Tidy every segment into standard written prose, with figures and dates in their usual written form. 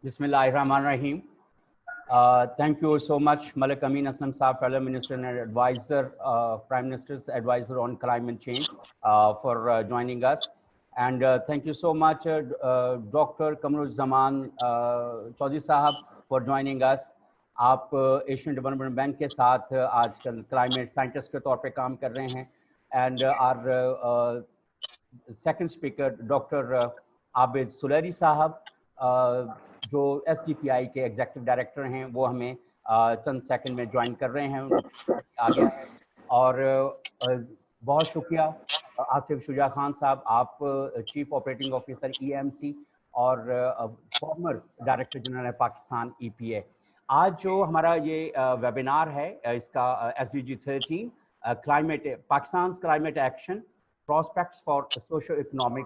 Bismillahirrahmanirrahim. Thank you so much, Malik Amin Aslam Saab, Fellow Minister and Advisor, Prime Minister's Advisor on Climate Change, for joining us. And thank you so much, Dr. Kamruzzaman Chaudhary Sahab, for joining us. आप Asian development bank के साथ आजकल climate scientist के तौर पे काम कर रहे हैं and our second speaker doctor Abid Suleri साहब, जो SDPI के एग्जीक्यूटिव डायरेक्टर हैं, वो हमें चंद सेकंड में ज्वाइन कर रहे हैं आगे। और बहुत शुक्रिया आसिफ शुजा खान साहब, आप चीफ ऑपरेटिंग ऑफिसर EMC और फॉर्मर डायरेक्टर जनरल है पाकिस्तान EPA। आज जो हमारा ये वेबिनार है, इसका SDG 13 climate Pakistan climate action prospects for socio economic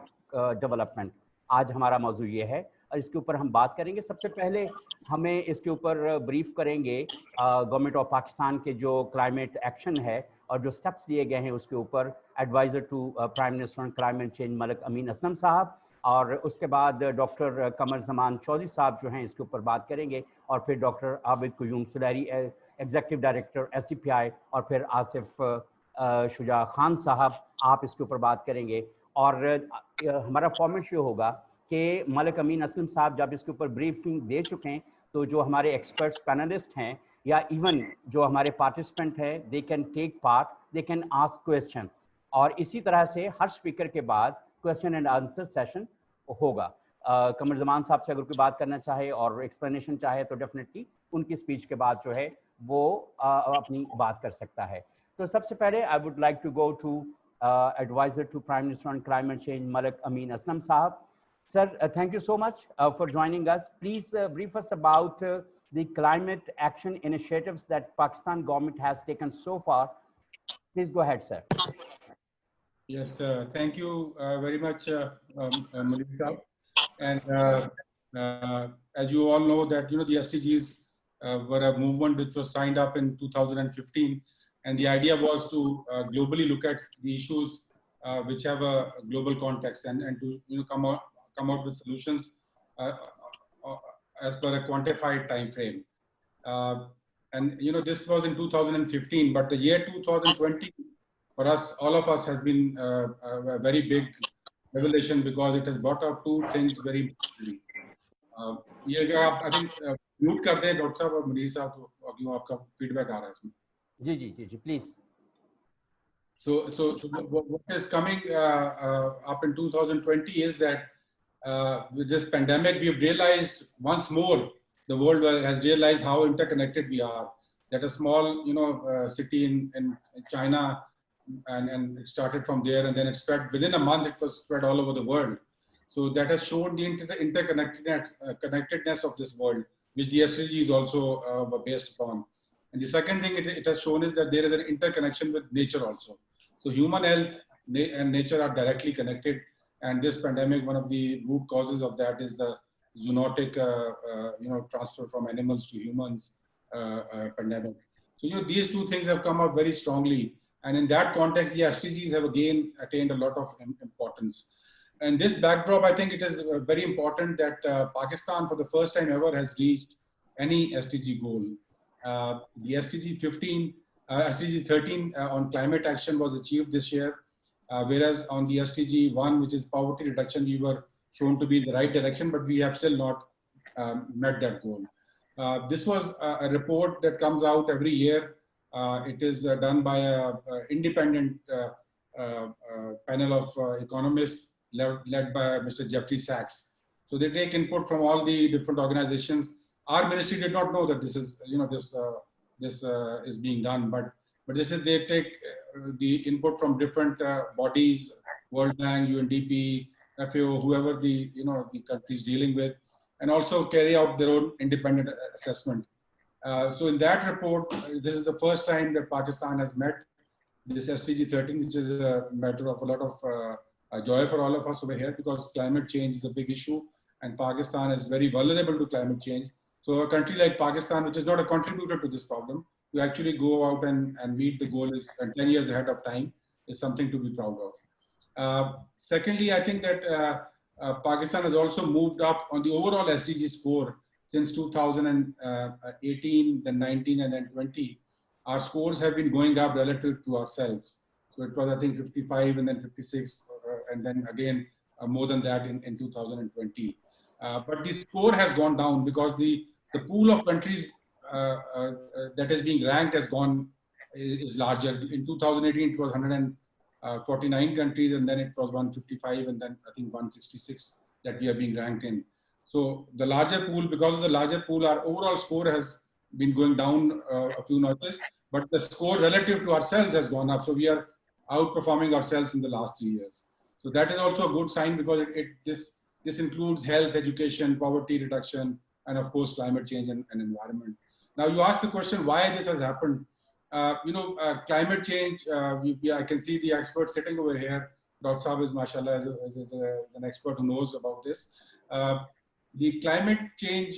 development, आज हमारा मौजू ये है और इसके ऊपर हम बात करेंगे। सबसे पहले हमें इसके ऊपर ब्रीफ करेंगे गवर्नमेंट ऑफ पाकिस्तान के जो क्लाइमेट एक्शन है और जो स्टेप्स लिए गए हैं उसके ऊपर adviser to prime minister on climate change Malik Amin Aslam साहब, और उसके बाद डॉक्टर कमरज़मान चौधरी साहब जो हैं इसके ऊपर बात करेंगे, और फिर doctor Abid Qayyum Suleri executive director SDPI, और फिर आसिफ शुजा खान साहब आप इसके ऊपर बात करेंगे। और हमारा फॉर्मेट ये होगा कि मलिक अमीन असलम साहब जब इसके ऊपर ब्रीफिंग दे चुके हैं तो जो हमारे एक्सपर्ट्स पैनलिस्ट हैं या इवन जो हमारे पार्टिसिपेंट हैं, they can take part, they can ask question, और इसी तरह से हर स्पीकर के बाद क्वेश्चन एंड आंसर सेशन होगा। कमरज़मान साहब से अगर कोई बात करना चाहे और एक्सप्लेनेशन चाहे तो डेफिनेटली उनकी स्पीच के बाद जो है वो अपनी बात कर सकता है। तो सबसे पहले I would like to go to adviser to prime minister on climate change Malik Amin Aslam साहब. Sir, thank you so much for joining us. Please brief us about the climate action initiatives that Pakistan government has taken so far. Please go ahead, sir. Yes, thank you very much, Malik Saab. And as you all know that, the SDGs were a movement which was signed up in 2015. And the idea was to globally look at the issues which have a global context and to come out with solutions as per a quantified time frame. And this was in 2015, but the year 2020 for us, all of us, has been a very big revelation because it has brought up two things very importantly. ये अगर आप I think mute कर दें doctor साहब और मुनीर साहब, तो क्यों आपका फीडबैक आ रहा है इसमें? जी please. So what is coming up in 2020 is that with this pandemic, we've realized once more, the world has realized how interconnected we are. That a small, city in China, and it started from there, and then it spread within a month. It was spread all over the world. So that has shown the interconnectedness of this world, which the SDG is also based upon. And the second thing it has shown is that there is an interconnection with nature also. So human health and nature are directly connected. And this pandemic, one of the root causes of that is the zoonotic, transfer from animals to humans pandemic. So, these two things have come up very strongly. And in that context, the SDGs have again attained a lot of importance. And this backdrop, I think it is very important that Pakistan, for the first time ever, has reached any SDG goal. The SDG 13 on climate action was achieved this year, whereas on the SDG 1, which is poverty reduction, we were shown to be in the right direction, but we have still not met that goal. This was a report that comes out every year. It is done by an independent panel of economists led by Mr. Jeffrey Sachs. So they take input from all the different organizations. Our ministry did not know that this is, this is being done, but they take the input from different bodies, World Bank, UNDP, FAO, whoever the country is dealing with, and also carry out their own independent assessment. So in that report, this is the first time that Pakistan has met this SDG 13, which is a matter of a lot of joy for all of us over here, because climate change is a big issue and Pakistan is very vulnerable to climate change. So a country like Pakistan, which is not a contributor to this problem, to actually go out and meet the goal is 10 years ahead of time is something to be proud of. Secondly, I think that Pakistan has also moved up on the overall SDG score since 2018, then 19, and then 20, our scores have been going up relative to ourselves. So it was, I think, 55 and then 56, and then again more than that in 2020. But the score has gone down because the pool of countries that is being ranked is larger. In 2018, it was 149 countries, and then it was 155, and then I think 166 that we are being ranked in. So the larger pool, because of the larger pool, our overall score has been going down a few notches, but the score relative to ourselves has gone up. So we are outperforming ourselves in the last 3 years. So that is also a good sign because this includes health, education, poverty reduction, and of course, climate change and environment. Now you asked the question why this has happened. Climate change, I can see the expert sitting over here. Dr. Saab is, mashallah, is an expert who knows about this. The climate change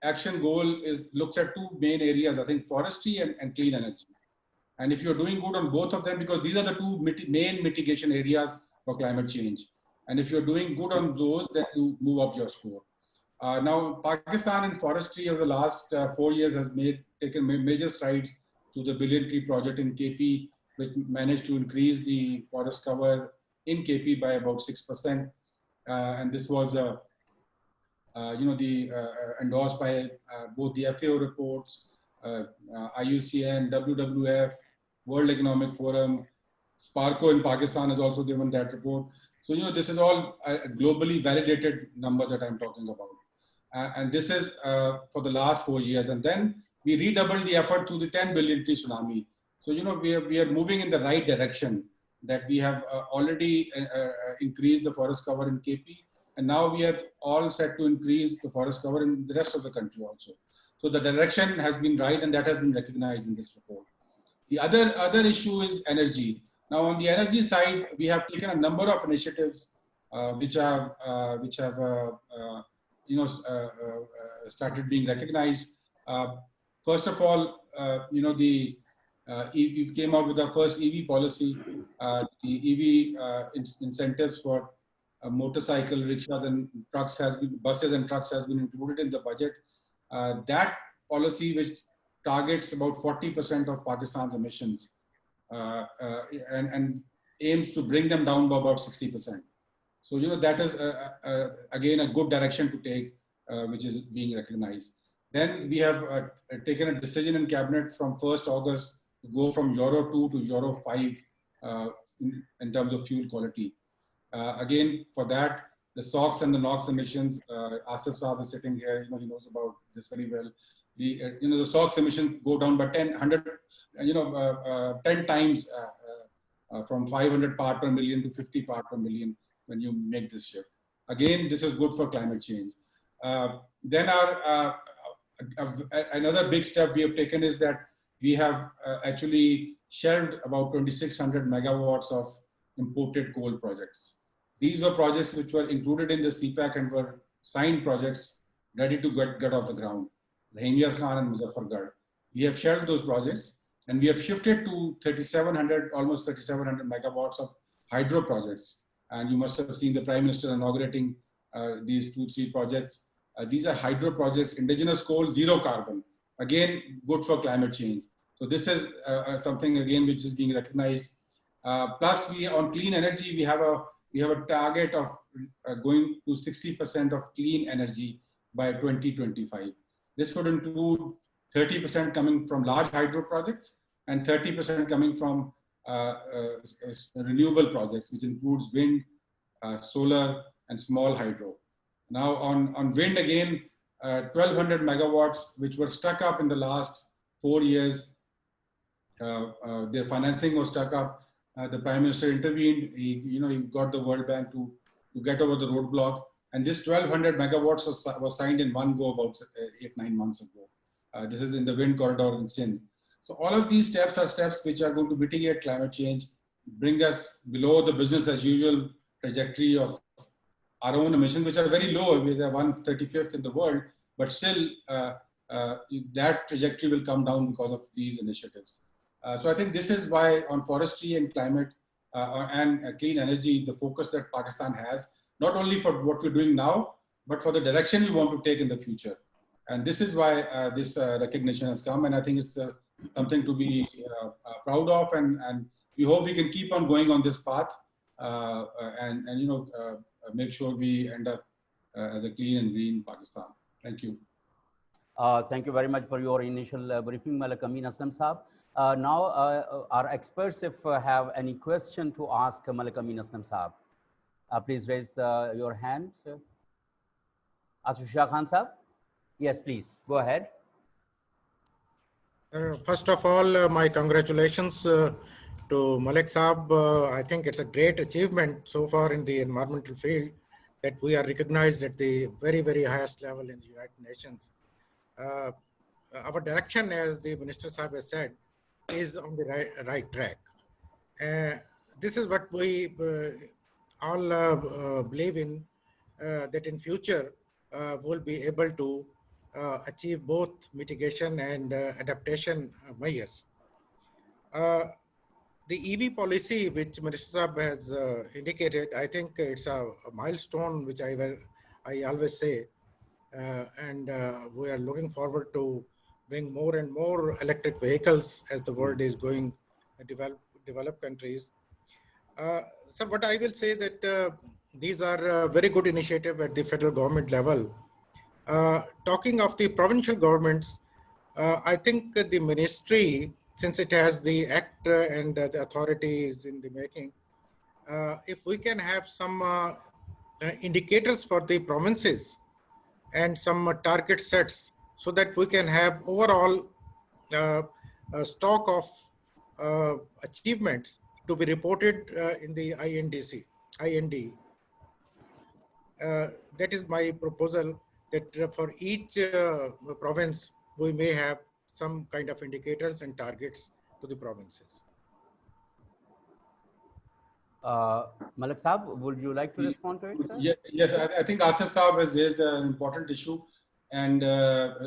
action goal looks at two main areas, I think, forestry and clean energy. And if you're doing good on both of them, because these are the two main mitigation areas for climate change. And if you're doing good on those, then you move up your score. Now, Pakistan in forestry over the last 4 years has taken major strides to the billion tree project in KP, which managed to increase the forest cover in KP by about 6%. And this was, endorsed by both the FAO reports, IUCN, WWF, World Economic Forum, Sparco in Pakistan has also given that report. So, this is all a globally validated number that I'm talking about. And this is for the last 4 years. And then we redoubled the effort to the 10 billion tree tsunami. So, we are moving in the right direction, that we have already increased the forest cover in KP. And now we are all set to increase the forest cover in the rest of the country also. So the direction has been right, and that has been recognized in this report. The other issue is energy. Now, on the energy side, we have taken a number of initiatives which have started being recognized. First of all, we came out with our first EV policy. The EV incentives for a motorcycle, rickshaws, and buses and trucks has been included in the budget. That policy, which targets about 40% of Pakistan's emissions and aims to bring them down by about 60%. So, that is, again, a good direction to take, which is being recognized. Then we have taken a decision in cabinet from 1st August to go from Euro 2 to Euro 5 in terms of fuel quality. Again, for that, the SOx and the NOx emissions, Asif Saab is sitting here, he knows about this very well. The SOx emissions go down by 10 times from 500 part per million to 50 part per million when you make this shift. Again, this is good for climate change. Then another big step we have taken is that we have actually shelved about 2,600 megawatts of imported coal projects. These were projects which were included in the CPAC and were signed projects ready to get off the ground. Rahimyar Khan and Muzaffargarh. We have shelved those projects, and we have shifted to almost 3,700 megawatts of hydro projects. And you must have seen the Prime Minister inaugurating these 2-3 projects. These are hydro projects, indigenous coal, zero carbon. Again, good for climate change. So this is something, again, which is being recognized. Plus, on clean energy, we have a target of going to 60% of clean energy by 2025. This would include 30% coming from large hydro projects and 30% coming from renewable projects, which includes wind, solar, and small hydro. Now, on wind, again, 1,200 megawatts, which were stuck up in the last 4 years. Their financing was stuck up. The Prime Minister intervened. He got the World Bank to get over the roadblock. And this 1,200 megawatts was signed in one go about 8-9 months ago. This is in the wind corridor in Sindh. So all of these steps are steps which are going to mitigate climate change, bring us below the business as usual trajectory of our own emissions, which are very low. We are 135th in the world, but still that trajectory will come down because of these initiatives. So I think this is why on forestry and climate and clean energy, the focus that Pakistan has, not only for what we're doing now, but for the direction we want to take in the future. And this is why this recognition has come, and I think it's something to be proud of, and we hope we can keep on going on this path, and make sure we end up as a clean and green Pakistan. Thank you. Thank you very much for your initial briefing, Malik Amin Aslam Saab. Now, our experts, if have any question to ask Malik Amin Aslam Saab, please raise your hand. Asif Shah Khan Saab? Yes, please, go ahead. First of all, my congratulations to Malik Saab. I think it's a great achievement so far in the environmental field that we are recognized at the very, very highest level in the United Nations. Our direction, as the Minister Saab has said, is on the right track. This is what we all believe in, that in future we'll be able to achieve both mitigation and adaptation measures. The EV policy, which Minister Saab has indicated, I think it's a milestone, which I always say, and we are looking forward to bring more and more electric vehicles as the world is going developed countries. So what I will say that these are very good initiatives at the federal government level. Talking of the provincial governments, I think the ministry, since it has the act and the authorities in the making, if we can have some indicators for the provinces and some target sets, so that we can have overall a stock of achievements to be reported in the IND. That is my proposal, that for each province, we may have some kind of indicators and targets to the provinces. Malik Saab, would you like to respond to it, sir? Yes, I think Asif Saab has raised an important issue, and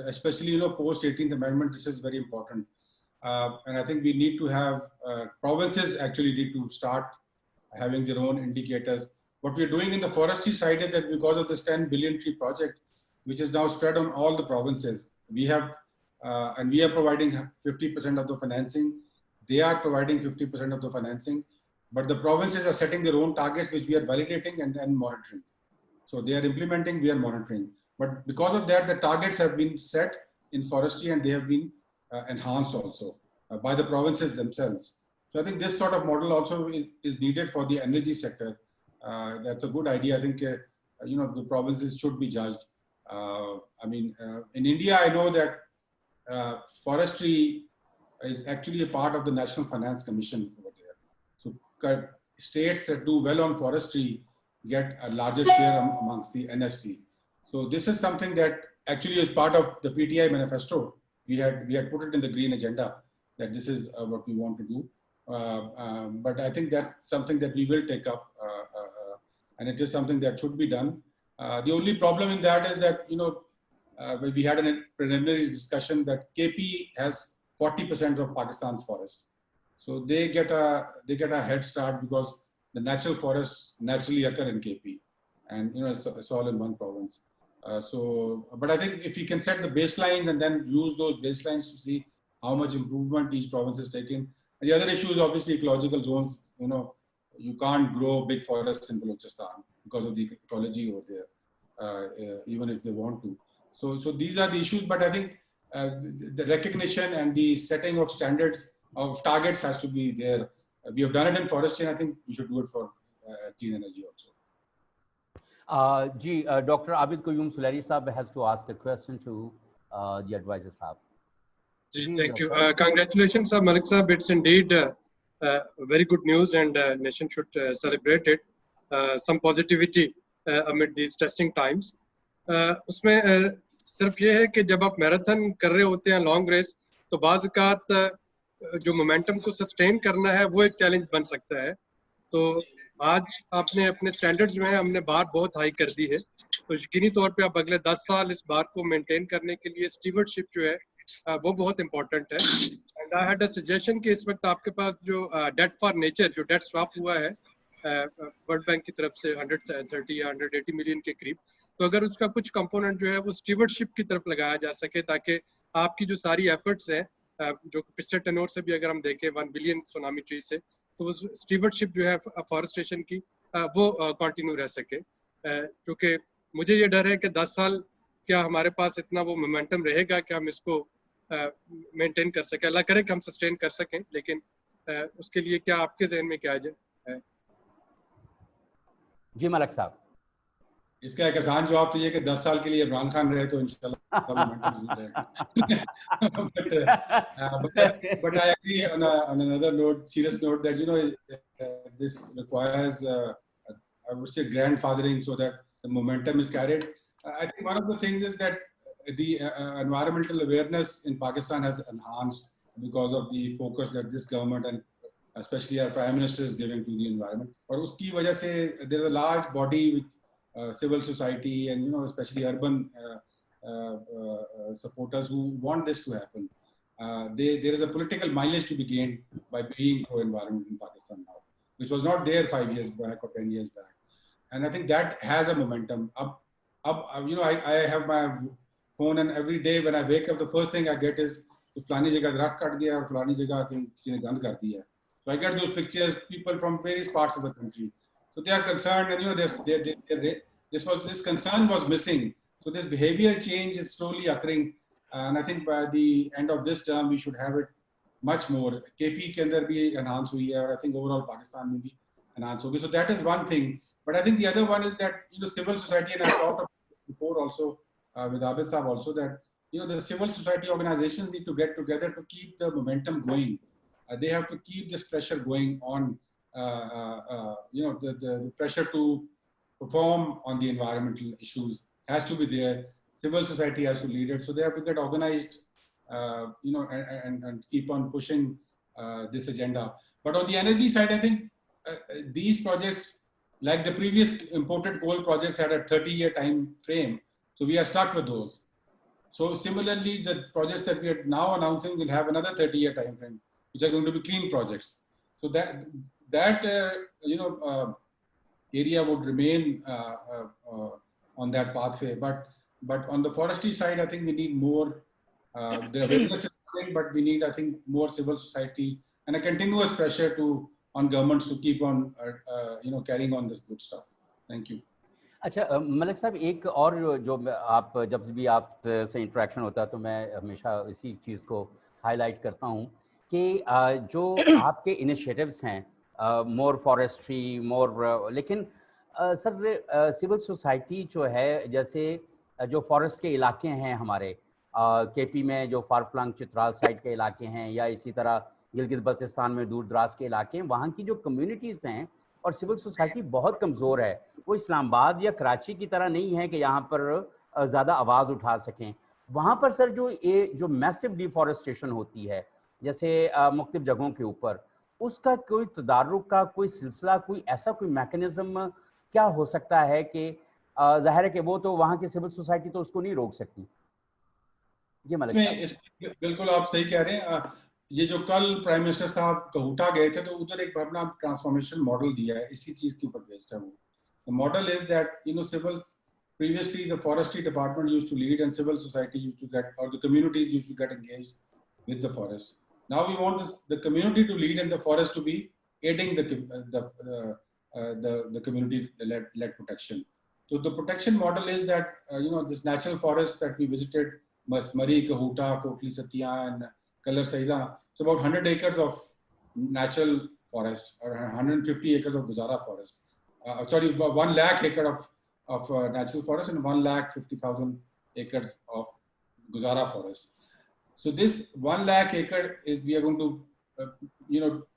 especially post 18th Amendment, this is very important. And I think we need to have provinces actually need to start having their own indicators. What we're doing in the forestry side is that because of this 10 billion tree project, which is now spread on all the provinces, we have and we are providing 50% of the financing. They are providing 50% of the financing, but the provinces are setting their own targets, which we are validating and monitoring. So they are implementing, we are monitoring. But because of that, the targets have been set in forestry, and they have been enhanced also by the provinces themselves. So I think this sort of model also is needed for the energy sector. That's a good idea. I think the provinces should be judged. In India, I know that forestry is actually a part of the National Finance Commission over there. So states that do well on forestry get a larger share amongst the NFC. So this is something that actually is part of the PTI manifesto. We had put it in the green agenda that this is what we want to do. But I think that's something that we will take up, and it is something that should be done. The only problem in that is that we had a preliminary discussion that KP has 40% of Pakistan's forest, so they get a head start because the natural forests naturally occur in KP, and it's all in one province. But I think if we can set the baselines and then use those baselines to see how much improvement each province is taking. And the other issue is obviously ecological zones. You can't grow big forests in Balochistan because of the ecology over there, even if they want to. So these are the issues, but I think the recognition and the setting of standards of targets has to be there. We have done it in forestry, and I think we should do it for clean energy also. Dr. Abid Qayyum Suleri Saab has to ask a question to the advisor Saab. Thank you. Congratulations, Sir Malik Saab. It's indeed very good news, and nation should celebrate it. Some positivity amid these testing times. उसमें सिर्फ ये है कि जब आप marathon कर रहे होते हैं लॉन्ग रेस, तो बाज़ औक़ात जो मोमेंटम को सस्टेन करना है वो एक चैलेंज बन सकता है. तो आज आपने अपने स्टैंडर्ड्स में हमने बार बहुत हाई कर दी है, तो यकीनी तौर पे आप अगले 10 साल इस बार को मेंटेन करने के लिए स्टीवर्डशिप जो है वो बहुत इंपॉर्टेंट है. And I had a suggestion कि इस वक्त आपके पास जो डेट फॉर नेचर जो डेट स्वैप हुआ है वर्ल्ड बैंक की तरफ से 130 या 180 मिलियन के करीब, तो अगर उसका कुछ कंपोनेंट जो है वो स्टीवर्डशिप की तरफ लगाया जा सके, ताकि आपकी जो सारी एफर्ट्स हैं जो पिछले टेनोर से भी अगर हम देखें 1 बिलियन सुनामी ट्री से, तो वो स्टीवर्डशिप जो है फॉरेस्टेशन की वो कंटिन्यू रह सके। क्योंकि मुझे ये डर है कि 10 साल क्या हमारे पास इतना वो मोमेंटम रहेगा कि हम इसको मेंटेन कर सकें। अल्लाह करे कि हम सस्टेन कर सकें, लेकिन उसके लिए क्या आपके जहन में क्या है? जी मलिक साहब। इसका एक आसान जवाब तो ये कि 10 साल के लिए इमरान खान रहे तो इंशाल्लाह मोमेंटम जरूर रहेगा। but I agree on another note, serious note, that this requires I would say grandfathering so that the momentum is carried. I think one of the things is that the environmental awareness in Pakistan has enhanced because of the focus that this government and especially our Prime Minister is giving to the environment. और उसकी वजह से there's a large body with civil society and especially urban supporters who want this to happen. There is a political mileage to be gained by being pro-environment in Pakistan now, which was not there 5 years back or 10 years back. And I think that has a momentum. I have my phone, and every day when I wake up, the first thing I get is फलानी जगह दरख्त काट दिया और फलानी जगह किसी ने गंद कर दिया. So I get those pictures, people from various parts of the country. So they are concerned, and this concern was missing. So this behavior change is slowly occurring, and I think by the end of this term we should have it much more. KP के अंदर भी enhance हुई है, और I think overall Pakistan में भी enhance होगी. So that is one thing. But I think the other one is that civil society, and I talked about before also with Abid Saab also, that the civil society organizations need to get together to keep the momentum going. They have to keep this pressure going on, the pressure to perform on the environmental issues has to be there. Civil society has to lead it. So they have to get organized, and keep on pushing this agenda. But on the energy side, I think these projects, like the previous imported coal projects, had a 30-year time frame. So we are stuck with those. So similarly, the projects that we are now announcing will have another 30-year time frame, which are going to be clean projects. So that area would remain on that pathway. But on the forestry side, I think we need more. The awareness is coming, but we need, I think, more civil society and a continuous pressure on governments to keep on, carrying on this good stuff. Thank you. अच्छा मलिक साहब, एक और जो आप जब भी आप से इंटरेक्शन होता है तो मैं हमेशा इसी चीज़ को हाईलाइट करता हूँ कि जो आपके इनिशिएटिव्स हैं, मोर फॉरेस्ट्री मोर, लेकिन सर सिविल सोसाइटी जो है, जैसे जो फॉरेस्ट के इलाके हैं हमारे केपी में, जो फार फ्लंग चित्राल साइड के इलाके हैं, या इसी तरह गिलगित बल्तिस्तान में दूर दराज के इलाके हैं, वहाँ की जो कम्युनिटीज़ हैं और सिविल सोसाइटी बहुत कमज़ोर है. वो इस्लामाबाद या कराची की तरह नहीं है कि यहाँ पर ज़्यादा आवाज़ उठा सकें. वहाँ पर सर जो मैसिव डिफॉरेस्टेशन होती है, जैसे मुख्तलिफ जगहों के ऊपर, उसका कोई तदारुक का कोई सिलसिला, कोई ऐसा कोई मैकेनिज़्म क्या हो सकता है कि ज़ाहिर है कि वो तो वहाँ की सिविल सोसाइटी तो उसको नहीं रोक सकती. ये मलिक बिल्कुल आप सही कह रहे हैं. ये जो कल प्राइम मिनिस्टर साहब कहूटा गए थे, तो उधर एक अपना ट्रांसफॉर्मेशन मॉडल दिया है, इसी चीज के ऊपर बेस्ड है वो. The model is that previously the forestry department used to lead and civil society used to get, or the communities used to get engaged with the forest. Now we want the community to lead and the forest to be aiding the community-led protection. So the protection model is that this natural forest that we visited, Masmari, Kahuta, Kokli Satya, and Kalar Saida, it's about 100 acres of natural forest, or 150 acres of Gujara forest. 1 lakh acre of natural forest and 1,50,000 acres of Gujara forest. So this 1 lakh acre we are going to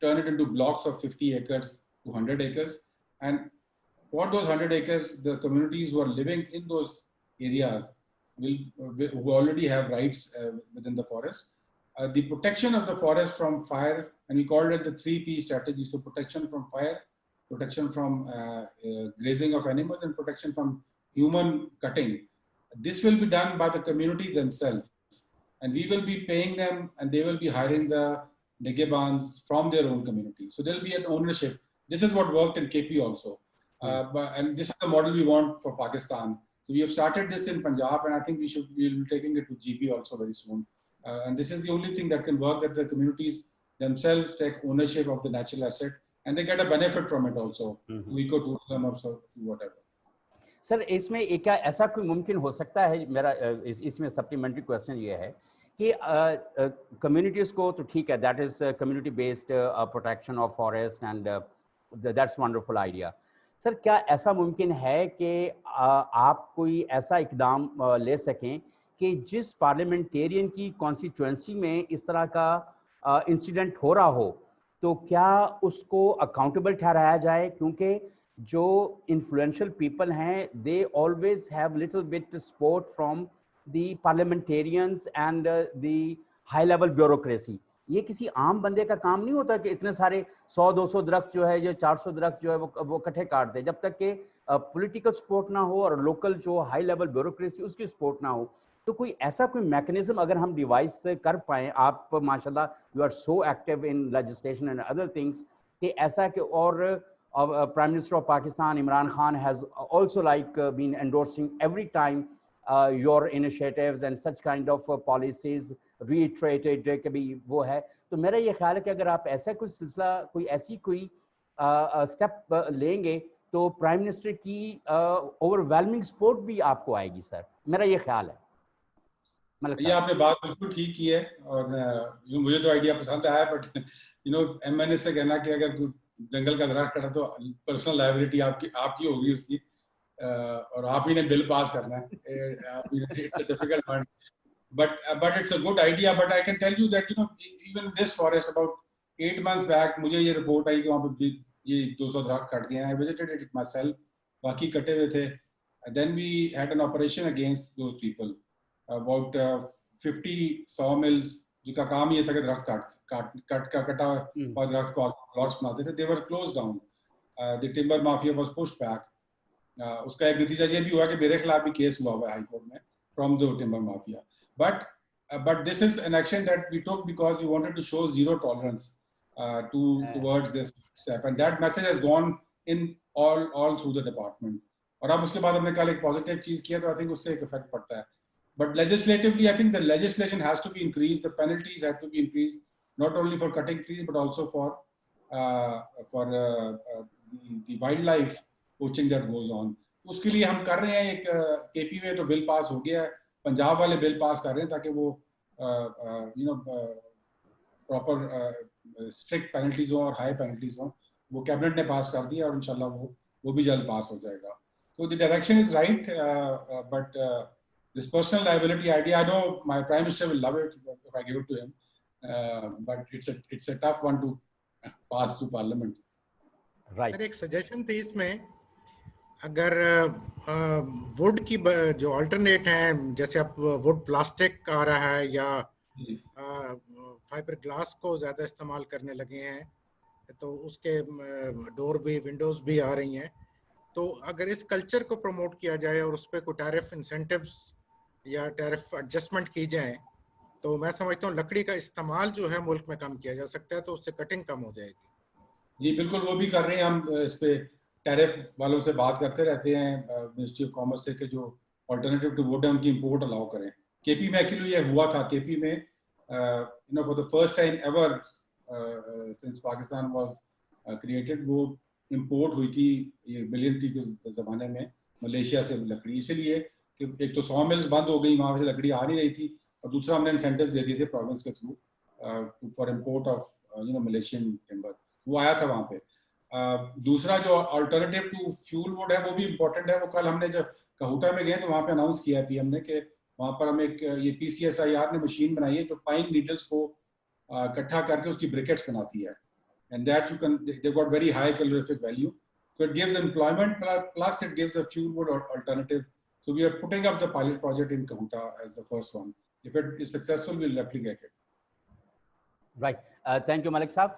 turn it into blocks of 50 acres to 100 acres. And for those 100 acres, the communities who are living in those areas who already have rights within the forest. The protection of the forest from fire, and we called it the 3P strategy. So protection from fire, protection from grazing of animals, and protection from human cutting. This will be done by the community themselves. And we will be paying them, and they will be hiring the Negibans from their own community. So there will be an ownership. This is what worked in KP also. And this is the model we want for Pakistan. So we have started this in Punjab, and I think we'll be taking it to GP also very soon. And this is the only thing that can work, that the communities themselves take ownership of the natural asset, and they get a benefit from it also. Ecotourism or so, whatever. Sir इसमें एक क्या ऐसा कोई मुमकिन हो सकता है, मेरा इसमें सप्लीमेंट्री क्वेश्चन ये है कि कम्युनिटीज़ को तो ठीक है, that is community based protection of forest and that's wonderful idea. Sir क्या ऐसा मुमकिन है कि आप कोई ऐसा इकदाम ले सकें कि जिस पार्लियामेंटेरियन की कॉन्स्टिट्यूएंसी में इस तरह का इंसिडेंट हो रहा हो, तो क्या उसको अकाउंटेबल ठहराया जाए? क्योंकि जो इन्फ्लुएंशियल पीपल हैं, they always have little bit support from the parliamentarians and the high level bureaucracy. ये किसी आम बंदे का काम नहीं होता कि इतने सारे 100-200 दरख्त जो है, जो 400 दरख्त जो है वो इकट्ठे काट दे. जब तक कि पॉलिटिकल सपोर्ट ना हो और लोकल जो हाई लेवल ब्यूरोक्रेसी उसकी सपोर्ट ना हो, तो कोई ऐसा कोई मैकेनिज्म अगर हम डिवाइस कर पाएँ, आप माशाल्लाह you are so active in legislation and other things, कि ऐसा कि और Prime Minister of Pakistan, Imran Khan, has also been endorsing every time your initiatives and such kind of policies reiterated कि भी वो है. तो मेरा ये ख्याल है कि अगर आप ऐसा कोई सिलसिला, कोई ऐसी कोई स्टेप लेंगे, तो प्राइम मिनिस्टर की ओवरवेलमिंग सपोर्ट भी आपको आएगी सर. मेरा ये ख्याल है. ये आपने बात बिल्कुल ठीक की है, और मुझे तो आइडिया पसंद आया, बट MNS से कहना कि अगर जंगल का दरख्त कटा तो पर्सनल लायबिलिटी आपकी होगी उसकी, और आप ही ने बिल पास करना है. It's a difficult one, but it's a good idea. But I can tell you that even this forest, about 8 months back, मुझे ये रिपोर्ट आई कि वहाँ पे ये 200 दरख्त कट गए हैं. I visited it myself, बाकी कटे हुए थे. And then we had an operation against those people. About 50 sawmills जिनका काम ये था कि दरख्त कटा हुआ दरख्त को लॉट्स बनाते थे, they were closed down. The timber mafia was pushed back. उसका एक नतीजा ये भी हुआ कि मेरे खिलाफ भी केस हुआ है हाई कोर्ट में from the timber mafia. But this is an action that we took because we wanted to show zero tolerance towards this step, and that message has gone in all through the department. और अब उसके बाद हमने कल एक positive चीज किया, तो आई थिंक उससे एक इफेक्ट पड़ता है. But legislatively, I think the legislation has to be increased. The penalties have to be increased, not only for cutting trees, but also for the wildlife poaching that goes on. उसके लिए हम कर रहे हैं, एक KP में तो bill pass हो गया है, पंजाब वाले बिल पास कर रहे हैं ताकि वो प्रॉपर स्ट्रिक्ट पेनल्टीज हो और हाई पेनल्टीज हो. वो कैबिनेट ने पास कर दिया और इंशाल्लाह वो भी जल्द पास हो जाएगा. So the direction is right, but this personal liability idea, I know my Prime Minister will love it if I give it to him, but it's a tough one to pass through Parliament. Right. Sir एक suggestion थी इसमें, अगर would की जो alternate हैं, जैसे अब would plastic आ रहा है या फाइबर ग्लास को ज़्यादा इस्तेमाल करने लगे हैं, तो उसके डोर भी, विंडोज़ भी आ रही हैं. तो अगर इस कल्चर को प्रमोट किया जाए और उस पर कोई टैरिफ इंसेंटिव्स या टैरिफ एडजस्टमेंट की जाए, तो मैं समझता हूँ लकड़ी का इस्तेमाल जो है मुल्क में कम किया जा सकता है, तो उससे कटिंग कम हो जाएगी. जी बिल्कुल, वो भी कर रहे हैं. हम इस पे टैरिफ वालों से बात करते रहते हैं मिनिस्ट्री ऑफ कॉमर्स से कि जो अल्टरनेटिव टू वुड है उनकी इंपोर्ट अलाउ करें. केपी में एक्चुअली ये हुआ था. केपी में for the first time ever since Pakistan was created, वो इंपोर्ट हुई थी ये बिलियन ट्री के ज़माने में मलेशिया से लकड़ी, इसलिए कि एक तो 100 मिल्स बंद हो गई, वहाँ से लकड़ी आ नहीं रही थी, और दूसरा हमने इंसेंटिव्स दे दिए थे प्रोविंस के through for import of Malaysian timber. वो आया था वहाँ पे. दूसरा जो अल्टरनेटिव टू फ्यूल वुड है वो भी इम्पोर्टेंट है. वो कल हमने जब कहूटा में गए तो वहाँ पे अनाउंस किया है PM ने कि वहाँ पर हम एक ये PCSIR ने मशीन बनाई है जो पाइन नीडल्स को इकट्ठा करके उसकी ब्रिकेट्स बनाती है, and that they've got very high calorific value, so it gives employment plus it gives a fuel wood alternative. So we are putting up the pilot project in Kahuta as the first one. If it is successful, we'll replicate it. Right. Thank you, Malik Saab.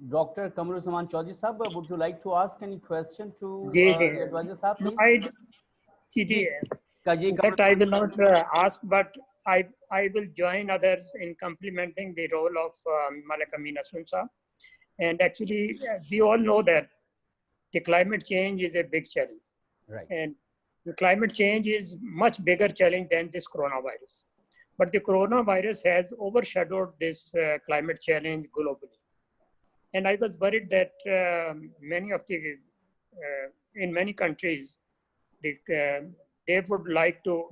Dr. Kamruzzaman Chaudhary Saab, would you like to ask any question to the advisor Saab, please? In fact, I will not ask, but I will join others in complementing the role of Malik Amin Aslam Saab. And actually, we all know that the climate change is a big challenge. Right. And the climate change is much bigger challenge than this coronavirus. But the coronavirus has overshadowed this climate challenge globally. And I was worried that many of the, in many countries, they would like to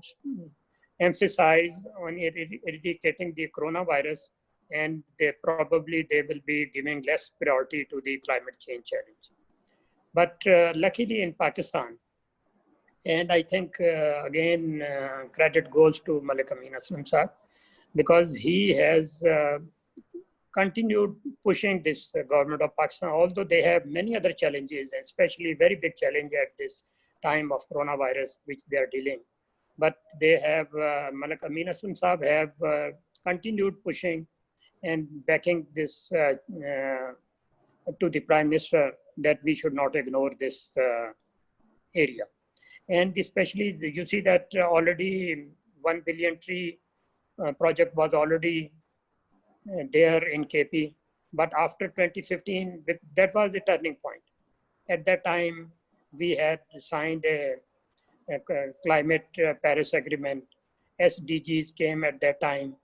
emphasize on eradicating the coronavirus, and they will be giving less priority to the climate change challenge. But luckily in Pakistan, and I think again credit goes to Malik Amin Aslam Sahab, because he has continued pushing this government of Pakistan, although they have many other challenges, especially very big challenge at this time of coronavirus, which they are dealing. But they have, Malik Amin Aslam Sahab have continued pushing and backing this to the Prime Minister that we should not ignore this area. And especially, you see that already 1 billion tree project was already there in KP. But after 2015, that was the turning point. At that time, we had signed a climate Paris Agreement. SDGs came at that time.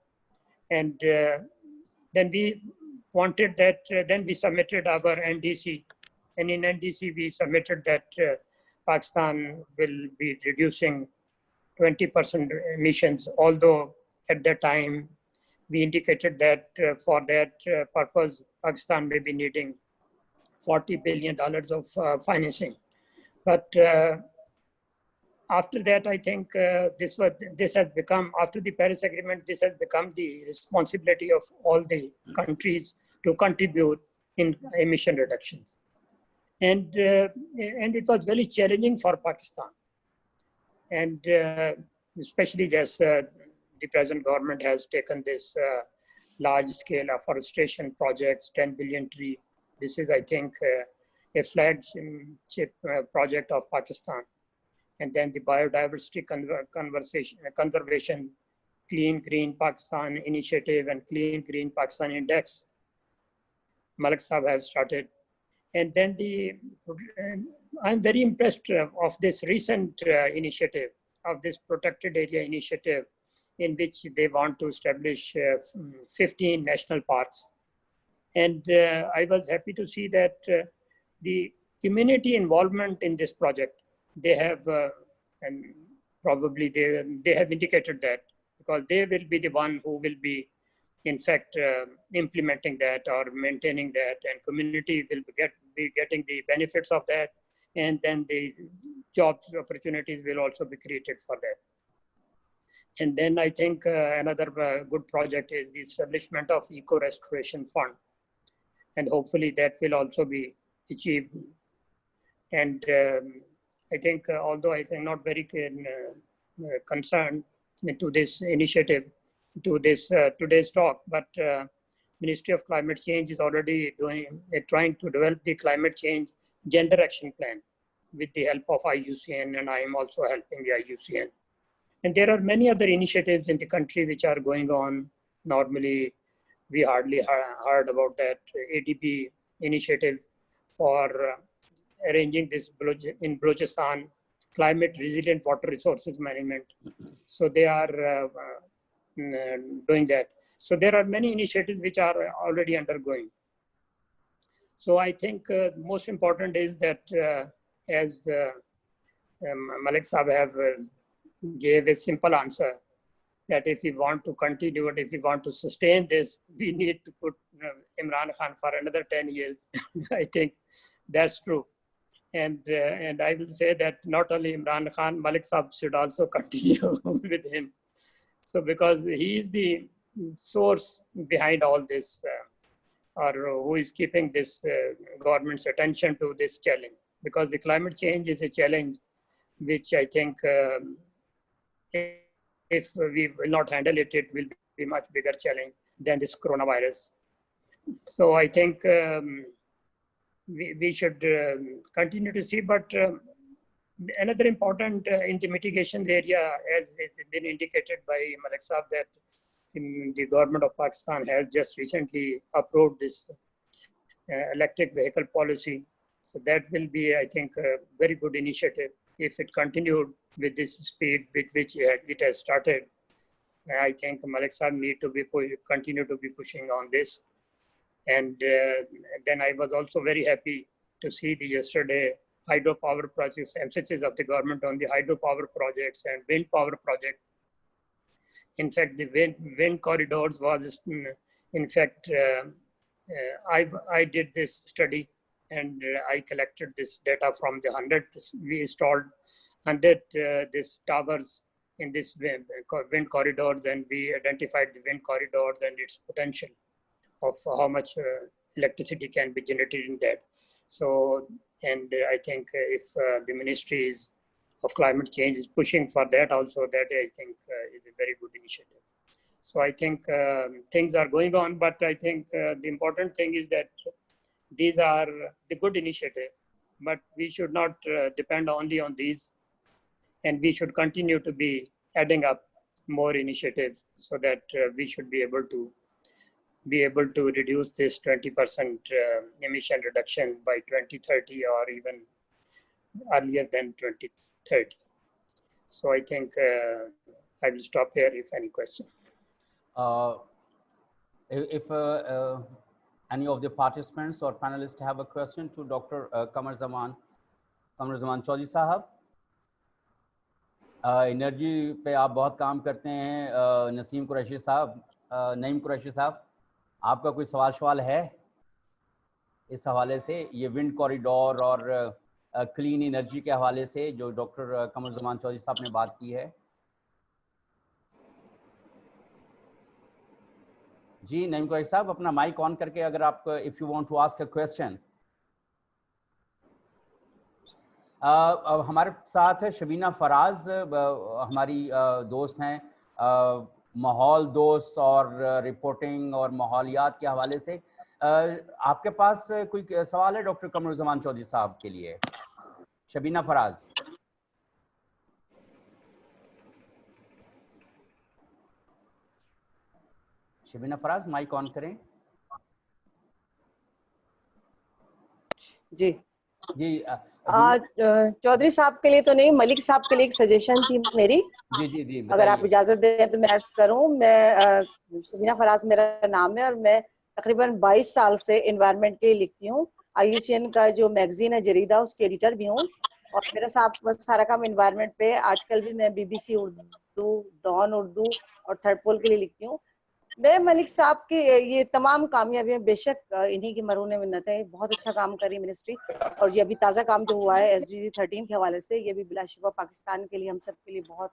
And then we wanted that, then we submitted our NDC. And in NDC, we submitted that Pakistan will be reducing 20% emissions, although at that time, we indicated that for that purpose, Pakistan may be needing $40 billion of financing. But after that, I think this has become, after the Paris Agreement, this has become the responsibility of all the countries to contribute in emission reductions. And it was very challenging for Pakistan. And especially as the present government has taken this large-scale afforestation projects, 10 billion tree. This is, I think, a flagship project of Pakistan. And then the biodiversity conservation, Clean Green Pakistan Initiative and Clean Green Pakistan Index, Malik Sahab have started. And then I'm very impressed of this recent initiative, of this protected area initiative, in which they want to establish 15 national parks. And I was happy to see that the community involvement in this project, they have, and probably they have indicated that, because they will be the one who will be, in fact, implementing that or maintaining that, and community will be getting the benefits of that, and then the job opportunities will also be created for that. And then I think another good project is the establishment of Eco Restoration Fund. And hopefully that will also be achieved. And I think, although I think not very concerned to this initiative, to this today's talk, but Ministry of Climate Change is already trying to develop the climate change gender action plan with the help of IUCN, and I am also helping the IUCN. And there are many other initiatives in the country which are going on. Normally, we hardly heard about that ADB initiative for arranging this in Balochistan, climate resilient water resources management. So they are doing that. So there are many initiatives which are already undergoing. So I think most important is that as Malik Sahab have gave a simple answer, that if we want to continue it, if we want to sustain this, we need to put Imran Khan for another 10 years. I think that's true. And I will say that not only Imran Khan, Malik Sahab should also continue with him. So because he is the source behind all this, or who is keeping this government's attention to this challenge. Because the climate change is a challenge which I think if we will not handle it, it will be much bigger challenge than this coronavirus. So I think we should continue to see, but another important in the mitigation area, as it's been indicated by Malik Sahab, that the government of Pakistan has just recently approved this electric vehicle policy. So that will be, I think, a very good initiative if it continued with this speed with which it has started, I think Malik Saab need to be continue to be pushing on this. And then I was also very happy to see the yesterday hydropower projects, emphasis of the government on the hydropower projects and wind power project. In fact, the wind corridors was, in fact, I did this study and I collected this data from the 100, we installed 100 these towers in this wind corridors, and we identified the wind corridors and its potential of how much electricity can be generated in that. So, and I think if the Ministry of Climate Change is pushing for that also, that I think is a very good initiative. So I think things are going on, but I think the important thing is that these are the good initiative, but we should not depend only on these, and we should continue to be adding up more initiatives so that we should be able to reduce this 20% emission reduction by 2030 or even earlier than 2030. So I think I will stop here if any question. If any of the participants or panelists have a question to Dr. Qamar Zaman Chaudhary साहब, energy पे आप बहुत काम करते हैं, नसीम कुरैशी साहब, नईम कुरैशी साहब, आपका कोई सवाल है इस हवाले से, ये विंड कॉरिडोर और क्लीन एनर्जी के हवाले से जो डॉक्टर कमर जमान चौधरी साहब ने बात की है? जी नईम कुरैशी साहब, अपना माइक ऑन करके अगर आप, if you want to ask a question. हमारे साथ है शबीना फराज, हमारी दोस्त हैं, माहौल दोस्त और रिपोर्टिंग और माहौलियात के हवाले से। आपके पास कोई सवाल है डॉक्टर कमर जमान चौधरी साहब के लिए? शबीना फराज। शबीना फराज, माइक ऑन करें। जी जी चौधरी साहब के लिए तो नहीं, मलिक साहब के लिए एक सजेशन थी मेरी। जी जी जी, अगर आप इजाजत दें तो मैं अर्ज करूं। मैं शबीना फराज मेरा नाम है और मैं तकरीबन 22 साल से एनवायरनमेंट के लिखती हूँ। IUCN का जो मैगजीन है जरीदा, उसके एडिटर भी हूँ और मेरा सारा काम एनवायरनमेंट पे। आजकल भी मैं BBC उर्दू, डॉन उर्दू और थर्ड पोल के लिए लिखती हूँ। मैं मलिक साहब की ये तमाम कामयाबियां बेशक इन्हीं की मरूने मिन्नत है। बहुत अच्छा काम करी मिनिस्ट्री, और ये अभी ताज़ा काम जो हुआ है SDG 13 के हवाले से, ये भी बिलाशुबा पाकिस्तान के लिए, हम सब के लिए बहुत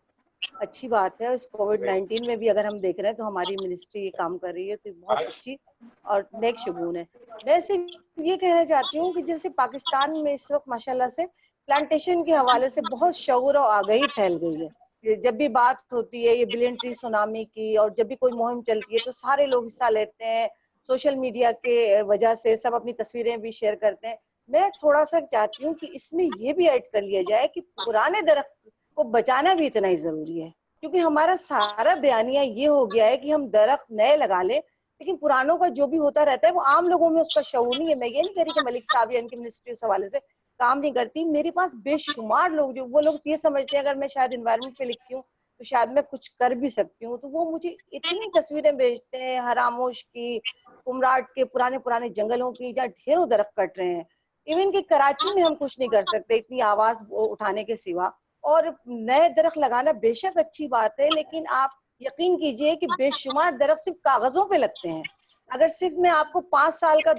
अच्छी बात है। इस कोविड-19 में भी अगर हम देख रहे हैं तो हमारी मिनिस्ट्री ये काम कर रही है, तो बहुत अच्छी और नेक शुगून है। मैं सिर्फ ये कहना चाहती हूँ कि जैसे पाकिस्तान में इस वक्त माशाल्लाह से प्लांटेशन के हवाले से बहुत शऊर और आगाही फैल गई है। जब भी बात होती है ये बिलियन ट्री सुनामी की, और जब भी कोई मुहिम चलती है तो सारे लोग हिस्सा लेते हैं। सोशल मीडिया के वजह से सब अपनी तस्वीरें भी शेयर करते हैं। मैं थोड़ा सा चाहती हूँ कि इसमें ये भी ऐड कर लिया जाए कि पुराने दरख्त को बचाना भी इतना ही जरूरी है, क्योंकि हमारा सारा बयानिया ये हो गया है कि हम दरख्त नए लगा लें, लेकिन पुरानों का जो भी होता रहता है वो आम लोगों में उसका शऊर नहीं है। मैं ये नहीं कह रही कि मलिक साहब या इनकी मिनिस्ट्री उस हवाले से काम नहीं करती। मेरे पास बेशुमार लोग, जो वो लोग ये समझते हैं अगर मैं शायद एनवायरनमेंट पे लिखती हूँ तो शायद मैं कुछ कर भी सकती हूँ, तो वो मुझे इतनी तस्वीरें भेजते हैं हरामोश की, कुमराट के पुराने जंगलों की, जहाँ ढेरों दरख्त कट रहे हैं। इवन कि कराची में हम कुछ नहीं कर सकते इतनी आवाज उठाने के सिवा। और नए दरख्त लगाना बेशक अच्छी बात है, लेकिन आप यकीन कीजिए कि बेशुमार दरख्त सिर्फ कागजों पे लगते हैं। अगर सिर्फ मैं आपको 5 साल का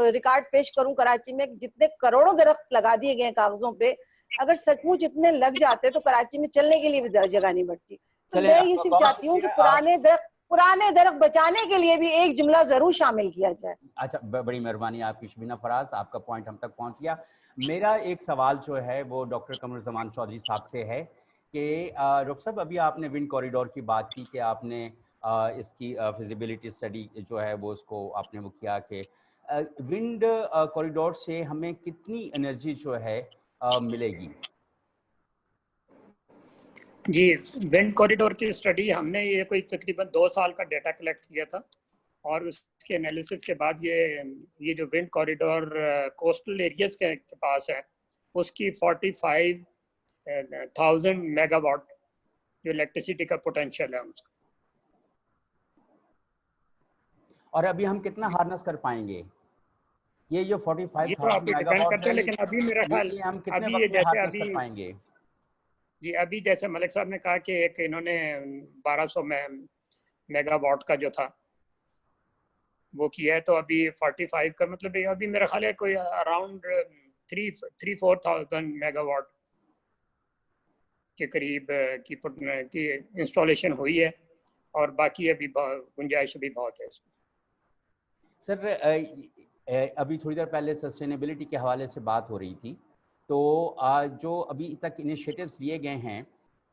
रिकॉर्ड पेश करूं, कराची में जितने करोड़ों दरख्त लगा दिए गए कागजों पे, अगर सचमुच इतने लग जाते तो कराची में चलने के लिए भी जगह नहीं बढ़ती। तो मैं ये सिर्फ चाहती हूँ कि पुराने दरख्त बचाने के लिए भी एक जुमला जरूर शामिल किया जाए। अच्छा, बड़ी मेहरबानी आपकी शबीना फराज, आपका पॉइंट हम तक पहुंच गया। मेरा एक सवाल जो है वो डॉक्टर कमर जमान चौधरी साहब से है कि डॉक्टर साहब, अभी आपने विंड कॉरिडोर की बात की कि आपने इसकी फिजिबिलिटी स्टडी जो है वो उसको आपने वो किया कि विंड कॉरिडोर से हमें कितनी एनर्जी जो है मिलेगी? जी, विंड कॉरिडोर की स्टडी हमने ये कोई तकरीबन 2 साल का डेटा कलेक्ट किया था, और उसके एनालिसिस के बाद ये जो विंड कॉरिडोर कोस्टल एरियाज के पास है, उसकी 45 1000 मेगावाट जो इलेक्ट्रिसिटी का पोटेंशियल है उसका। और अभी हम कितना हार्नेस कर पाएंगे? ये जो ये तो 45,000 आप डिपेंड मेगावाट करते हैं, है, लेकिन अभी मेरा ख्याल ये हम कितने अभी वक्त ये में जैसे हार्नेस कर अभी पाएंगे? जी अभी जैसे मलिक साहब ने कहा कि एक इन्होंने 1200 मेगावाट का जो था वो किया है, तो अभी 45 का मतलब है अभी मेरा ख्याल है कोई अराउंड 3-4,000 मेगावाट के करीब की इंस्टॉलेशन हुई है, और बाकी अभी गुंजाइश भी बहुत है इसमें। सर अभी थोड़ी देर पहले सस्टेनेबिलिटी के हवाले से बात हो रही थी, तो जो अभी तक इनिशिएटिव्स लिए गए हैं,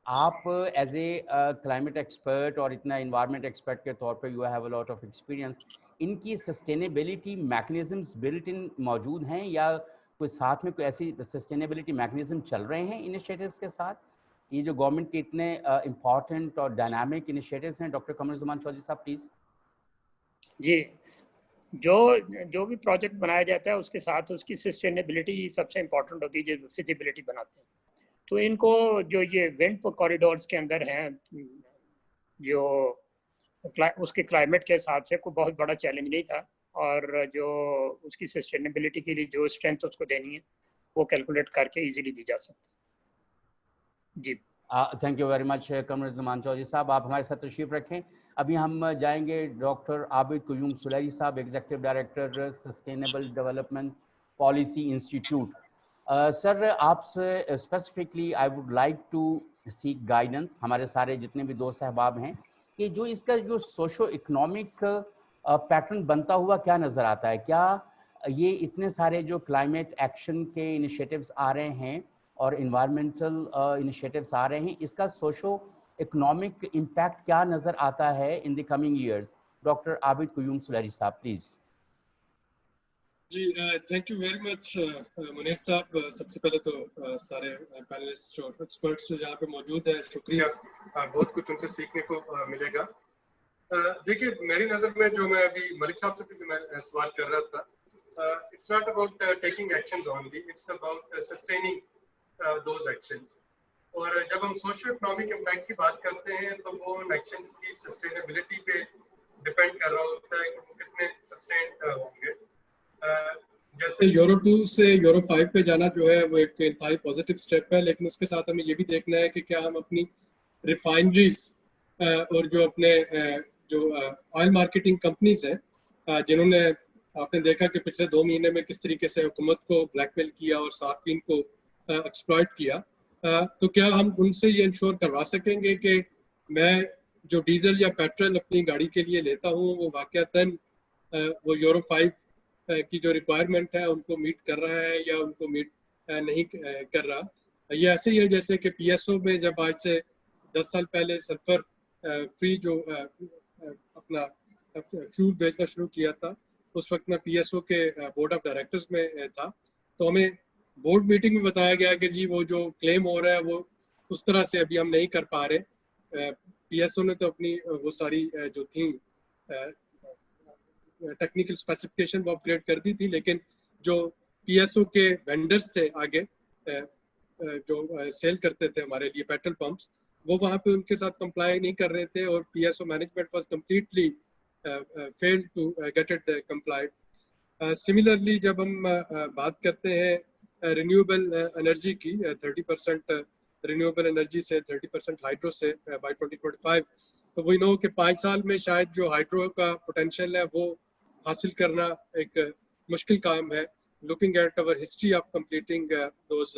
आप एज ए क्लाइमेट एक्सपर्ट और इतना इन्वायरमेंट एक्सपर्ट के तौर पे you have a lot of experience, इनकी सस्टेनेबिलिटी मैकेनिज्म्स बिल्ट इन मौजूद हैं या कोई साथ में कोई ऐसी सस्टेनेबिलिटी मैकेनिज्म चल रहे हैं इनिशिएटिव्स के साथ? ये जो गवर्नमेंट के इतने इम्पॉर्टेंट और डायनामिक इनिशिएटिव्स हैं, डॉक्टर कमरुज़्ज़मान चौधरी साहब प्लीज़। जी, जो भी प्रोजेक्ट बनाया जाता है उसके साथ उसकी सस्टेनेबिलिटी सबसे इम्पोर्टेंट होती है, जो फिजिबिलिटी बनाते हैं। तो इनको जो ये विंड कॉरिडोर्स के अंदर हैं, जो उसके क्लाइमेट के हिसाब से कोई बहुत बड़ा चैलेंज नहीं था, और जो उसकी सस्टेनेबिलिटी के लिए जो स्ट्रेंथ उसको देनी है वो कैलकुलेट करके इजीली दी जा सकती है। जी thank you very much Qamaruzzaman Chaudhry साहब, आप हमारे साथ तशरीफ़ रखें। अभी हम जाएंगे डॉक्टर आबिद क़य्यूम सुलैही साहब, executive director sustainable development policy institute. Sir, आपसे specifically I would like to seek guidance, हमारे सारे जितने भी दोस्त अहबाब हैं, कि जो इसका जो सोशो इकनॉमिक पैटर्न बनता हुआ क्या नज़र आता है? क्या ये इतने सारे जो क्लाइमेट एक्शन के इनिशिएटिव्स आ रहे हैं और इन्वायरमेंटल इनिशिएटिव्स आ रहे हैं, इसका सोशो इकोनॉमिक इम्पैक्ट क्या नज़र आता है in the coming years? Doctor Abid Qayyum Suleri साहब प्लीज़। जी thank you very much Munir साहब। सबसे पहले तो सारे पैनलिस्ट और एक्सपर्ट्स जो यहाँ पे मौजूद हैं, शुक्रिया। बहुत कुछ उनसे सीखने को मिलेगा। देखिए, मेरी नज़र में जो मैं अभी मलिक साहब से भी मैं सवाल कर रहा था, it's not about taking actions only, it's about sustaining those actions. और जब हम सोशो इकोनॉमिक इम्पैक्ट की बात करते हैं तो वो उन एक्शंस की सस्टेनेबिलिटी पे डिपेंड कर रहा होता है कि वो कितने सस्टेन होंगे। जैसे यूरो 2 से यूरो 5 पे जाना जो है वो एक इंतहाई पॉजिटिव स्टेप है, लेकिन उसके साथ हमें ये भी देखना है कि क्या हम अपनी रिफाइनरीज और जो अपने जो ऑयल मार्केटिंग कंपनीज हैं, जिन्होंने आपने देखा कि पिछले 2 महीने में किस तरीके से हुकूमत को ब्लैकमेल किया और सार्फिन को एक्सप्लॉइट किया, तो क्या हम उनसे ये इंश्योर करवा सकेंगे कि मैं जो डीजल या पेट्रोल अपनी गाड़ी के लिए लेता हूँ वो वाकईतन वो यूरो 5 की जो रिक्वायरमेंट है उनको मीट कर रहा है या उनको मीट नहीं कर रहा? ये ऐसे ही है जैसे कि पीएसओ में जब आज से 10 साल पहले सल्फर फ्री जो अपना फ्यूल बेचना शुरू किया था, उस वक्त मैं पीएसओ के बोर्ड ऑफ डायरेक्टर्स में था, तो हमें बोर्ड मीटिंग में बताया गया कि जी वो जो क्लेम हो रहा है वो उस तरह से अभी हम नहीं कर पा रहे। पीएसओ ने तो अपनी वो सारी जो थी टेक्निकल स्पेसिफिकेशन वो अपग्रेड कर दी थी, लेकिन जो पीएसओ के वेंडर्स थे आगे जो सेल करते थे हमारे लिए पेट्रोल पंप्स, वो वहाँ पे उनके साथ कंप्लाई नहीं कर रहे थे और PSO management was completely failed to get it complied. Similarly जब हम बात करते हैं रिन्यूएबल एनर्जी की, 30% रिन्यूएबल एनर्जी से 30% हाइड्रो से बाय 2025, तो वी नो कि 5 साल में शायद जो हाइड्रो का पोटेंशियल है वो हासिल करना एक मुश्किल काम है, looking at our history of completing those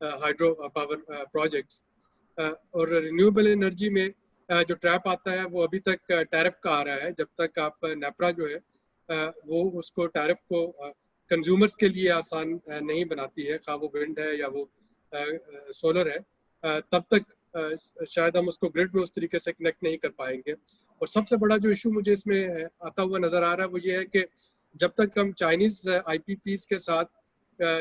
hydro power projects. और रिन्यूएबल एनर्जी में जो ट्रैप आता है वो अभी तक टैरिफ का आ रहा है। जब तक आप नेपरा जो है वो उसको टैरिफ को कंज्यूमर्स के लिए आसान नहीं बनाती है, खा वो विंड है या वो सोलर है, तब तक शायद हम उसको ग्रिड में उस तरीके से कनेक्ट नहीं कर पाएंगे। और सबसे बड़ा जो इशू मुझे इसमें आता हुआ नजर आ रहा है वो ये है कि जब तक हम चाइनीज आईपीपीज के साथ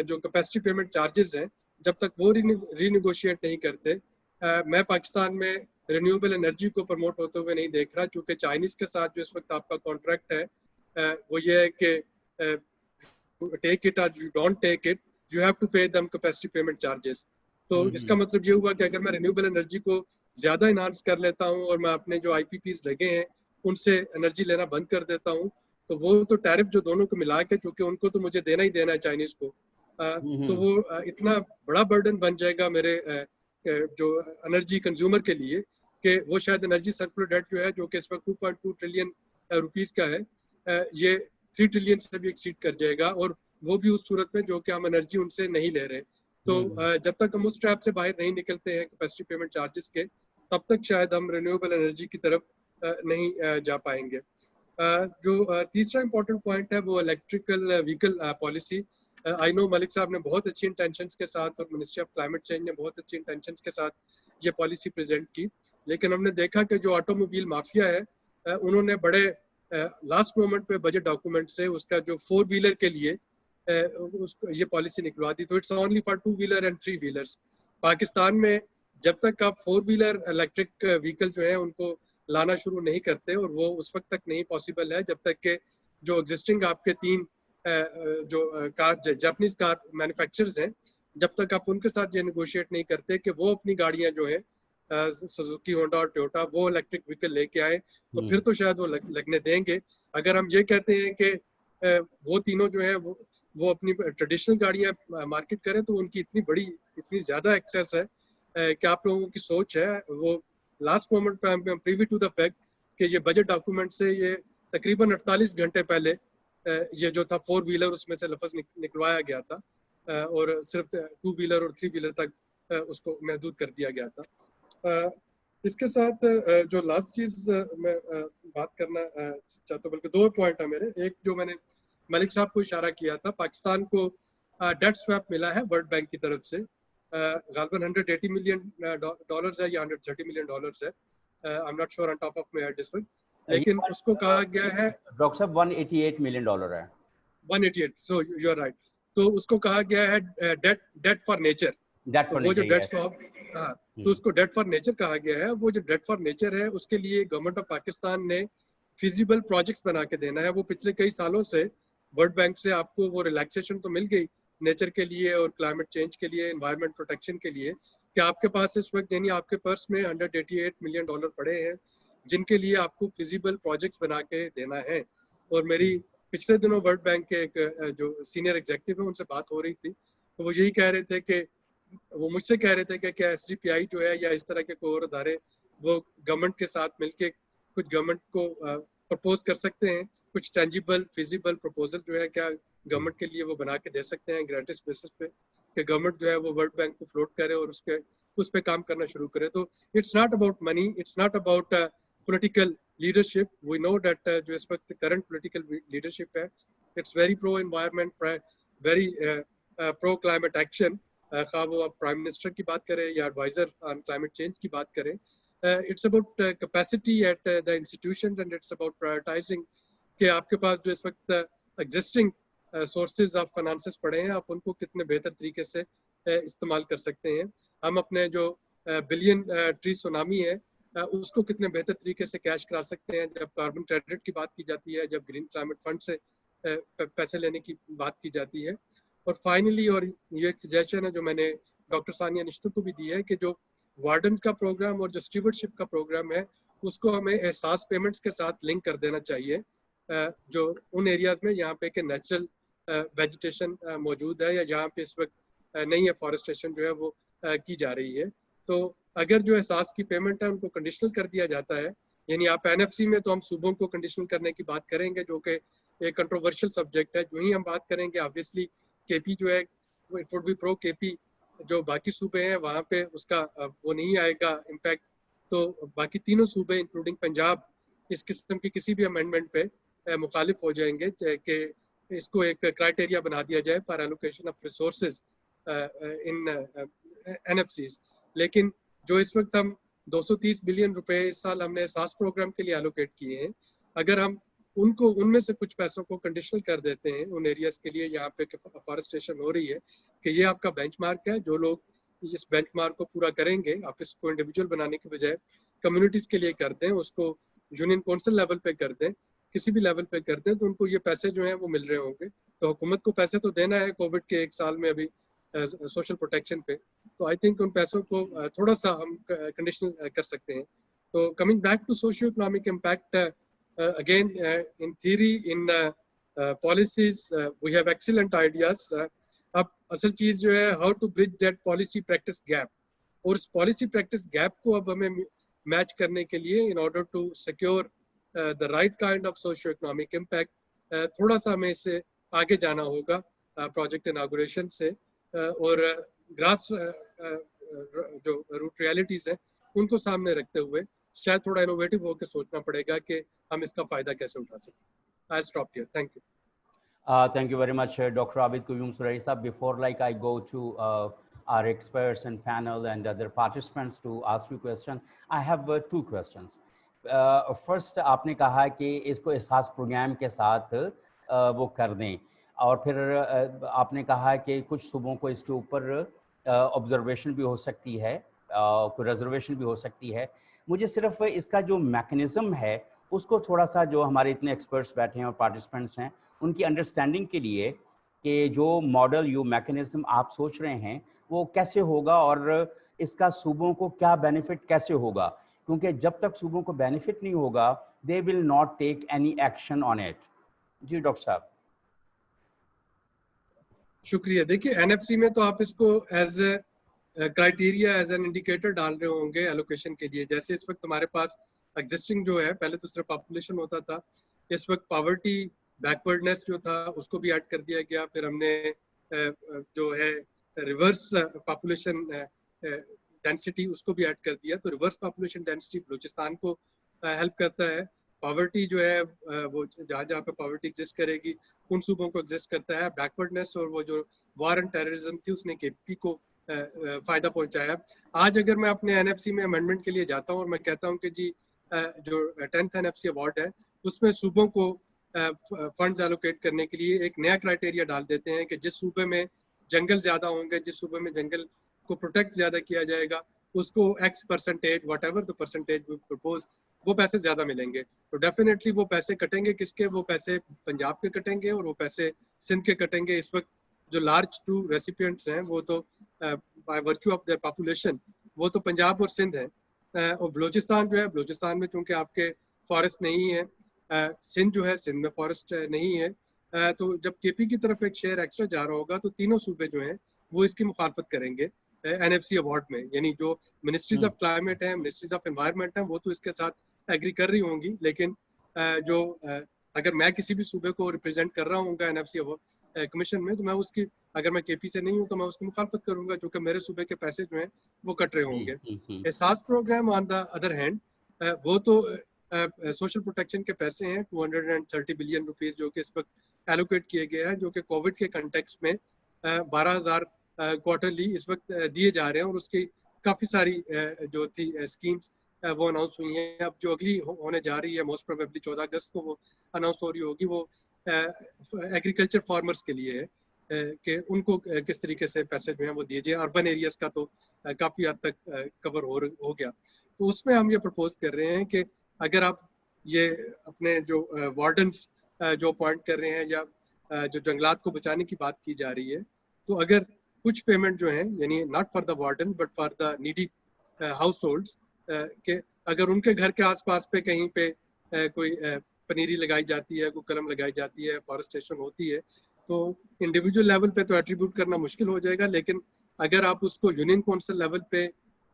जो कैपेसिटी पेमेंट चार्जेस हैं, जब तक वो रीनिगोशिएट नहीं करते, मैं पाकिस्तान में रिन्यूएबल एनर्जी को प्रमोट होते हुए नहीं देख रहा, क्योंकि चाइनीज के साथ जो इस वक्त आपका कॉन्ट्रैक्ट है वो ये है कि टेक इट और you don't take it, you have to pay them capacity payment charges. तो इसका मतलब ये हुआ कि अगर मैं रिन्यूएबल एनर्जी को ज्यादा इनहांस कर लेता हूँ और मैं अपने जो IPPs लगे हैं उनसे एनर्जी लेना बंद कर देता हूँ, तो वो तो टैरिफ जो दोनों को मिला के, क्योंकि उनको तो मुझे देना ही देना है चाइनीज को, तो वो इतना बड़ा बर्डन बन जाएगा मेरे जो एनर्जी कंज्यूमर के लिए कि वो शायद एनर्जी सर्कुलर डेट जो है, जो कि इस वक्त 2.2 ट्रिलियन रुपीस का है, ये 3 ट्रिलियन से भी एक्सीड कर जाएगा, और वो भी उस सूरत में जो कि हम एनर्जी उनसे नहीं ले रहे। तो जब तक हम उस ट्रैप से बाहर नहीं निकलते हैं कैपेसिटी पेमेंट चार्जेस के, तब तक शायद हम रिन्यूएबल एनर्जी की तरफ नहीं जा पाएंगे। जो तीसरा इंपॉर्टेंट पॉइंट है वो electrical vehicle policy. I know Malik साहब ने बहुत अच्छी इंटेंशंस के साथ और मिनिस्ट्री ऑफ क्लाइमेट चेंज ने बहुत अच्छी इंटेंशंस के साथ ये पॉलिसी प्रेजेंट की, लेकिन हमने देखा कि जो ऑटोमोबाइल माफिया है उन्होंने बड़े लास्ट मोमेंट पे बजट डॉक्यूमेंट से उसका जो 4 व्हीलर के लिए उसको ये पॉलिसी निकलवा दी। तो it's only for 2 wheeler and 3 wheelers. Pakistan में जब तक आप 4 व्हीलर इलेक्ट्रिक व्हीकल जो है उनको लाना शुरू नहीं करते, और वो उस वक्त तक नहीं पॉसिबल है जब तक के जो एग्जिस्टिंग आपके 3 जो कार जापानीज कार मैन्युफैक्चरर्स हैं, जब तक आप उनके साथ ये नेगोशिएट नहीं करते कि वो अपनी गाड़ियां जो है सुजुकी, होंडा और टोयोटा वो इलेक्ट्रिक व्हीकल लेके आए, तो फिर तो शायद वो लगने देंगे। अगर हम ये कहते हैं कि वो तीनों जो है वो अपनी ट्रेडिशनल गाड़ियां मार्केट करें, तो उनकी इतनी ज्यादा एक्सेस है कि आप लोगों की सोच है वो लास्ट मोमेंट पे हम प्रीवी टू द फैक्ट कि ये बजट डॉक्यूमेंट से ये तकरीबन 48 घंटे पहले ये जो था 4 व्हीलर उसमें से लफ्ज निकलवाया गया था, और सिर्फ 2 व्हीलर और 3 व्हीलर तक उसको महदूद कर दिया गया था। इसके साथ जो लास्ट चीज मैं बात करना चाहता हूँ, बल्कि 2 पॉइंट है मेरे। एक जो मैंने मलिक साहब को इशारा किया था, पाकिस्तान को डेट स्वैप मिला है वर्ल्ड बैंक की तरफ से, गालबन $180 मिलियन है या $130 मिलियन है, I am not sure on top of my head this one, लेकिन उसको कहा गया है डॉक्टर साहब $188 मिलियन है। 188, सो यू आर राइट। तो उसको कहा गया है डेट फॉर नेचर, वो जो डेट स्वैप, हाँ, तो उसको डेट फॉर नेचर कहा गया है। वो जो डेट फॉर नेचर है उसके लिए गवर्नमेंट ऑफ पाकिस्तान ने फिजिबल प्रोजेक्ट्स बना के देना है। वो पिछले कई सालों से वर्ल्ड बैंक से आपको वो रिलैक्सेशन तो मिल गई नेचर के लिए और क्लाइमेट चेंज के लिए, एनवायरमेंट प्रोटेक्शन के लिए, कि आपके पास इस वक्त यानी आपके पर्स में $188 मिलियन पड़े हैं जिनके लिए आपको फिजिबल प्रोजेक्ट्स बना के देना है। और मेरी पिछले दिनों वर्ल्ड बैंक के एक जो सीनियर एग्जीक्यूटिव है उनसे बात हो रही थी, तो वो यही कह रहे थे कि वो मुझसे कह रहे थे कि क्या SDPI जो है या इस तरह के कोई और अदारे वो गवर्नमेंट के साथ मिलके कुछ गवर्नमेंट को प्रपोज कर सकते हैं, कुछ टेंजिबल फिजिबल प्रपोजल जो है क्या गवर्नमेंट के लिए वो बना के दे सकते हैं ग्रेटिस बेसिस पे, कि गवर्नमेंट जो है वो वर्ल्ड बैंक को फ्लोट करे और उस पे काम करना शुरू करे। तो it's not about money, it's not about political leadership. We know that जो इस वक्त करंट पॉलिटिकल लीडरशिप है, it's very pro environment, very pro climate action, खा वो आप प्राइम मिनिस्टर की बात करें या एडवाइजर ऑन क्लाइमेट चेंज की बात करें। It's about capacity at the institutions and it's about prioritising कि आपके पास जो इस वक्त एग्जिस्टिंग सोर्सेज ऑफ फाइनेंसेस पड़े हैं, आप उनको कितने बेहतर तरीके से इस्तेमाल कर सकते हैं। हम अपने जो बिलियन ट्री सुनामी है उसको कितने बेहतर तरीके से कैश करा सकते हैं जब कार्बन क्रेडिट की बात की जाती है, जब ग्रीन क्लाइमेट फंड से पैसे लेने की बात की जाती है। और फाइनली, और ये एक सजेशन है जो मैंने डॉक्टर सानिया निश्तर को भी दी है, कि जो वार्डन्स का प्रोग्राम और जो स्टीवर्डशिप का प्रोग्राम है उसको हमें एहसास पेमेंट्स के साथ लिंक कर देना चाहिए, जो उन एरियाज में यहाँ पे के नेचुरल वेजिटेशन मौजूद है या जहाँ पे इस वक्त नई फॉरेस्टेशन जो है वो की जा रही है। तो अगर जो एहसास की पेमेंट है उनको कंडीशनल कर दिया जाता है, यानी आप NFC में तो हम सूबों को कंडीशनल करने की बात करेंगे जो कि एक कंट्रोवर्शियल सब्जेक्ट है। जो ही हम बात करेंगे ऑब्वियसली KP जो है it would be pro KP, जो बाकी सूबे हैं वहाँ पे उसका वो नहीं आएगा इम्पैक्ट। तो बाकी तीनों सूबे इंक्लूडिंग पंजाब इस किस्म की किसी भी अमेंडमेंट पे मुखालिफ हो जाएंगे कि इसको एक क्राइटेरिया बना दिया जाए for allocation of resources in NFCs। लेकिन जो इस वक्त हम 230 बिलियन रुपए इस साल हमने एहसास प्रोग्राम के लिए एलोकेट किए हैं, अगर हम उनको उनमें से कुछ पैसों को कंडीशनल कर देते हैं उन एरियाज के लिए यहाँ पे फॉरेस्टेशन हो रही है, कि ये आपका बेंचमार्क है, जो लोग इस बेंचमार्क को पूरा करेंगे, आप इसको इंडिविजुअल बनाने के बजाय कम्युनिटीज के लिए करते हैं, उसको यूनियन काउंसिल लेवल पे कर दें, किसी भी लेवल पे करते हैं, तो उनको ये पैसे जो हैं वो मिल रहे होंगे। तो हुकूमत को पैसे तो देना है, कोविड के 1 साल में अभी सोशल प्रोटेक्शन पे, तो आई थिंक उन पैसों को थोड़ा सा हम कंडीशनल कर सकते हैं. तो coming back to socio economic impact, again in theory, in policies we have excellent ideas. अब असल चीज जो है, how to bridge that policy practice gap, और इस पॉलिसी प्रैक्टिस गैप को अब हमें मैच करने के लिए, in order to secure the right kind of socio economic impact, थोड़ा सा हमें इससे आगे जाना होगा प्रोजेक्ट इनागुरेशन से, और ग्रास जो रूट रियलिटीज हैं उनको सामने रखते हुए शायद थोड़ा इनोवेटिव होकर सोचना पड़ेगा कि हम इसका फायदा कैसे उठा सकते. I'll stop here. Thank you. Thank you very much, Dr. Abid Qayyum Surari Sahab. Before I go to our experts and panel and other participants to ask you questions, I have two questions. First, आपने कहा कि इसको एहसास programme के साथ वो कर दें, और फिर आपने कहा कि कुछ सूबों को इसके ऊपर ऑब्जर्वेशन भी हो सकती है, कोई रिजर्वेशन भी हो सकती है. मुझे सिर्फ इसका जो मैकेनिज्म है उसको थोड़ा सा, जो हमारे इतने एक्सपर्ट्स बैठे हैं और पार्टिसिपेंट्स हैं, उनकी अंडरस्टैंडिंग के लिए कि जो मॉडल, यो मैकेनिज्म आप सोच रहे हैं वो कैसे होगा और इसका सूबों को क्या बेनिफिट कैसे होगा, क्योंकि जब तक सूबों को बेनिफिट नहीं होगा they will not take any action on it. जी डॉक्टर साहब. शुक्रिया. देखिए, एनएफसी में तो आप इसको as criteria, as an indicator डाल रहे होंगे एलोकेशन के लिए. जैसे इस वक्त हमारे पास एग्जिस्टिंग जो है, पहले तो सिर्फ पॉपुलेशन होता था, इस वक्त पॉवर्टी, बैकवर्डनेस जो था उसको भी ऐड कर दिया गया. फिर हमने जो है रिवर्स पॉपुलेशन डेंसिटी उसको भी ऐड कर दिया. तो रिवर्स पॉपुलेशन डेंसिटी बलूचिस्तान को हेल्प करता है. पॉवर्टी जो है वो जहाँ जहाँ पे पॉवर्टी एग्जिस्ट करेगी उन सूबों को एग्जिस्ट करता है. बैकवर्डनेस और वो जो वॉर एंड टेररिज्म थी उसने केपी को फायदा पहुंचाया. आज अगर मैं अपने एनएफसी में अमेंडमेंट के लिए जाता हूँ और मैं कहता हूँ कि जी जो 10th एनएफसी अवार्ड है उसमें सूबों को फंड्स एलोकेट करने के लिए एक नया क्राइटेरिया डाल देते हैं कि जिस सूबे में जंगल ज्यादा होंगे, जिस सूबे में जंगल को प्रोटेक्ट ज्यादा किया जाएगा, उसको X percentage, whatever the percentage we propose, वो पैसे ज्यादा मिलेंगे. तो डेफिनेटली वो पैसे कटेंगे किसके? वो पैसे पंजाब के कटेंगे और वो पैसे सिंध के कटेंगे. इस वक्त जो लार्ज टू रेसिपिएंट्स हैं वो तो by virtue of their population वो तो पंजाब और सिंध है. और बलूचिस्तान जो है, बलूचिस्तान में चूंकि आपके फॉरेस्ट नहीं है, सिंध जो है, सिंध में फॉरेस्ट नहीं है, तो जब केपी की तरफ एक शेयर एक्स्ट्रा जा रहा होगा तो तीनों सूबे जो हैं वो इसकी मुखालफत करेंगे एनएफसी अवार्ड में. यानी जो मिनिस्ट्रीज ऑफ क्लाइमेट है, मिनिस्ट्रीज ऑफ एनवायरनमेंट है, वो तो इसके साथ एग्री कर रही होंगी, लेकिन जो अगर मैं किसी भी सूबे को रिप्रेजेंट कर रहा हूँ एनएफसी कमीशन में, तो मैं उसकी, अगर मैं केपी से नहीं हूँ तो मैं उसकी मुखालफत करूंगा क्योंकि मेरे सूबे के पैसे जो हैं वो कट रहे होंगे. Ehsaas program on the other hand वो तो सोशल प्रोटेक्शन के पैसे हैं 230 बिलियन रुपीस जो कि इस वक्त एलोकेट किए गए हैं, जो कि कोविड के कंटेक्स्ट में 12,000 क्वार्टरली इस वक्त दिए जा रहे हैं. और उसकी काफ़ी सारी जो थी स्कीम्स वो अनाउंस हुई हैं. अब जो अगली होने जा रही है मोस्ट प्रोबेबली 14 अगस्त को वो अनाउंस हो रही होगी, वो एग्रीकल्चर फार्मर्स के लिए है कि उनको किस तरीके से पैसे जो हैं वो दिए जाए. अर्बन एरियाज का तो काफ़ी हद तक कवर हो गया. तो उसमें हम ये प्रपोज कर रहे हैं कि अगर आप ये अपने जो वार्डन्स जो अपॉइंट कर रहे हैं या जो जंगलात को बचाने की बात की जा रही है, तो अगर कुछ पेमेंट जो है, यानी not for the warden but for the needy house holds, के अगर उनके घर के आसपास पे कहीं पे कोई पनीरी लगाई जाती है, कोई कलम लगाई जाती है, फॉरेस्टेशन होती है, तो इंडिविजुअल लेवल पे तो एट्रीब्यूट करना मुश्किल हो जाएगा. लेकिन अगर आप उसको यूनियन काउंसिल लेवल पे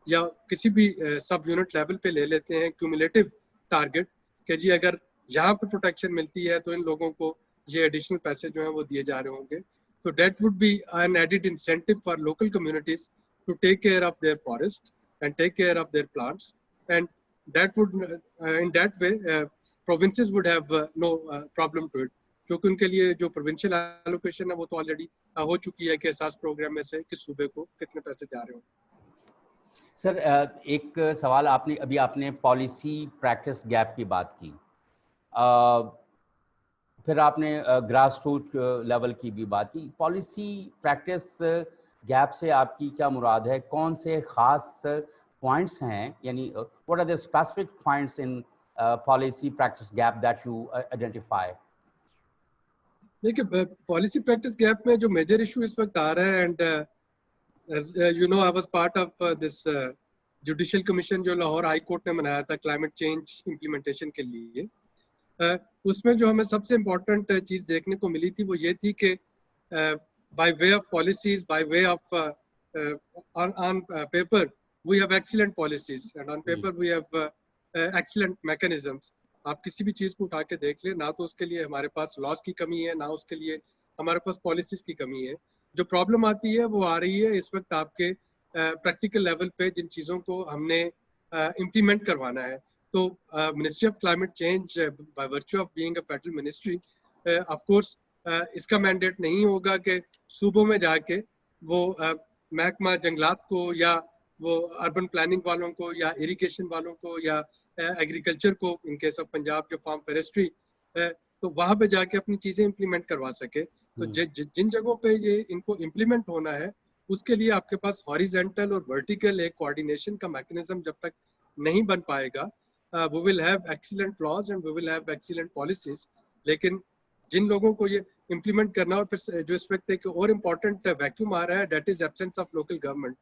या किसी भी सब यूनिट लेवल पे ले लेते हैं क्यूमुलेटिव टारगेट कि जी अगर यहाँ पे प्रोटेक्शन मिलती है तो इन लोगों को ये एडिशनल पैसे जो हैं वो दिए जा रहे होंगे, तो that would be an added incentive for local communities to take care of their forest and take care of their plants, and that would in that way provinces would have no problem to it, क्योंकि उनके लिए जो provincial allocation है वो तो already हो चुकी है कि एहसास प्रोग्राम में से किस सूबे को कितने पैसे जा रहे हो. सर एक सवाल, आपने पॉलिसी प्रैक्टिस गैप की बात की, फिर आपने ग्रास रूट लेवल की भी बात की. पॉलिसी प्रैक्टिस गैप से आपकी क्या मुराद है? कौन से ख़ास पॉइंट्स हैं, यानी what are the specific points in policy practice gap that you identify? देखिए, पॉलिसी प्रैक्टिस गैप में जो मेजर इशू इस वक्त आ रहा है, and as you know, I was part of this judicial commission जो लाहौर हाई कोर्ट ने बनाया था क्लाइमेट चेंज इम्प्लीमेंटेशन के लिए, उसमें जो हमें सबसे इम्पोर्टेंट चीज देखने को मिली थी वो ये थी कि by way of policies, by way of on paper we have excellent policies and on paper we have excellent mechanisms. आप किसी भी चीज को उठा के देख ले, ना तो उसके लिए हमारे पास लॉस की कमी है, ना उसके लिए हमारे पास पॉलिसीज की कमी है। जो प्रॉब्लम आती है वो आ रही है इस वक्त आपके प्रैक्टिकल लेवल पे जिन चीज़ों को हमने इम्प्लीमेंट करवाना है। तो ministry of climate change by virtue of being a federal ministry, of course इसका मैंडेट नहीं होगा कि सूबों में जाके वो महकमा जंगलात को या वो अर्बन प्लानिंग वालों को या इरिगेशन वालों को या एग्रीकल्चर को, इन केस ऑफ पंजाब जो फार्म फॉरेस्ट्री, तो वहाँ पे जाके अपनी चीज़ें इम्प्लीमेंट करवा सके। तो जिन जगहों पे ये इनको इम्प्लीमेंट होना है उसके लिए आपके पास हॉरिजेंटल और वर्टिकल एक कोऑर्डिनेशन का मैकेनिज्म जब तक नहीं बन पाएगा, we will have excellent laws and we will have excellent policies. लेकिन जिन लोगों को ये इम्प्लीमेंट करना, और फिर जो इस वक्त एक और इम्पोर्टेंट वैक्यूम आ रहा है, that is absence of local government.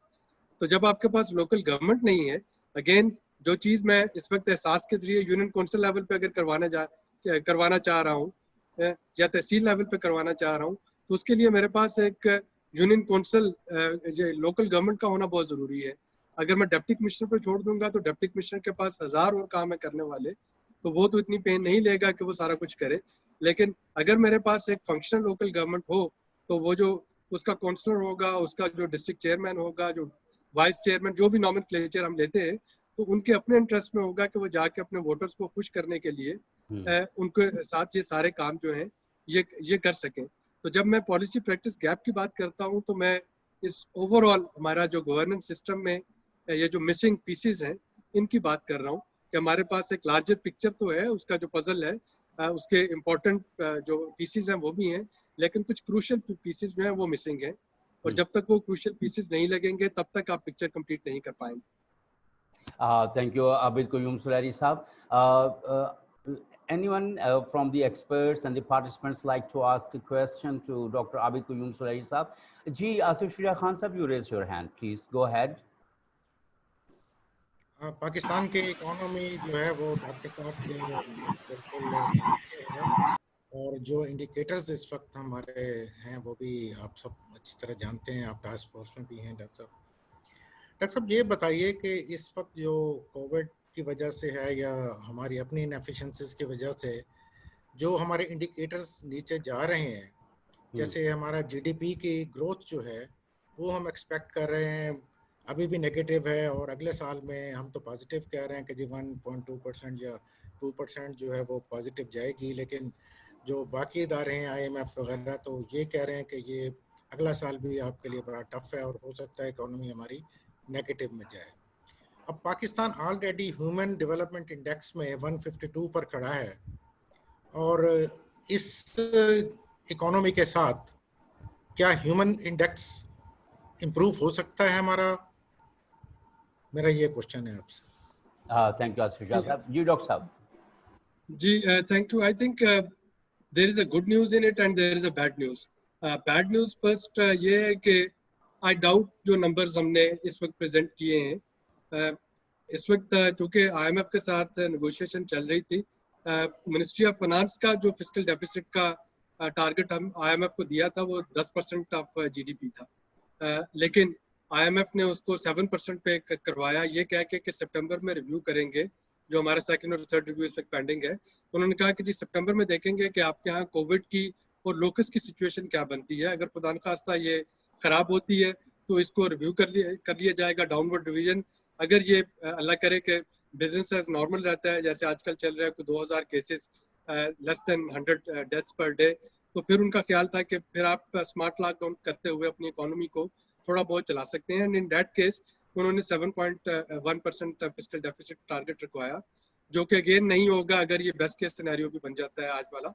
तो जब आपके पास लोकल गवर्नमेंट नहीं है, अगेन जो चीज़ मैं इस वक्त एहसास के जरिए यूनियन काउंसिल लेवल पे अगर करवाना चाह रहा हूँ या तहसील लेवल पे करवाना चाह रहा हूँ, तो उसके लिए मेरे पास एक यूनियन काउंसिल लोकल गवर्नमेंट का होना बहुत ज़रूरी है। अगर मैं डिप्टी कमिश्नर पर छोड़ दूंगा तो डिप्टी कमिश्नर के पास 1000 और काम है करने वाले, तो वो तो इतनी पेन नहीं लेगा कि वो सारा कुछ करे। लेकिन अगर मेरे पास एक फंक्शनल लोकल गवर्नमेंट हो, तो वो जो उसका काउंसलर होगा, उसका जो डिस्ट्रिक्ट चेयरमैन होगा, जो वाइस चेयरमैन, जो भी नॉमेनक्लेचर हम लेते हैं, तो उनके अपने इंटरेस्ट में होगा कि वो जाके अपने वोटर्स को खुश करने के लिए उनके साथ ये सारे काम जो हैं ये कर सकें। तो जब मैं पॉलिसी प्रैक्टिस गैप की बात करता हूँ, तो मैं इस ओवरऑल हमारा जो गवर्नेंस सिस्टम में ये जो मिसिंग पीसेस हैं इनकी बात कर रहा हूँ कि हमारे पास एक लार्जर पिक्चर तो है, उसका जो पजल है, उसके इम्पोर्टेंट जो पीसेस हैं वो भी हैं, लेकिन कुछ क्रूशियल पीसेस जो हैं वो मिसिंग हैं, और जब तक वो क्रूशियल पीसेस नहीं लगेंगे तब तक आप पिक्चर कंप्लीट नहीं कर पाएंगे। Thank you, Abid Qayyum Sulari Saab. Anyone from the experts and the participants like to ask a question to Dr. Abid Qayyum Sulari Saab? Ji, Asif Shuja Khan Saab, you raise your hand, please. Go ahead. Pakistan की economy जो है वो doctor साहब के बिल्कुल है, और जो इंडिकेटर्स इस वक्त हमारे हैं वो भी आप सब अच्छी तरह जानते हैं, आप टास्क फोर्स में भी हैं। डॉक्टर साहब ये बताइए कि इस वक्त जो कोविड की वजह से है या हमारी अपनी इनएफिशिएंसीज की वजह से जो हमारे इंडिकेटर्स नीचे जा रहे हैं, जैसे हमारा जीडीपी की ग्रोथ जो है वो हम एक्सपेक्ट कर रहे हैं अभी भी नेगेटिव है, और अगले साल में हम तो पॉजिटिव कह रहे हैं कि जी 1.2% या 2% जो है वो पॉजिटिव जाएगी, लेकिन जो बाकी इदारे हैं IMF वगैरह तो ये कह रहे हैं कि ये अगला साल भी आपके लिए बड़ा टफ है और हो सकता है इकोनॉमी हमारी नेगेटिव में जाए। अब Pakistan already human development index में 152 पर खड़ा है, और इस इकोनॉमी के साथ क्या ह्यूमन इंडेक्स इम्प्रूव हो सकता है हमारा? मेरा ये क्वेश्चन है आपसे। थैंक यू आसिफ साहब। जी डॉक्टर साहब। जी thank you. I think there is a good news in it and there is a bad news. Bad news first ये है कि आई डाउट जो नंबर्स हमने इस वक्त प्रेजेंट किए हैं, इस वक्त चूँकि IMF के साथ नेगोशिएशन चल रही थी, मिनिस्ट्री ऑफ फाइनेंस का जो फिस्कल डेफिसिट का टारगेट हम IMF को दिया था वो 10% ऑफ GDP था, लेकिन IMF ने उसको 7% पे करवाया, ये कह के कि सितंबर में रिव्यू करेंगे, जो हमारा सेकंड और थर्ड रिव्यू इस वक्त पेंडिंग है। उन्होंने कहा कि जी सितंबर में देखेंगे कि आपके यहाँ कोविड की और लोकस की सिचुएशन क्या बनती है, अगर खुदा न खास्ता ये खराब होती है तो इसको रिव्यू कर लिया जाएगा डाउनवर्ड डिवीजन। अगर ये अल्लाह करे कि बिजनेस एज नॉर्मल रहता है, जैसे आजकल चल रहा है कोई 2000 cases less than 100 deaths per day, तो फिर उनका ख्याल था कि फिर आप स्मार्ट लॉकडाउन करते हुए अपनी इकोनॉमी को थोड़ा बहुत चला सकते हैं। एंड इन दैट केस उन्होंने 7.1% फिस्कल डेफिसिट टारगेट रखवाया, जो कि अगेन नहीं होगा अगर ये बेस्ट केस सिनेरियो भी बन जाता है आज वाला,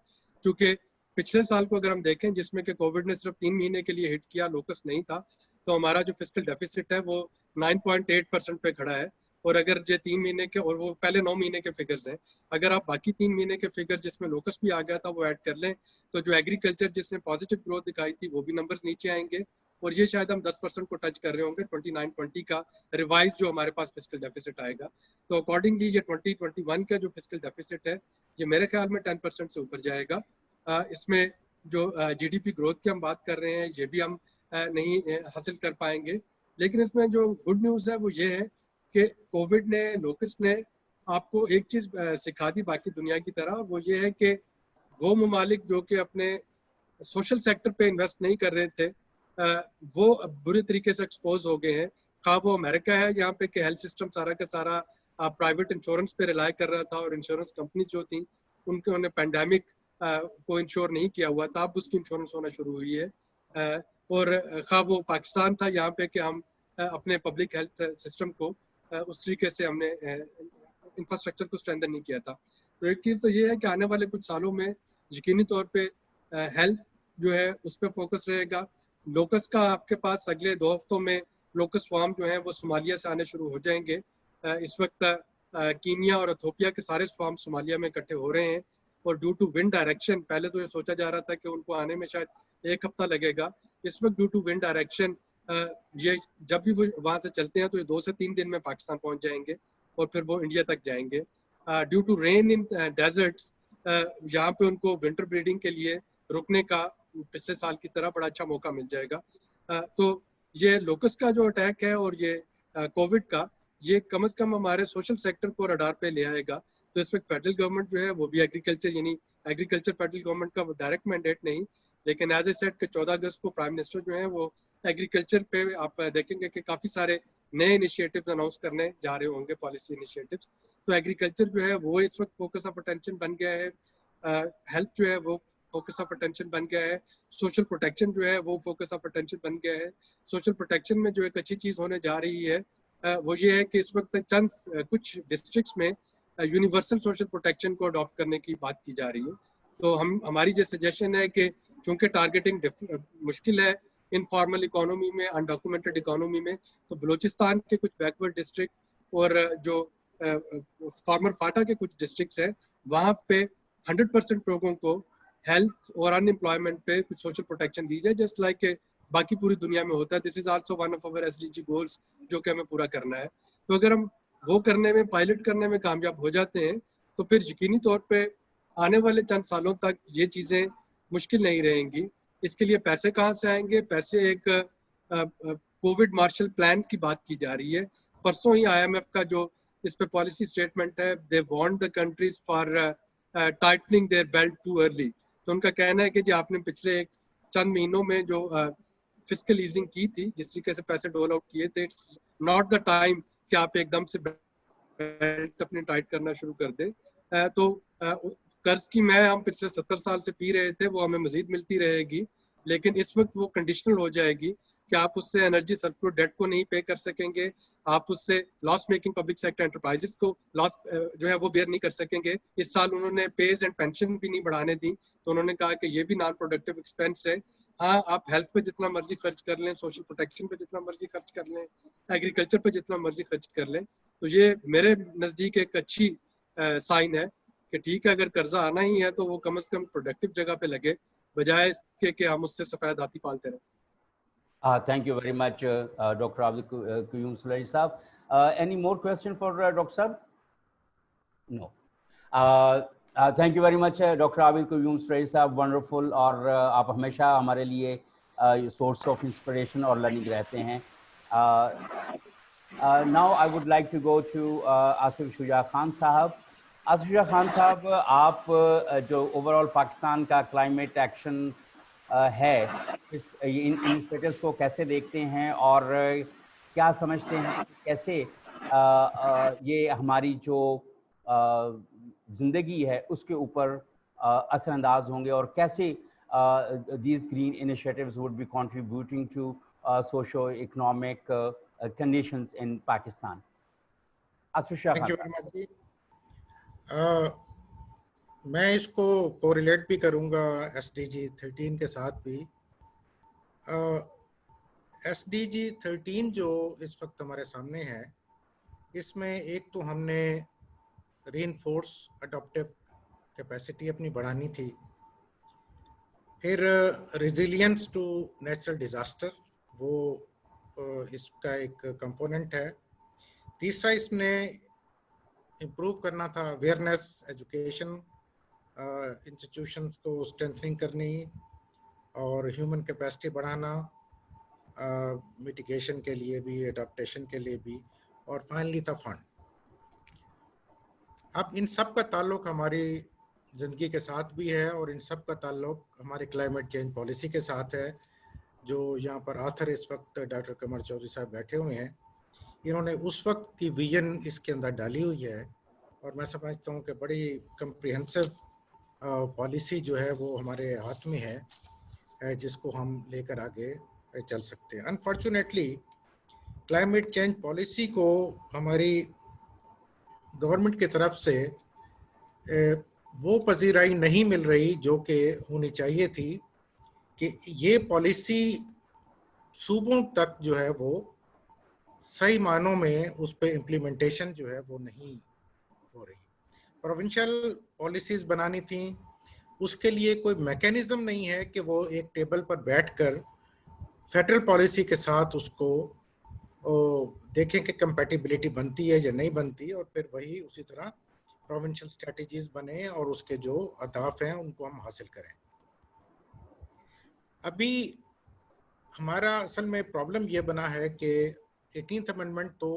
क्योंकि पिछले साल को अगर हम देखें जिसमें कि कोविड ने सिर्फ 3 महीने के लिए हिट किया, लोकस नहीं था, तो हमारा जो फिस्कल डेफिसिट है वो 9.8% पे खड़ा है। और अगर ये 3 महीने के, और वो पहले 9 महीने के फिगर्स हैं, अगर आप बाकी 3 महीने के फिगर जिसमें लोकस भी आ गया था वो ऐड कर लें, तो जो एग्रीकल्चर जिसने पॉजिटिव ग्रोथ दिखाई थी वो भी नंबर्स नीचे आएंगे, और ये शायद हम 10% को टच कर रहे होंगे 29-20 का रिवाइज जो हमारे पास फिस्कल डेफिसिट आएगा। तो अकॉर्डिंगली ये 2021 का जो फिस्कल डेफिसिट है ये मेरे ख्याल में 10% से ऊपर जाएगा। इसमें जो जीडीपी ग्रोथ की हम बात कर रहे हैं ये भी हम नहीं हासिल कर पाएंगे। लेकिन इसमें जो गुड न्यूज़ है वो ये है कि कोविड ने, लोकस्ट ने आपको एक चीज़ सिखा दी बाकी दुनिया की तरह, वो ये है कि वो ममालिक जो कि अपने सोशल सेक्टर पे इन्वेस्ट नहीं कर रहे थे वो बुरी तरीके से एक्सपोज हो गए हैं। खा वो अमेरिका है यहाँ पे कि हेल्थ सिस्टम सारा का सारा प्राइवेट इंश्योरेंस पे रिलाई कर रहा था और इंश्योरेंस कंपनीज जो थी उन्होंने पैंडेमिक को इंश्योर नहीं किया हुआ था, अब उसकी इंश्योरेंस होना शुरू हुई है। और खा वो पाकिस्तान था यहाँ पे कि हम अपने पब्लिक हेल्थ सिस्टम को उस तरीके से हमने इंफ्रास्ट्रक्चर को स्ट्रेंथन नहीं किया था। तो एक चीज़ तो ये है कि आने वाले कुछ सालों में यकीनी तौर पे हेल्थ जो है उस पर फोकस रहेगा। लोकस का आपके पास अगले 2 हफ्तों में लोकस स्वार्म जो है वो सोमालिया से आने शुरू हो जाएंगे। इस वक्त कीनिया और इथियोपिया के सारे स्वार्म सोमालिया में इकट्ठे हो रहे हैं और ड्यू टू विंड डायरेक्शन, पहले तो ये सोचा जा रहा था कि उनको आने में शायद 1 हफ्ता लगेगा, इस वक्त ड्यू टू विंड डायरेक्शन ये जब भी वो वहाँ से चलते हैं तो ये 2 से 3 दिन में पाकिस्तान पहुँच जाएंगे और फिर वो इंडिया तक जाएंगे। Due to rain in deserts यहाँ पे उनको विंटर ब्रीडिंग के लिए रुकने का पिछले साल की तरह बड़ा अच्छा मौका मिल जाएगा। तो ये लोकस का जो अटैक है और ये कोविड का, ये कम से कम हमारे सोशल सेक्टर को रडार पे ले आएगा। तो इस वक्त फेडरल गवर्नमेंट जो है वो भी एग्रीकल्चर, यानी एग्रीकल्चर फेडरल गवर्नमेंट का डायरेक्ट मैंडेट नहीं, लेकिन एज ए सेट के 14 अगस्त को प्राइम मिनिस्टर जो है वो एग्रीकल्चर पे आप देखेंगे कि काफ़ी सारे नए इनिशिएटिव्स अनाउंस करने जा रहे होंगे, पॉलिसी इनिशिएटिव्स। तो एग्रीकल्चर जो है वो इस वक्त फोकस ऑफ अटेंशन बन गया है, हेल्थ जो है वो फोकस ऑफ अटेंशन बन गया है, सोशल प्रोटेक्शन जो है वो फोकस ऑफ अटेंशन बन गया है। सोशल प्रोटेक्शन में जो एक अच्छी चीज़ होने जा रही है वो ये है कि इस वक्त चंद कुछ डिस्ट्रिक्ट्स में यूनिवर्सल सोशल प्रोटेक्शन को अडॉप्ट करने की बात की जा रही है। तो हमारी जो सजेशन है कि चूंकि टारगेटिंग मुश्किल है इनफॉर्मल इकोनॉमी में, अनडॉक्यूमेंटेड इकोनॉमी में, तो बलूचिस्तान के कुछ बैकवर्ड डिस्ट्रिक्ट और जो फार्मर फाटा के कुछ डिस्ट्रिक्ट्स हैं वहाँ पे 100% लोगों को हेल्थ और अनएम्प्लॉयमेंट पे कुछ सोशल प्रोटेक्शन दी जाए, जस्ट लाइक बाकी पूरी दुनिया में होता है। This is also one of our SDG goals जो कि हमें पूरा करना है। तो अगर हम वो करने में, पायलट करने में कामयाब हो जाते हैं तो फिर यकीनी तौर पे आने वाले चंद सालों तक ये चीज़ें मुश्किल नहीं रहेंगी। इसके लिए पैसे कहाँ से आएंगे? पैसे एक कोविड मार्शल प्लान की बात की जा रही है। परसों ही IMF का जो इस पे पॉलिसी स्टेटमेंट है, they want the countries for tightening their belt too early. तो उनका कहना है कि जी आपने पिछले चंद महीनों में जो फिस्कल ईजिंग की थी, जिस तरीके से पैसे डोल आउट किए थे, इट्स नॉट द टाइम कि आप एकदम से बेल्ट अपने टाइट करना शुरू कर दे। तो कर्ज की मैं हम पिछले 70 साल से पी रहे थे वो हमें मजीद मिलती रहेगी, लेकिन इस वक्त वो कंडीशनल हो जाएगी कि आप उससे एनर्जी सर्कुलर डेट को नहीं पे कर सकेंगे, आप उससे loss making public sector enterprises को लॉस जो है वो बेयर नहीं कर सकेंगे। इस साल उन्होंने पेज एंड पेंशन भी नहीं बढ़ाने दी, तो उन्होंने कहा कि ये भी नॉन प्रोडक्टिव एक्सपेंस है। हाँ, आप हेल्थ पे जितना मर्जी खर्च कर लें, सोशल प्रोटेक्शन पे जितना मर्जी खर्च कर लें, एग्रीकल्चर पे जितना मर्जी खर्च कर लें, तो ये मेरे नज़दीक एक अच्छी साइन है कि ठीक है, अगर कर्जा आना ही है तो वो कम से कम प्रोडक्टिव जगह पे लगे, बजाय इसके कि हम उससे सफेद हाथी पालते रहें। Thank you very much, Dr. Abdul Qayyum Sulaiman Saab. Any more question for Dr. Saab? No. Thank you very much, Dr. Abdul Qayyum Sulaiman Saab. Wonderful. और आप हमेशा हमारे लिए source of inspiration और learning रहते हैं. Now I would like to go to Asif Shuja Khan Sahab. Asif Shuja Khan Sahab, आप जो overall पाकिस्तान का climate action है, इन इनिशिएटिव्स को कैसे देखते हैं और क्या समझते हैं कैसे ये हमारी जो ज़िंदगी है उसके ऊपर असरअंदाज होंगे और कैसे these green initiatives would be contributing to socio-economic conditions in Pakistan. Asif Shah Khan. Thank you very much जी। मैं इसको कोरिलेट भी करूंगा SDG 13 के साथ भी। SDG 13 जो इस वक्त हमारे सामने है, इसमें एक तो हमने रीइंफोर्स अडॉप्टिव कैपेसिटी अपनी बढ़ानी थी, फिर रेजिलियंस टू नेचुरल डिजास्टर वो इसका एक कंपोनेंट है। तीसरा इसने इम्प्रूव करना था अवेयरनेस, एजुकेशन, इंस्टीट्यूशंस को स्ट्रेंथनिंग करनी और ह्यूमन कैपेसिटी बढ़ाना, मिटिगेशन के लिए भी, एडाप्टेशन के लिए भी, और फाइनली था फंड। अब इन सब का ताल्लुक हमारी ज़िंदगी के साथ भी है और इन सब का ताल्लुक हमारे क्लाइमेट चेंज पॉलिसी के साथ है, जो यहाँ पर ऑथर इस वक्त डॉक्टर कमर चौधरी साहब बैठे हुए हैं। इन्होंने उस वक्त की विजन इसके अंदर डाली हुई है और मैं समझता हूँ कि बड़ी कम्प्रिहेंसिव पॉलिसी जो है वो हमारे हाथ में है, जिसको हम लेकर आगे चल सकते हैं। अनफॉर्चुनेटली क्लाइमेट चेंज पॉलिसी को हमारी गवर्नमेंट की तरफ से वो पजीराई नहीं मिल रही जो कि होनी चाहिए थी, कि ये पॉलिसी सूबों तक जो है वो सही मानों में उस पर इम्प्लीमेंटेशन जो है वो नहीं हो रही। प्रोविंशियल पॉलिसीज बनानी थी, उसके लिए कोई मैकेनिज्म नहीं है कि वो एक टेबल पर बैठकर फेडरल पॉलिसी के साथ उसको देखें कि कंपैटिबिलिटी बनती है या नहीं बनती, और फिर वही उसी तरह प्रोविंशियल स्ट्रेटजीज बने और उसके जो अहदाफ हैं उनको हम हासिल करें। अभी हमारा असल में प्रॉब्लम ये बना है कि 18th अमेंडमेंट तो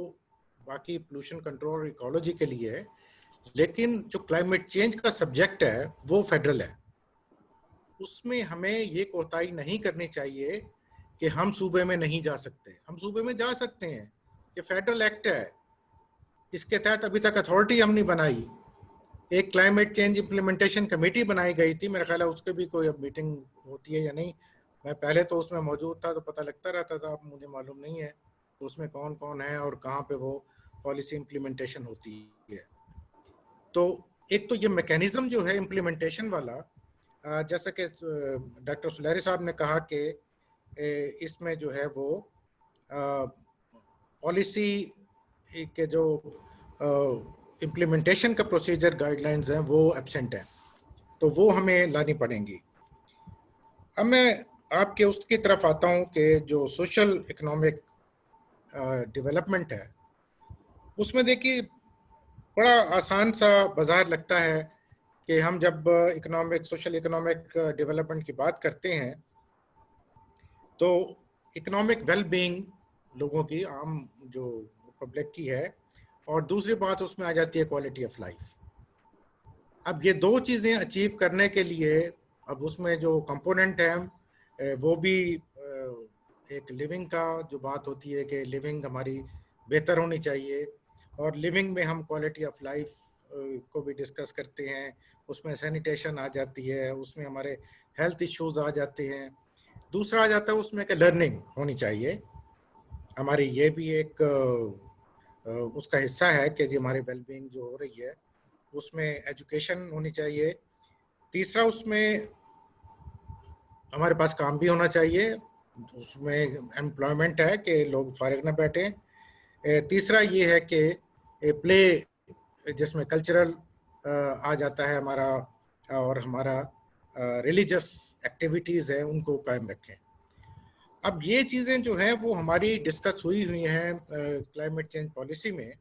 बाकी पोल्यूशन कंट्रोल और इकोलॉजी के लिए है, लेकिन जो क्लाइमेट चेंज का सब्जेक्ट है वो फेडरल है। उसमें हमें ये कोताही नहीं करनी चाहिए कि हम सूबे में नहीं जा सकते। हम सूबे में जा सकते हैं, ये फेडरल एक्ट है, इसके तहत अभी तक अथॉरिटी हम नहीं बनाई। एक क्लाइमेट चेंज इम्प्लीमेंटेशन कमेटी बनाई गई थी, मेरा ख्याल है उसके भी कोई अब मीटिंग होती है या नहीं। मैं पहले तो उसमें मौजूद था तो पता लगता रहता था, अब मुझे मालूम नहीं है तो उसमें कौन कौन है और कहाँ पे वो पॉलिसी इम्प्लीमेंटेशन होती है। तो एक तो ये मैकेनिज्म जो है इम्प्लीमेंटेशन वाला, जैसा कि डॉक्टर सुलैरी साहब ने कहा कि इसमें जो है वो पॉलिसी के जो इम्प्लीमेंटेशन का प्रोसीजर गाइडलाइंस हैं वो एब्सेंट हैं, तो वो हमें लानी पड़ेंगी। अब मैं आपके उसकी तरफ आता हूँ कि जो सोशल इकोनॉमिक डेवलपमेंट है, उसमें देखिए बड़ा आसान सा बाजार लगता है कि हम जब सोशल इकोनॉमिक डेवलपमेंट की बात करते हैं तो इकोनॉमिक वेलबींग लोगों की, आम जो पब्लिक की है, और दूसरी बात उसमें आ जाती है क्वालिटी ऑफ लाइफ। अब ये दो चीज़ें अचीव करने के लिए अब उसमें जो कंपोनेंट है वो भी एक लिविंग का जो बात होती है कि लिविंग हमारी बेहतर होनी चाहिए, और लिविंग में हम क्वालिटी ऑफ लाइफ को भी डिस्कस करते हैं। उसमें सैनिटेशन आ जाती है, उसमें हमारे हेल्थ इश्यूज आ जाते हैं। दूसरा आ जाता है उसमें कि लर्निंग होनी चाहिए हमारी, ये भी एक उसका हिस्सा है कि जो हमारी वेलबींग जो हो रही है उसमें एजुकेशन होनी चाहिए। तीसरा उसमें हमारे पास काम भी होना चाहिए, उसमें एम्प्लॉयमेंट है कि लोग फारिग ना बैठे। तीसरा ये है कि प्ले, जिसमें कल्चरल आ जाता है हमारा, और हमारा रिलीजियस एक्टिविटीज़ है उनको कायम रखें। अब ये चीज़ें जो हैं वो हमारी डिस्कस हुई हैं क्लाइमेट चेंज पॉलिसी में,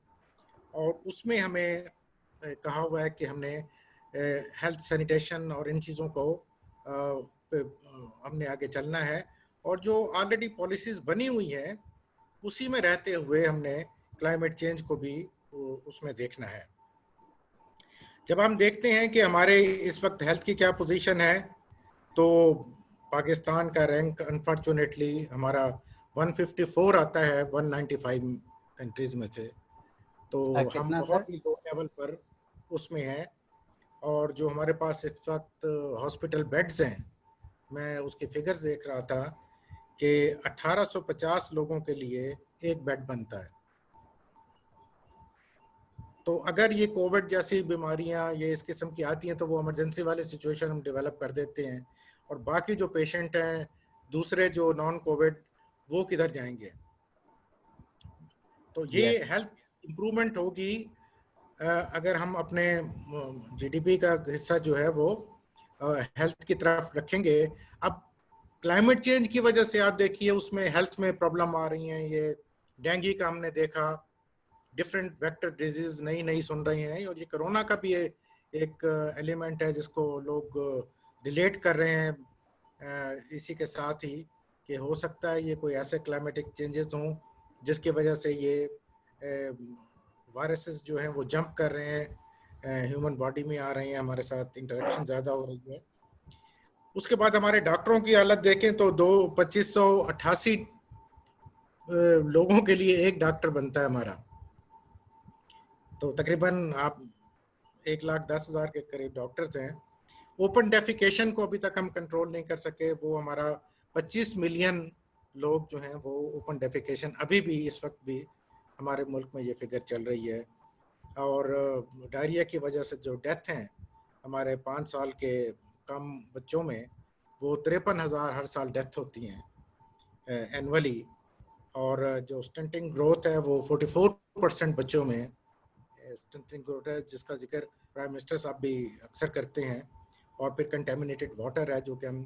और उसमें हमें कहा हुआ है कि हमने हेल्थ, सैनिटेशन और इन चीज़ों को हमने आगे चलना है, और जो ऑलरेडी पॉलिसीज़ बनी हुई हैं उसी में रहते हुए हमने क्लाइमेट चेंज को भी उसमें देखना है। जब हम देखते हैं कि हमारे इस वक्त हेल्थ की क्या पोजीशन है, तो पाकिस्तान का रैंक अनफॉर्चुनेटली हमारा 154 आता है 195 कंट्रीज में से, तो हम बहुत ही लो लेवल पर उसमें हैं। और जो हमारे पास इस वक्त हॉस्पिटल बेड्स हैं, मैं उसके फिगर्स देख रहा था कि 1850 लोगों के लिए एक बेड बनता है। तो अगर ये कोविड जैसी बीमारियां ये इस किस्म की आती हैं तो वो इमरजेंसी वाले सिचुएशन हम डेवलप कर देते हैं, और बाकी जो पेशेंट हैं दूसरे जो नॉन कोविड, वो किधर जाएंगे। तो ये हेल्थ इम्प्रूवमेंट होगी अगर हम अपने जीडीपी का हिस्सा जो है वो हेल्थ की तरफ रखेंगे। अब क्लाइमेट चेंज की वजह से आप देखिए उसमें हेल्थ में प्रॉब्लम आ रही हैं। ये डेंगू का हमने देखा, डिफरेंट वेक्टर डिजीज नई नई सुन रहे हैं, और ये कोरोना का भी एक एलिमेंट है जिसको लोग रिलेट कर रहे हैं इसी के साथ ही, कि हो सकता है ये कोई ऐसे क्लाइमेटिक चेंजेस हों जिसकी वजह से ये वायरसेस जो हैं वो जंप कर रहे हैं, ह्यूमन बॉडी में आ रहे हैं, हमारे साथ इंटरेक्शन ज़्यादा हो रही है। उसके बाद हमारे डॉक्टरों की हालत देखें तो 2588 लोगों के लिए एक डॉक्टर बनता है हमारा। तो तकरीबन आप 1,10,000 के करीब डॉक्टर्स हैं। ओपन डेफिकेशन को अभी तक हम कंट्रोल नहीं कर सके। वो हमारा 25 मिलियन लोग जो हैं वो ओपन डेफिकेशन, अभी भी इस वक्त भी हमारे मुल्क में ये फिगर चल रही है। और डायरिया की वजह से जो डेथ हैं हमारे 5 साल के कम बच्चों में, वो 53,000 हर साल डेथ होती हैं एनुअली। और जो स्टंटिंग ग्रोथ है वो 44% बच्चों में स्टंटिंग ग्रोथ है, जिसका जिक्र प्राइम मिनिस्टर साहब भी अक्सर करते हैं। और फिर कंटेमिनेटेड वाटर है, जो कि हम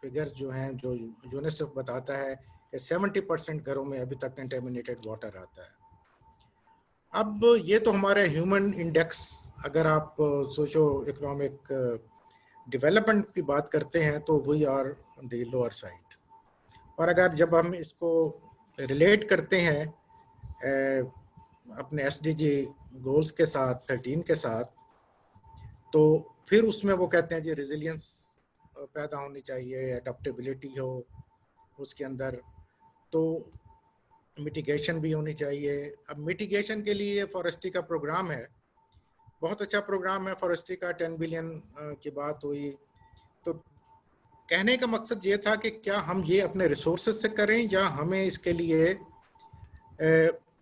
फिगर्स जो हैं जो यूनिसेफ बताता है कि 70% घरों में अभी तक कंटेमिनेटेड वाटर आता है। अब ये तो हमारे ह्यूमन इंडेक्स, अगर आप सोशो इकोनॉमिक डेवलपमेंट की बात करते हैं तो we are on the lower side. और अगर जब हम इसको रिलेट करते हैं अपने SDG गोल्स के साथ 13 के साथ, तो फिर उसमें वो कहते हैं जी रेजिलियंस पैदा होनी चाहिए, अडेप्टेबिलिटी हो उसके अंदर, तो मिटिगेशन भी होनी चाहिए। अब मिटिगेशन के लिए फॉरेस्ट्री का प्रोग्राम है, बहुत अच्छा प्रोग्राम है फॉरेस्ट्री का। 10 बिलियन की बात हुई। तो कहने का मकसद ये था कि क्या हम ये अपने रिसोर्सेज से करें या हमें इसके लिए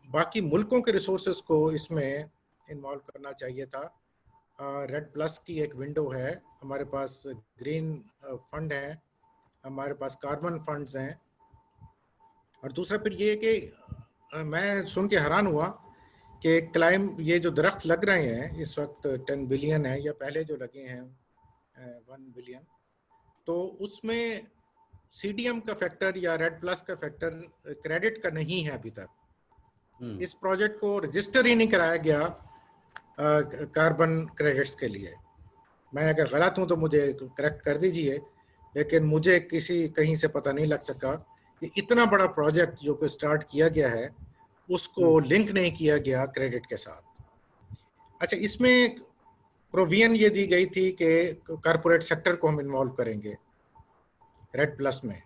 बाकी मुल्कों के रिसोर्सेज को इसमें इन्वॉल्व करना चाहिए था। रेड प्लस की एक विंडो है, हमारे पास ग्रीन फंड है, हमारे पास कार्बन फंड्स हैं। और दूसरा फिर ये कि मैं सुन के हैरान हुआ कि ये जो दरख्त लग रहे हैं इस वक्त 10 बिलियन है, या पहले जो लगे हैं 1 बिलियन, तो उसमें CDM का फैक्टर या रेड प्लस का फैक्टर क्रेडिट का नहीं है अभी तक। इस प्रोजेक्ट को रजिस्टर ही नहीं कराया गया कार्बन क्रेडिट्स के लिए। मैं अगर गलत हूं तो मुझे करेक्ट कर दीजिए, लेकिन मुझे कहीं से पता नहीं लग सका कि इतना बड़ा प्रोजेक्ट जो कि स्टार्ट किया गया है उसको लिंक नहीं किया गया क्रेडिट के साथ। अच्छा, इसमें प्रोविजन ये दी गई थी कि कारपोरेट सेक्टर को हम इन्वॉल्व करेंगे रेड प्लस में।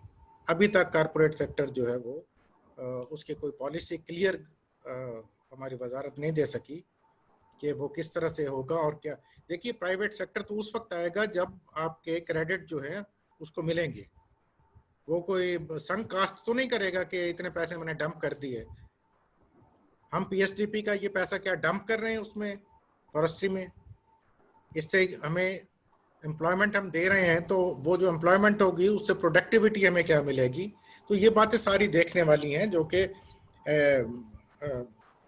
अभी तक कारपोरेट सेक्टर जो है वो उसके कोई पॉलिसी क्लियर हमारी वजारत नहीं दे सकी कि वो किस तरह से होगा और क्या। देखिए, प्राइवेट सेक्टर तो उस वक्त आएगा जब आपके क्रेडिट जो है उसको मिलेंगे। वो कोई संक कास्ट तो नहीं करेगा कि इतने पैसे मैंने डंप कर दिए। हम PSDP का ये पैसा क्या डंप कर रहे हैं उसमें फॉरेस्ट्री में, इससे हमें एम्प्लॉयमेंट हम दे रहे हैं, तो वो जो एम्प्लॉयमेंट होगी उससे प्रोडक्टिविटी हमें क्या मिलेगी। तो ये बातें सारी देखने वाली हैं, जो कि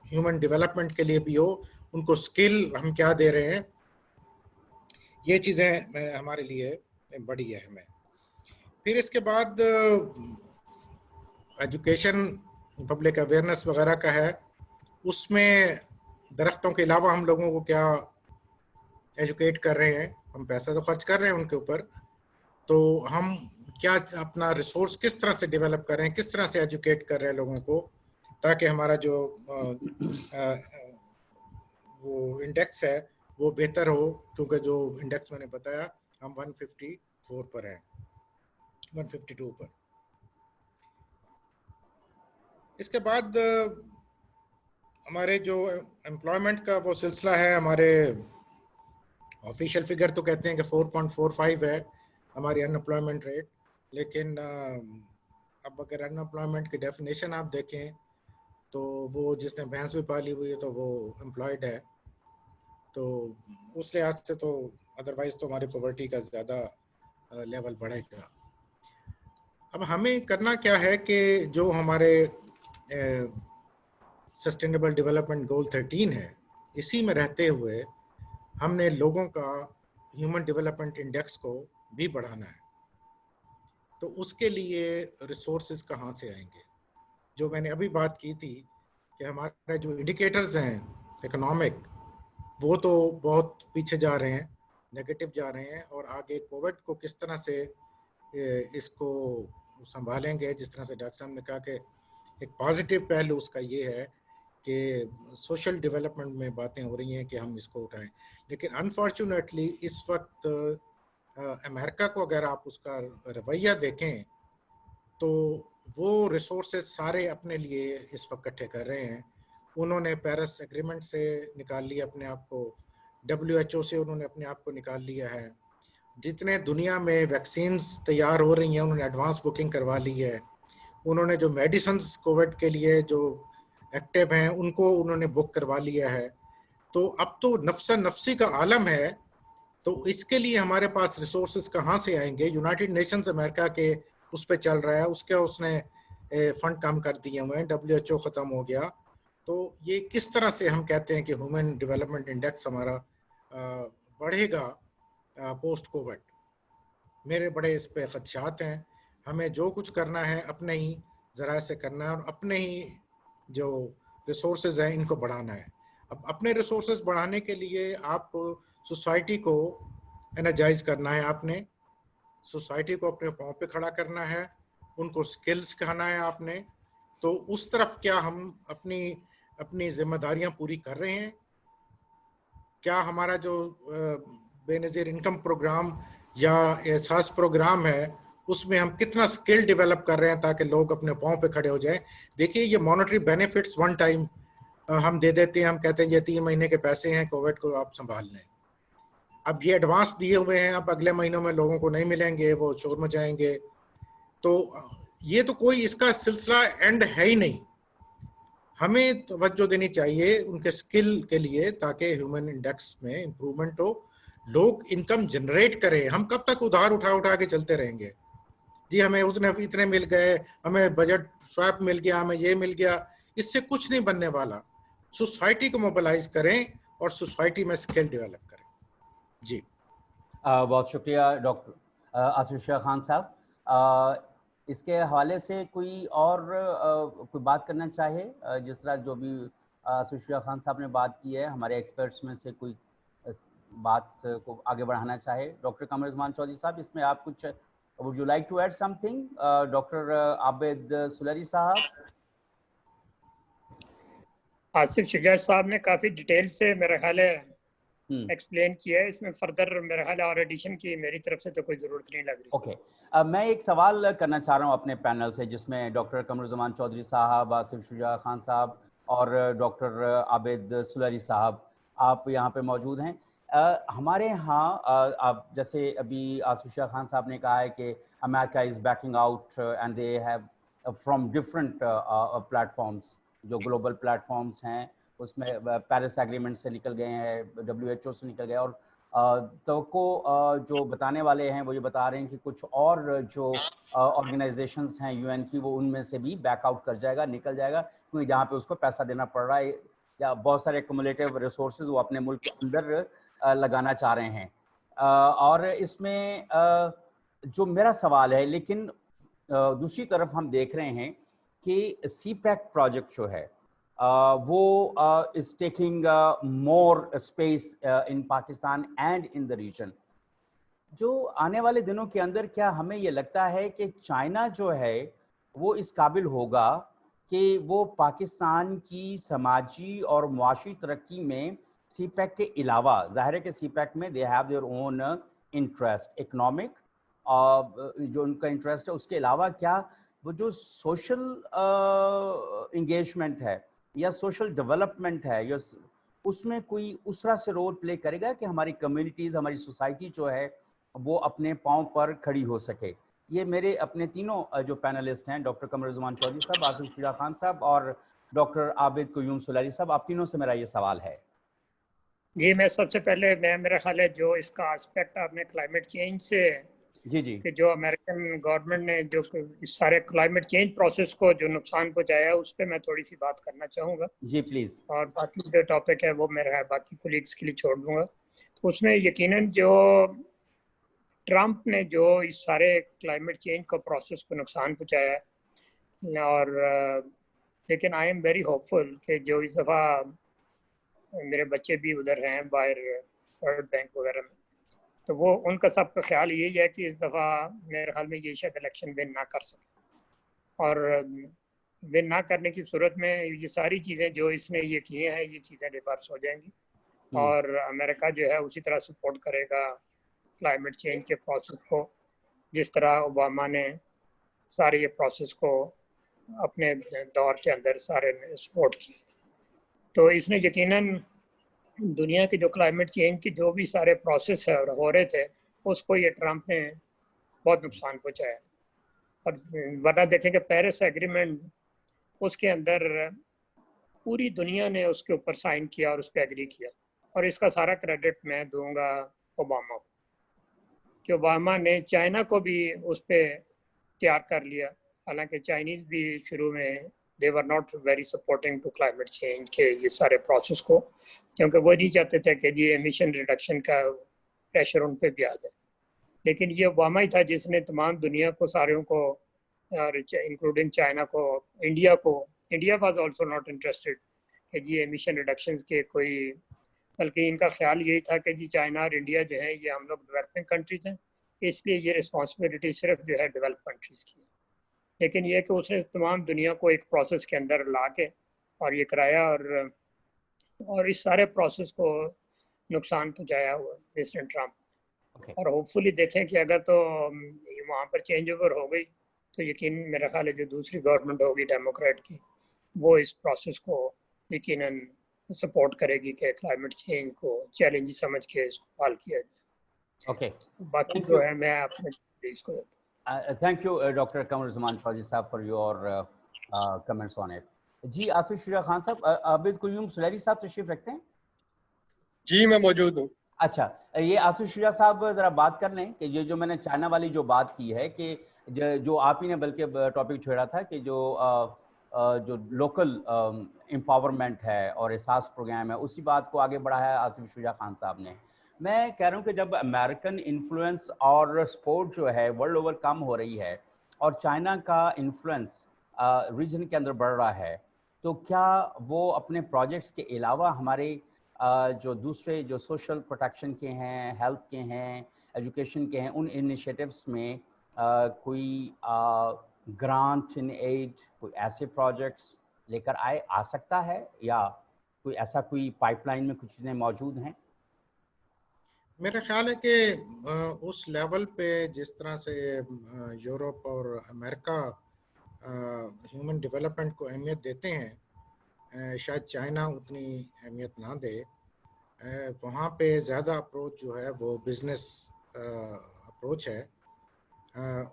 ह्यूमन डेवलपमेंट के लिए भी हो, उनको स्किल हम क्या दे रहे हैं, ये चीज़ें हमारे लिए बड़ी अहम है। फिर इसके बाद एजुकेशन, पब्लिक अवेयरनेस वगैरह का है। उसमें दरख्तों के अलावा हम लोगों को क्या एजुकेट कर रहे हैं, हम पैसा तो खर्च कर रहे हैं उनके ऊपर, तो हम क्या अपना रिसोर्स किस तरह से डेवलप कर रहे हैं, किस तरह से एजुकेट कर रहे हैं लोगों को, ताकि हमारा जो वो इंडेक्स है वो बेहतर हो। क्योंकि जो इंडेक्स मैंने बताया हम 154 पर हैं, 152 पर। इसके बाद हमारे जो एम्प्लॉयमेंट का वो सिलसिला है, हमारे ऑफिशियल फिगर तो कहते हैं कि 4.45 है हमारी अनएम्प्लॉयमेंट रेट, लेकिन अब अगर अनएम्प्लॉयमेंट की डेफिनेशन आप देखें तो वो जिसने भैंस भी पाली हुई है तो वो एम्प्लॉयड है, तो उस लिहाज से तो अदरवाइज तो हमारी पॉवर्टी का ज़्यादा लेवल बढ़ेगा। अब हमें करना क्या है कि जो हमारे सस्टेनेबल डेवलपमेंट गोल 13 है, इसी में रहते हुए हमने लोगों का ह्यूमन डेवलपमेंट इंडेक्स को भी बढ़ाना है। तो उसके लिए रिसोर्सेज कहाँ से आएंगे? जो मैंने अभी बात की थी कि हमारे जो इंडिकेटर्स हैं इकोनॉमिक, वो तो बहुत पीछे जा रहे हैं, नेगेटिव जा रहे हैं, और आगे कोविड को किस तरह से इसको संभालेंगे, जिस तरह से डॉक्टर साहब ने कहा कि एक पॉजिटिव पहलू उसका ये है कि सोशल डेवलपमेंट में बातें हो रही हैं कि हम इसको उठाएं, लेकिन अनफॉर्चुनेटली इस वक्त अमेरिका को अगर आप उसका रवैया देखें तो वो रिसोर्सेज सारे अपने लिए इस वक्त इकट्ठे कर रहे हैं। उन्होंने पेरिस एग्रीमेंट से निकाल लिया अपने आप को, WHO से उन्होंने अपने आप को निकाल लिया है, जितने दुनिया में वैक्सीन्स तैयार हो रही हैं उन्होंने एडवांस बुकिंग करवा ली है, उन्होंने जो मेडिसिन कोविड के लिए जो एक्टिव हैं उनको उन्होंने बुक करवा लिया है। तो अब तो नफ्सा नफ्सी का आलम है, तो इसके लिए हमारे पास रिसोर्सेज कहाँ से आएंगे? यूनाइटेड नेशंस अमेरिका के उस पर चल रहा है, उसने फंड कम कर दिए हुए हैं, WHO ख़त्म हो गया, तो ये किस तरह से हम कहते हैं कि ह्यूमन डेवलपमेंट इंडेक्स हमारा बढ़ेगा पोस्ट कोविड? मेरे बड़े इस पे खदशात हैं। हमें जो कुछ करना है अपने ही ज़रा से करना है और अपने ही जो रिसोर्सेज हैं इनको बढ़ाना है। अब अपने रिसोर्सेज बढ़ाने के लिए आपको सोसाइटी को एनर्जाइज करना है, आपने सोसाइटी को अपने पाँव पे खड़ा करना है, उनको स्किल्स सिखाना है आपने। तो उस तरफ क्या हम अपनी जिम्मेदारियां पूरी कर रहे हैं? क्या हमारा जो बेनज़ीर इनकम प्रोग्राम या एहसास प्रोग्राम है उसमें हम कितना स्किल डेवलप कर रहे हैं ताकि लोग अपने पाँव पे खड़े हो जाएं? देखिए, ये मॉनेटरी बेनिफिट्स वन टाइम हम दे देते हैं, हम कहते हैं ये 3 महीने के पैसे हैं, कोविड को आप संभाल लें। अब ये एडवांस दिए हुए हैं, अब अगले महीनों में लोगों को नहीं मिलेंगे, वो शोर मचाएंगे। तो ये तो कोई इसका सिलसिला एंड है ही नहीं। हमें तवज्जो देनी चाहिए उनके स्किल के लिए ताकि ह्यूमन इंडेक्स में इम्प्रूवमेंट हो, लोग इनकम जनरेट करें। हम कब तक उधार उठा के चलते रहेंगे? जी हमें उसने इतने मिल गए, हमें बजट स्वैप मिल गया, हमें ये मिल गया, इससे कुछ नहीं बनने वाला। सोसाइटी को मोबिलाइज करें और सोसाइटी में स्किल डेवलप करें। जी बहुत शुक्रिया डॉक्टर आसिफ शाह खान साहब। इसके हवाले से कोई और कोई बात करना चाहे? जिस तरह जो भी आसिफ शाह खान साहब ने बात की है, हमारे एक्सपर्ट्स में से कोई बात को आगे बढ़ाना चाहे? डॉक्टर कमर उस्मान चौधरी साहब, इसमें आप कुछ would you like to add something? Doctor Abid Suleri साहब। आसिफ शुजात साहब ने काफ़ी डिटेल से मेरा ख्याल है एक्सप्लेन किया है। इसमें फर्दर मेरा ख्याल और एडिशन की मेरी तरफ से तो कोई ज़रूरत नहीं लग रही। ओके, मैं एक सवाल करना चाह रहा हूँ अपने पैनल से, जिसमें डॉक्टर कमरुज़्ज़मान चौधरी साहब, आसिफ शुजा खान साहब और डॉक्टर आबिद सुलरी साहब, आप यहाँ पे मौजूद हैं। हमारे यहाँ आप जैसे अभी आसिफ शुजा खान साहब ने कहा है कि America is banking out and they have from different platforms, जो ग्लोबल प्लेटफॉर्म्स हैं उसमें पेरिस एग्रीमेंट से निकल गए हैं, WHO से निकल गए, और तो को जो बताने वाले हैं वो ये बता रहे हैं कि कुछ और जो ऑर्गेनाइजेशंस हैं UN की, वो उनमें से भी बैकआउट कर जाएगा, निकल जाएगा, क्योंकि जहाँ पे उसको पैसा देना पड़ रहा है या बहुत सारे एक्युमुलेटिव रिसोर्सेज वो अपने मुल्क के अंदर लगाना चाह रहे हैं। और इसमें जो मेरा सवाल है, लेकिन दूसरी तरफ हम देख रहे हैं कि CPEC प्रोजेक्ट जो है वो is taking more space in Pakistan and in the region. जो आने वाले दिनों के अंदर क्या हमें ये लगता है कि चाइना जो है वो इस काबिल होगा कि वो पाकिस्तान की समाजी और मुआशी तरक्की में CPEC के अलावा, जाहिर है कि CPEC में they have their own interest, economic जो उनका इंटरेस्ट है, उसके अलावा क्या वो जो सोशल इंगेजमेंट है या सोशल डेवलपमेंट है या उसमें कोई उस तरह से रोल प्ले करेगा कि हमारी कम्युनिटीज़, हमारी सोसाइटी जो है वो अपने पाँव पर खड़ी हो सके? ये मेरे अपने तीनों जो पैनलिस्ट हैं, डॉक्टर कमरुज़्ज़मान चौधरी साहब, आसिफ शुजा खान साहब और डॉक्टर आबिद कुयूम सुलरी साहब, आप तीनों से मेरा ये सवाल है। जी, मैं सबसे पहले मेरा ख्याल है जो इसका एस्पेक्ट आपने क्लाइमेट चेंज से जी कि जो अमेरिकन गवर्नमेंट ने जो इस सारे क्लाइमेट चेंज प्रोसेस को जो नुकसान पहुंचाया है, उस पर मैं थोड़ी सी बात करना चाहूँगा। जी प्लीज़। और बाकी जो टॉपिक है वो मेरा बाकी कोलीग्स के लिए छोड़ दूँगा। तो उसमें यकीनन जो ट्रम्प ने जो इस सारे क्लाइमेट चेंज को प्रोसेस को नुकसान पहुंचाया है, और लेकिन आई एम वेरी होपफुल कि जो इस दफ़ा मेरे बच्चे भी उधर हैं बाहर वर्ल्ड बैंक वगैरह में, तो वो उनका सबका ख्याल यही है कि इस दफ़ा मेरे ख्याल में ये शायद इलेक्शन विन ना कर सके, और विन ना करने की सूरत में ये सारी चीज़ें जो इसने ये किए हैं ये चीज़ें रिवर्स हो जाएंगी, और अमेरिका जो है उसी तरह सपोर्ट करेगा क्लाइमेट चेंज के प्रोसेस को जिस तरह ओबामा ने सारे ये प्रोसेस को अपने दौर के अंदर सारे सपोर्ट किए। तो इसने यकीनन दुनिया के जो क्लाइमेट चेंज के जो भी सारे प्रोसेस है और हो रहे थे उसको ये ट्रम्प ने बहुत नुकसान पहुंचाया। और वरना देखेंगे पेरिस एग्रीमेंट उसके अंदर पूरी दुनिया ने उसके ऊपर साइन किया और उस पर एग्री किया, और इसका सारा क्रेडिट मैं दूंगा ओबामा को कि ओबामा ने चाइना को भी उस पर तैयार कर लिया। हालांकि चाइनीज़ भी शुरू में they were not very supporting to climate change के ये सारे प्रोसेस को, क्योंकि वो नहीं चाहते थे कि ये एमिशन रिडक्शन का प्रेशर उन पर भी आ जाए। लेकिन ये ओबामा ही था जिसने तमाम दुनिया को सारों को इंक्लूडिंग चाइना को, India was also not interested कि जी एमिशन रिडक्शंस के कोई, बल्कि इनका ख्याल यही था कि जी चाइना और इंडिया जो है ये हम लोग डेवलपिंग कंट्रीज हैं, इसलिए ये रिस्पॉन्सिबिलिटी सिर्फ जो है डेवलप कंट्रीज़ की है। लेकिन ये कि उसने तमाम दुनिया को एक प्रोसेस के अंदर ला के और ये कराया, और इस सारे प्रोसेस को नुकसान पहुँचाया हुआ प्रेसिडेंट ट्रम्प। और होपफुली देखें कि अगर तो वहाँ पर चेंज ओवर हो गई तो यकीन मेरा ख्याल है जो दूसरी गवर्नमेंट होगी डेमोक्रेट की वो इस प्रोसेस को यकीनन सपोर्ट करेगी कि क्लाइमेट चेंज को चैलेंज समझ के इसको हल किया जाए। बाकी जो है मैं अपने इसको thank you doctor Qamaruzzaman Chaudhry साहब for your comments on it. जी आसिफ शुजा खान साहब, आबिद कुयूम सुलैरी साहब तशरीफ रखते हैं? जी मैं मौजूद हूँ। अच्छा, ये आसिफ शुजा साहब जरा बात कर लें कि ये जो मैंने चाइना वाली जो बात की है कि जो आप ही ने बल्कि टॉपिक छेड़ा था कि जो लोकल एम्पावरमेंट है और एहसास प्रोग्राम है, उसी बात को आगे बढ़ाया आसिफ शुजा खान साहब ने। मैं कह रहा हूँ कि जब अमेरिकन इन्फ्लुएंस और सपोर्ट जो है वर्ल्ड ओवर कम हो रही है और चाइना का इन्फ्लुएंस रीजन के अंदर बढ़ रहा है, तो क्या वो अपने प्रोजेक्ट्स के अलावा हमारे जो दूसरे जो सोशल प्रोटेक्शन के हैं, हेल्थ के हैं, एजुकेशन के हैं, उन इनिशिएटिव्स में कोई ग्रांट इन एड, कोई ऐसे प्रोजेक्ट्स लेकर आ सकता है, या कोई ऐसा कोई पाइपलाइन में कुछ चीज़ें मौजूद हैं? मेरा ख्याल है कि उस लेवल पे जिस तरह से यूरोप और अमेरिका ह्यूमन डेवलपमेंट को अहमियत देते हैं, शायद चाइना उतनी अहमियत ना दे। वहाँ पे ज़्यादा अप्रोच जो है वो बिज़नेस अप्रोच है।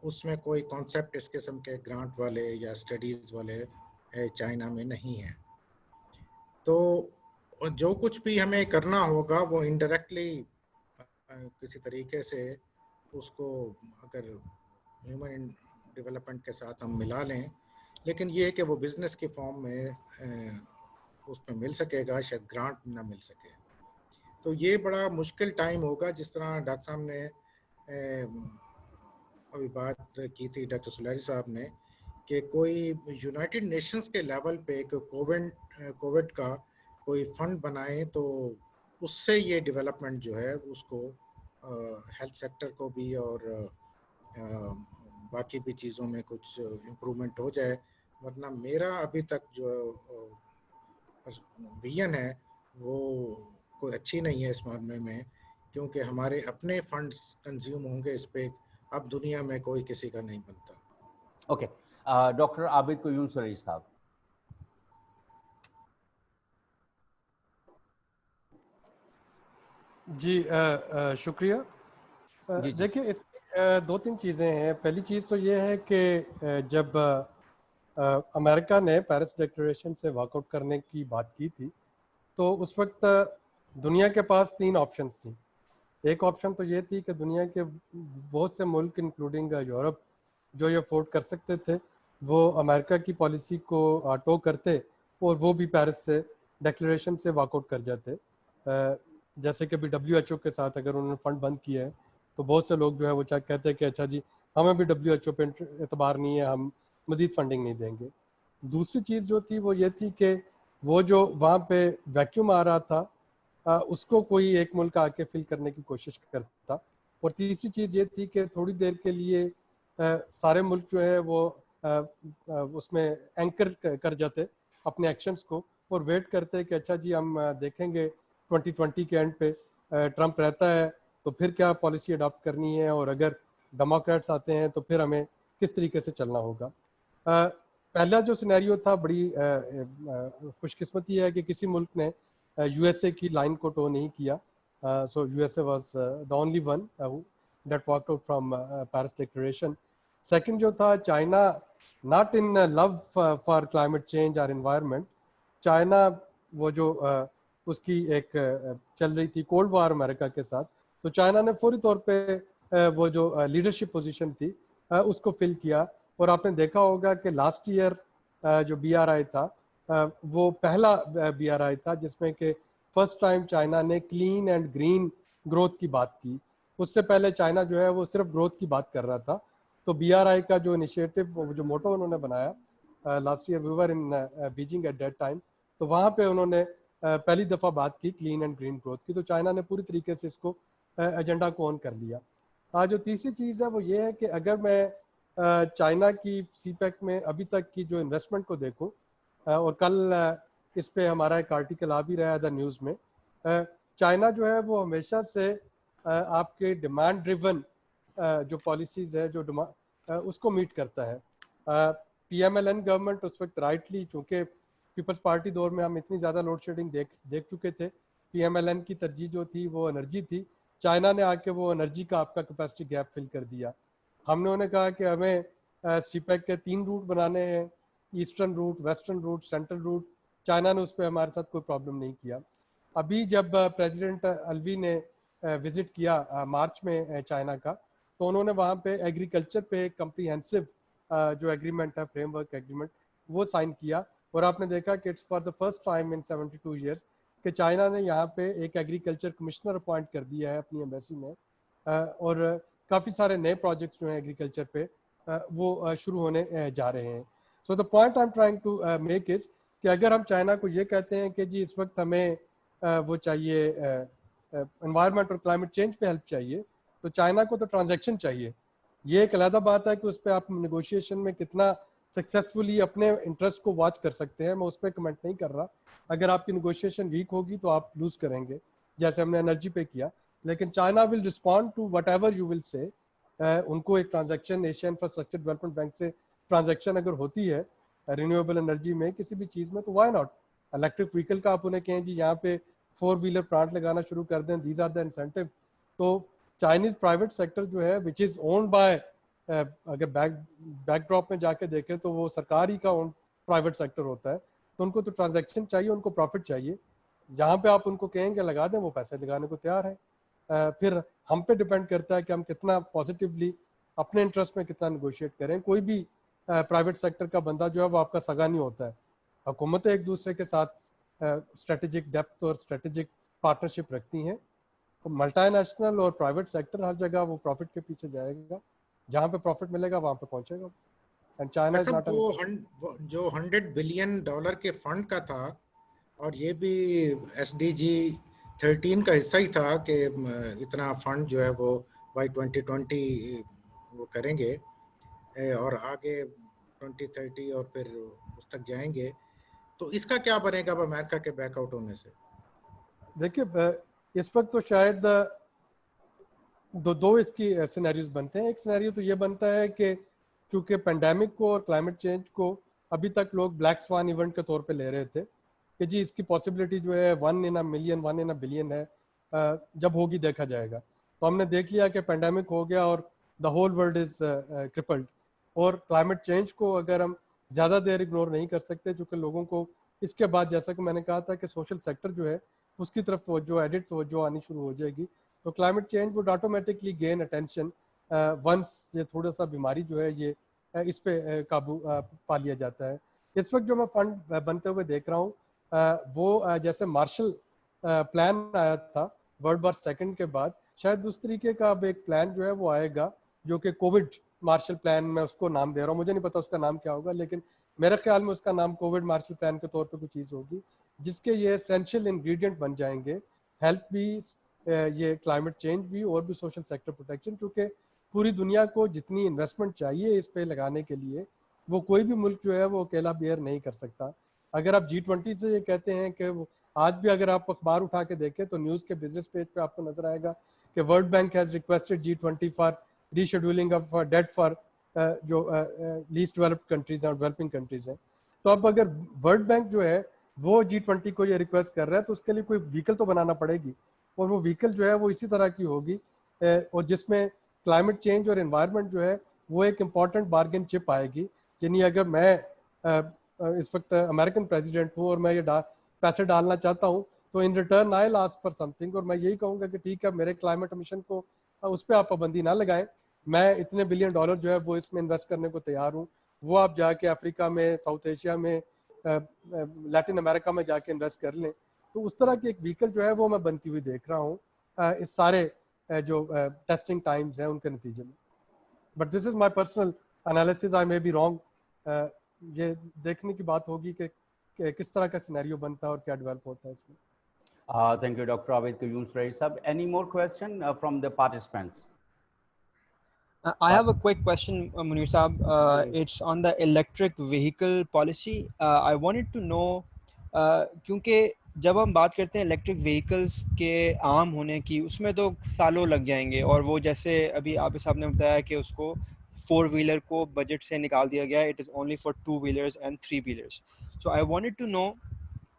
उसमें कोई कॉन्सेप्ट इस किस्म के ग्रांट वाले या स्टडीज़ वाले चाइना में नहीं है। तो जो कुछ भी हमें करना होगा वो इनडायरेक्टली किसी तरीके से उसको अगर ह्यूमन डेवलपमेंट के साथ हम मिला लें, लेकिन ये है कि वो बिज़नेस की फॉर्म में उसमें मिल सकेगा, शायद ग्रांट ना मिल सके। तो ये बड़ा मुश्किल टाइम होगा। जिस तरह डॉक्टर साहब ने अभी बात की थी, डॉक्टर सुलैरी साहब ने, कि कोई यूनाइटेड नेशंस के लेवल पे कोविड का कोई फंड बनाए तो उससे ये डेवलपमेंट जो है उसको हेल्थ सेक्टर को भी और बाकी भी चीज़ों में कुछ इम्प्रूवमेंट हो जाए। वरना मेरा अभी तक जो विजन है वो कोई अच्छी नहीं है इस मामले में, क्योंकि हमारे अपने फंड्स कंज्यूम होंगे इस पे, अब दुनिया में कोई किसी का नहीं बनता। ओके, डॉक्टर आबिद कुयूम सुलैरी साहब। जी शुक्रिया। देखिए इस दो तीन चीज़ें हैं। पहली चीज़ तो ये है कि जब अमेरिका ने पेरिस डिक्लेरेशन से वॉकआउट करने की बात की थी तो उस वक्त दुनिया के पास तीन ऑप्शंस थी। एक ऑप्शन तो ये थी कि दुनिया के बहुत से मुल्क इंक्लूडिंग यूरोप जो ये अफोर्ड कर सकते थे वो अमेरिका की पॉलिसी को टो करते और वो भी पेरिस से डिक्लेरेशन से वॉकआउट कर जाते। जैसे कि अभी WHO के साथ अगर उन्होंने फंड बंद किया है तो बहुत से लोग जो है वो चाहे कहते हैं कि अच्छा जी हमें भी WHO पे एतबार नहीं है, हम मज़ीद फंडिंग नहीं देंगे। दूसरी चीज़ जो थी वो ये थी कि वो जो वहाँ पे वैक्यूम आ रहा था उसको कोई एक मुल्क आके फिल करने की कोशिश करता। और तीसरी चीज़ ये थी कि थोड़ी देर के लिए सारे मुल्क जो है वो उसमें एंकर कर जाते अपने एक्शंस को और वेट करते कि अच्छा जी हम देखेंगे 2020 के एंड पे ट्रंप रहता है तो फिर क्या पॉलिसी अडॉप्ट करनी है, और अगर डेमोक्रेट्स आते हैं तो फिर हमें किस तरीके से चलना होगा। पहला जो सिनेरियो था बड़ी खुशकिस्मती है कि किसी मुल्क ने USA की लाइन को टो नहीं किया। सो USA was the only one that walked out from Paris declaration. Second जो था China, not in love for climate change और एनवायरनमेंट, चाइना वो जो उसकी एक चल रही थी कोल्ड वार अमेरिका के साथ, तो चाइना ने फौरी तौर पे वो जो लीडरशिप पोजीशन थी उसको फिल किया। और आपने देखा होगा कि लास्ट ईयर जो BRI था वो पहला BRI था जिसमें कि फर्स्ट टाइम चाइना ने क्लीन एंड ग्रीन ग्रोथ की बात की। उससे पहले चाइना जो है वो सिर्फ ग्रोथ की बात कर रहा था। तो BRI का जो इनिशिएटिव, जो मोटो उन्होंने बनाया last year, we were in Beijing at that time, तो वहाँ पे उन्होंने पहली दफ़ा बात की क्लीन एंड ग्रीन ग्रोथ की। तो चाइना ने पूरी तरीके से इसको एजेंडा को ऑन कर लिया। जो तीसरी चीज़ है वो ये है कि अगर मैं चाइना की CPEC में अभी तक की जो इन्वेस्टमेंट को देखूं, और कल इस पे हमारा एक आर्टिकल आ भी रहा है द न्यूज़ में, चाइना जो है वो हमेशा से आपके डिमांड ड्रिवन जो पॉलिसीज़ है जो उसको मीट करता है। PMLN गवर्नमेंट उस वक्त राइटली, चूँकि पीपल्स पार्टी दौर में हम इतनी ज़्यादा लोड शेडिंग देख चुके थे, PMLN की तरजीह जो थी वो एनर्जी थी। चाइना ने आके वो एनर्जी का आपका कैपेसिटी गैप फिल कर दिया। हमने उन्हें कहा कि हमें CPEC के 3 रूट बनाने हैं, eastern route, western route, central route. China ने उस पर हमारे साथ कोई प्रॉब्लम नहीं किया। अभी जब प्रेसिडेंट अल्वी ने विज़िट किया मार्च में चाइना का, तो उन्होंने वहाँ पे एग्रीकल्चर पे एक कम्प्रीहेंसिव जो एग्रीमेंट है, फ्रेमवर्क एग्रीमेंट, वो साइन किया। और आपने देखा कि it's for the first time in 72 years कि चाइना ने यहाँ पे एक एग्रीकल्चर कमिश्नर अपॉइंट कर दिया है अपनी एम्बेसी में, और काफ़ी सारे नए प्रोजेक्ट्स जो हैं एग्रीकल्चर पे वो शुरू होने जा रहे हैं। So the point I am trying to make is कि अगर हम चाइना को ये कहते हैं कि जी इस वक्त हमें वो चाहिए एनवायरनमेंट और क्लाइमेट चेंज पे हेल्प चाहिए, तो चाइना को तो ट्रांजैक्शन चाहिए। ये एक अलग बात है कि उस पर आप नेगोशिएशन में कितना सक्सेसफुली अपने इंटरेस्ट को वॉच कर सकते हैं, मैं उस पर कमेंट नहीं कर रहा। अगर आपकी नेगोशिएशन वीक होगी तो आप लूज़ करेंगे, जैसे हमने एनर्जी पे किया। लेकिन China will respond to whatever you will say. उनको एक transaction Asia infrastructure development bank से ट्रांजैक्शन अगर होती है रिन्यूएबल एनर्जी में किसी भी चीज़ में, तो वाई नॉट। इलेक्ट्रिक व्हीकल का आप उन्हें कहें जी यहाँ पे 4 व्हीलर प्लांट लगाना शुरू कर दें, दीज आर द इंसेंटिव। तो चाइनीज़ प्राइवेट सेक्टर जो है विच इज़ ओन्ड बाय, अगर बैकड्रॉप में जाके देखें तो वो सरकार ही का ओन प्राइवेट सेक्टर होता है, तो उनको तो ट्रांजैक्शन चाहिए, उनको प्रॉफिट चाहिए। जहाँ पे आप उनको कहेंगे लगा दें, वो पैसे लगाने को तैयार है। फिर हम पे डिपेंड करता है कि हम कितना पॉजिटिवली अपने इंटरेस्ट में कितना नेगोशिएट करें। कोई भी प्राइवेट सेक्टर का बंदा जो है वो आपका सगा नहीं होता है। हुकूमतें एक दूसरे के साथ स्ट्रेटेजिक डेप्थ और स्ट्रेटेजिक पार्टनरशिप रखती हैं। तो मल्टीनेशनल और प्राइवेट सेक्टर हर जगह वो प्रॉफिट के पीछे जाएगा, जहाँ पे प्रॉफिट मिलेगा वहाँ पे पहुँचेगा। एंड चाइना इज नॉट जो $100 बिलियन के फंड का था, और ये भी SDG 13 का हिस्सा ही था कि इतना फंड जो है वो बाय 2020 वो करेंगे और आगे 2030 और फिर उस तक जाएंगे। तो इसका क्या बनेगा अब अमेरिका के बैकआउट होने से? देखिए इस वक्त तो शायद दो इसकी सिनेरियोज बनते हैं। एक सिनेरियो तो ये बनता है कि चूँकि पेंडेमिक को और क्लाइमेट चेंज को अभी तक लोग ब्लैक स्वान इवेंट के तौर पे ले रहे थे कि जी इसकी पॉसिबिलिटी जो है 1 in a million 1 in a billion है, जब होगी देखा जाएगा। तो हमने देख लिया कि पेंडेमिक हो गया और the whole world is crippled. और क्लाइमेट चेंज को अगर हम ज़्यादा देर इग्नोर नहीं कर सकते, चूँकि लोगों को इसके बाद, जैसा कि मैंने कहा था कि सोशल सेक्टर जो है उसकी तरफ तवज्जो, एडिट तवज्जो आनी शुरू हो जाएगी। तो climate change would automatically gain attention once ये थोड़ा सा बीमारी जो है ये इस पे काबू पा लिया जाता है। इस वक्त जो मैं फंड बनते हुए देख रहा हूँ वो जैसे मार्शल प्लान आया था वर्ल्ड वॉर सेकंड के बाद शायद उस तरीके का अब एक प्लान जो है वो आएगा, जो कि कोविड मार्शल प्लान, मैं उसको नाम दे रहा हूँ, मुझे नहीं पता उसका नाम क्या होगा, लेकिन मेरे ख्याल में उसका नाम कोविड मार्शल प्लान के तौर पे कोई चीज़ होगी, जिसके ये एसेंशियल इंग्रेडिएंट बन जाएंगे, हेल्थ भी, ये क्लाइमेट चेंज भी, और भी सोशल सेक्टर प्रोटेक्शन, क्योंकि पूरी दुनिया को जितनी इन्वेस्टमेंट चाहिए इस पे लगाने के लिए, वो कोई भी मुल्क जो है वो अकेला बेयर नहीं कर सकता। अगर आप G20 से ये कहते हैं कि आज भी अगर आप अखबार उठा के देखें तो न्यूज़ के बिजनेस पेज पे आपको नजर आएगा कि world bank has requested G20 for rescheduling of debt for जो लीस्ट डेवलप्ड कंट्रीज और डेवलपिंग कंट्रीज हैं। तो अब अगर वर्ल्ड बैंक जो है वो G20 को ये रिक्वेस्ट कर रहा है तो उसके लिए कोई व्हीकल तो बनाना पड़ेगी, और वो व्हीकल जो है वो इसी तरह की होगी, और जिसमें क्लाइमेट चेंज और एनवायरनमेंट जो है वो एक इम्पॉर्टेंट बार्गेन चिप आएगी। यानी अगर मैं इस वक्त अमेरिकन प्रेसिडेंट हूँ और मैं ये पैसे डालना चाहता हूँ, तो in return I will ask for something, और मैं यही कहूँगा कि ठीक है, मेरे क्लाइमेट मिशन को उस पर आप पाबंदी ना लगाएं, मैं इतने $1 बिलियन जो है वो इसमें इन्वेस्ट करने को तैयार हूँ, वो आप जाके अफ्रीका में, साउथ एशिया में, लैटिन अमेरिका में जाके इन्वेस्ट कर लें। तो उस तरह की एक व्हीकल जो है वो मैं बनती हुई देख रहा हूँ इस सारे जो टेस्टिंग टाइम्स हैं उनके नतीजे में। But this is my personal analysis, I may be wrong. ये देखने की बात होगी कि किस तरह का सिनेरियो बनता है और क्या डेवलप होता है इसमें। Thank you, Dr. Abid Qayyum Sir. Any more question from the participants? I have a quick question, Munir Saab. It's on the electric vehicle policy. I wanted to know, क्योंकि जब हम बात करते हैं इलेक्ट्रिक व्हीकल्स के आम होने की, उसमें तो सालों लग जाएंगे, और वो जैसे अभी आप साहब ने बताया कि उसको 4 व्हीलर को बजट से निकाल दिया गया, it is only for 2 wheelers and 3 wheelers. So I wanted to know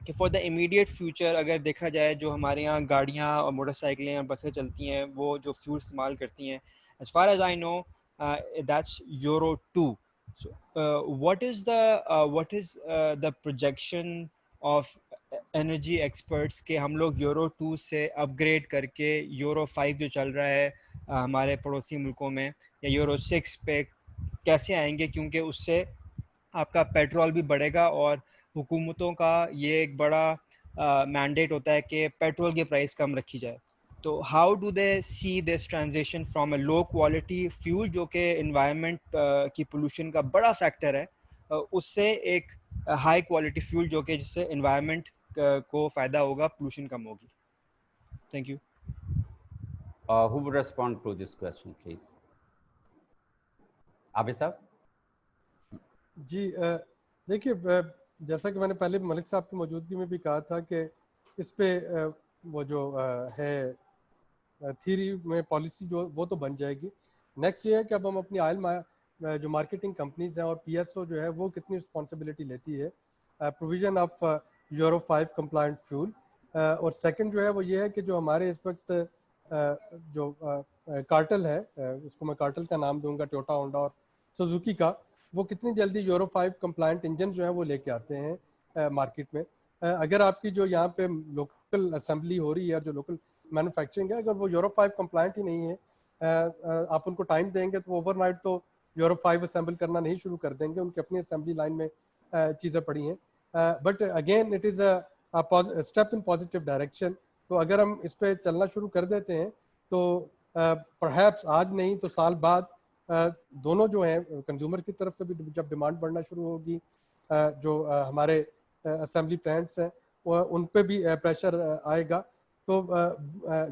कि फॉर द इमीडिएट फ्यूचर अगर देखा जाए, जो हमारे यहाँ गाड़ियाँ और मोटरसाइकिलें और बसें चलती हैं वो जो फ्यूल इस्तेमाल करती हैं, as far as I know that's Euro 2. So what is the projection of energy experts कि हम लोग Euro 2 से अपग्रेड करके Euro 5 जो चल रहा है हमारे पड़ोसी मुल्कों में, या Euro 6 पे कैसे आएंगे, क्योंकि उससे आपका पेट्रोल भी बढ़ेगा और हुकूमतों का ये एक बड़ा मैंडेट होता है कि पेट्रोल की प्राइस कम रखी जाए। तो how do they see this transition from a low quality fuel जो कि एनवायरनमेंट की पोल्यूशन का बड़ा फैक्टर है, उससे एक हाई क्वालिटी फ्यूल जो कि जिससे एनवायरनमेंट को फ़ायदा होगा, पोल्यूशन कम होगी। Thank you. Who would respond to this question, please? Abid साहब। जी, देखिए, जैसा कि मैंने पहले मलिक साहब की मौजूदगी में भी कहा था कि इस पे वो जो है थ्योरी में पॉलिसी जो वो तो बन जाएगी। नेक्स्ट ये है कि अब हम अपनी ऑयल जो मार्केटिंग कंपनीज हैं और PSO जो है वो कितनी रिस्पॉन्सिबिलिटी लेती है provision of Euro 5 compliant fuel. और सेकंड जो है वो ये है कि जो हमारे इस वक्त जो कार्टेल है, उसको मैं कार्टेल का नाम दूंगा, टोयोटा, होंडा और सुजुकी का, वो कितनी जल्दी Euro 5 कंप्लायंट इंजन जो है वो लेके आते हैं मार्केट में। अगर आपकी जो यहाँ पे लोकल असेंबली हो रही है और जो लोकल मैन्युफैक्चरिंग है, अगर वो Euro 5 कंप्लायंट ही नहीं है, आप उनको टाइम देंगे तो ओवरनाइट तो Euro 5 असेंबल करना नहीं शुरू कर देंगे, उनकी अपनी असेंबली लाइन में चीज़ें पड़ी हैं। But again it is a step in positive direction. तो अगर हम इस पर चलना शुरू कर देते हैं तो परहैप्स आज नहीं तो साल बाद दोनों जो हैं, कंज्यूमर की तरफ से भी जब डिमांड बढ़ना शुरू होगी, जो हमारे असेंबली प्लांट्स हैं उन पे भी प्रेशर आएगा, तो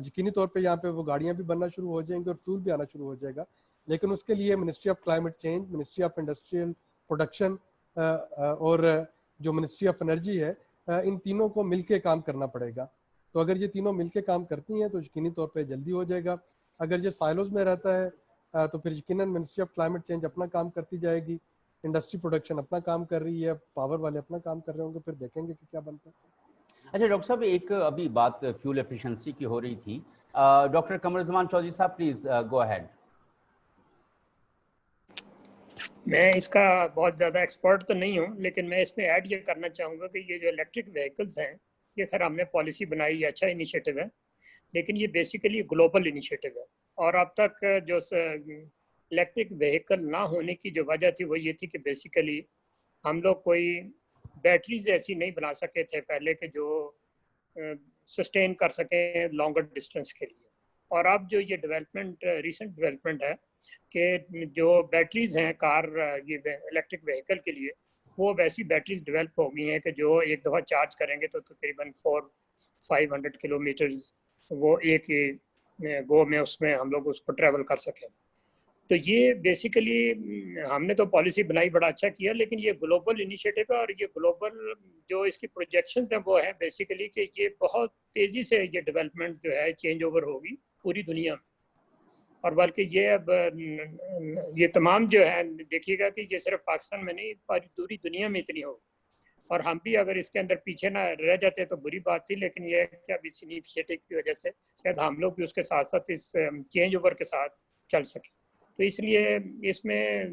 यकीनी तौर पे यहाँ पे वो गाड़ियाँ भी बनना शुरू हो जाएंगी और फ्यूल भी आना शुरू हो जाएगा। लेकिन उसके लिए ministry of climate change, ministry of industrial production और जो मिनिस्ट्री ऑफ एनर्जी है, इन तीनों को मिलके काम करना पड़ेगा। तो अगर ये तीनों मिलके काम करती हैं तो यकीनी तौर पे जल्दी हो जाएगा। अगर ये साइलोज में रहता है तो फिर यकीनन मिनिस्ट्री ऑफ क्लाइमेट चेंज अपना काम करती जाएगी, इंडस्ट्री प्रोडक्शन अपना काम कर रही है, पावर वाले अपना काम कर रहे होंगे, फिर देखेंगे कि क्या बनता है। अच्छा डॉक्टर साहब, एक अभी बात फ्यूल एफिशिएंसी की हो रही थी। डॉक्टर कमरुज़्ज़मान चौधरी साहब, प्लीज गो अहेड। मैं इसका बहुत ज़्यादा एक्सपर्ट तो नहीं हूँ, लेकिन मैं इसमें ऐड ये करना चाहूँगा कि ये जो इलेक्ट्रिक व्हीकल्स हैं, ये खैर हमने पॉलिसी बनाई, ये अच्छा इनिशिएटिव है, लेकिन ये बेसिकली ग्लोबल इनिशिएटिव है। और अब तक जो इलेक्ट्रिक व्हीकल ना होने की जो वजह थी वो ये थी कि बेसिकली हम लोग कोई बैटरीज ऐसी नहीं बना सके थे पहले के जो सस्टेन कर सकें लॉन्गर डिस्टेंस के लिए। और अब जो ये डेवलपमेंट रिसेंट डेवलपमेंट है कि जो बैटरीज हैं कार ये इलेक्ट्रिक व्हीकल के लिए, वो वैसी बैटरीज डेवलप हो गई हैं कि जो एक दफ़ा चार्ज करेंगे तो तकरीबन 400-500 किलोमीटर्स वो एक गो में उसमें हम लोग उसको ट्रैवल कर सकें। तो ये बेसिकली हमने तो पॉलिसी बनाई, बड़ा अच्छा किया, लेकिन ये ग्लोबल इनिशिएटिव है और ये ग्लोबल जो इसकी प्रोजेक्शन है वो है बेसिकली कि ये बहुत तेज़ी से ये डेवलपमेंट जो है चेंज ओवर होगी पूरी दुनिया में। और बल्कि ये अब ये तमाम जो है देखिएगा कि ये सिर्फ पाकिस्तान में नहीं पूरी दुनिया में इतनी हो, और हम भी अगर इसके अंदर पीछे ना रह जाते तो बुरी बात थी, लेकिन ये है कि अब इस इनिशिएटिव की वजह से शायद हम लोग भी उसके साथ साथ इस चेंज ओवर के साथ चल सकें। तो इसलिए इसमें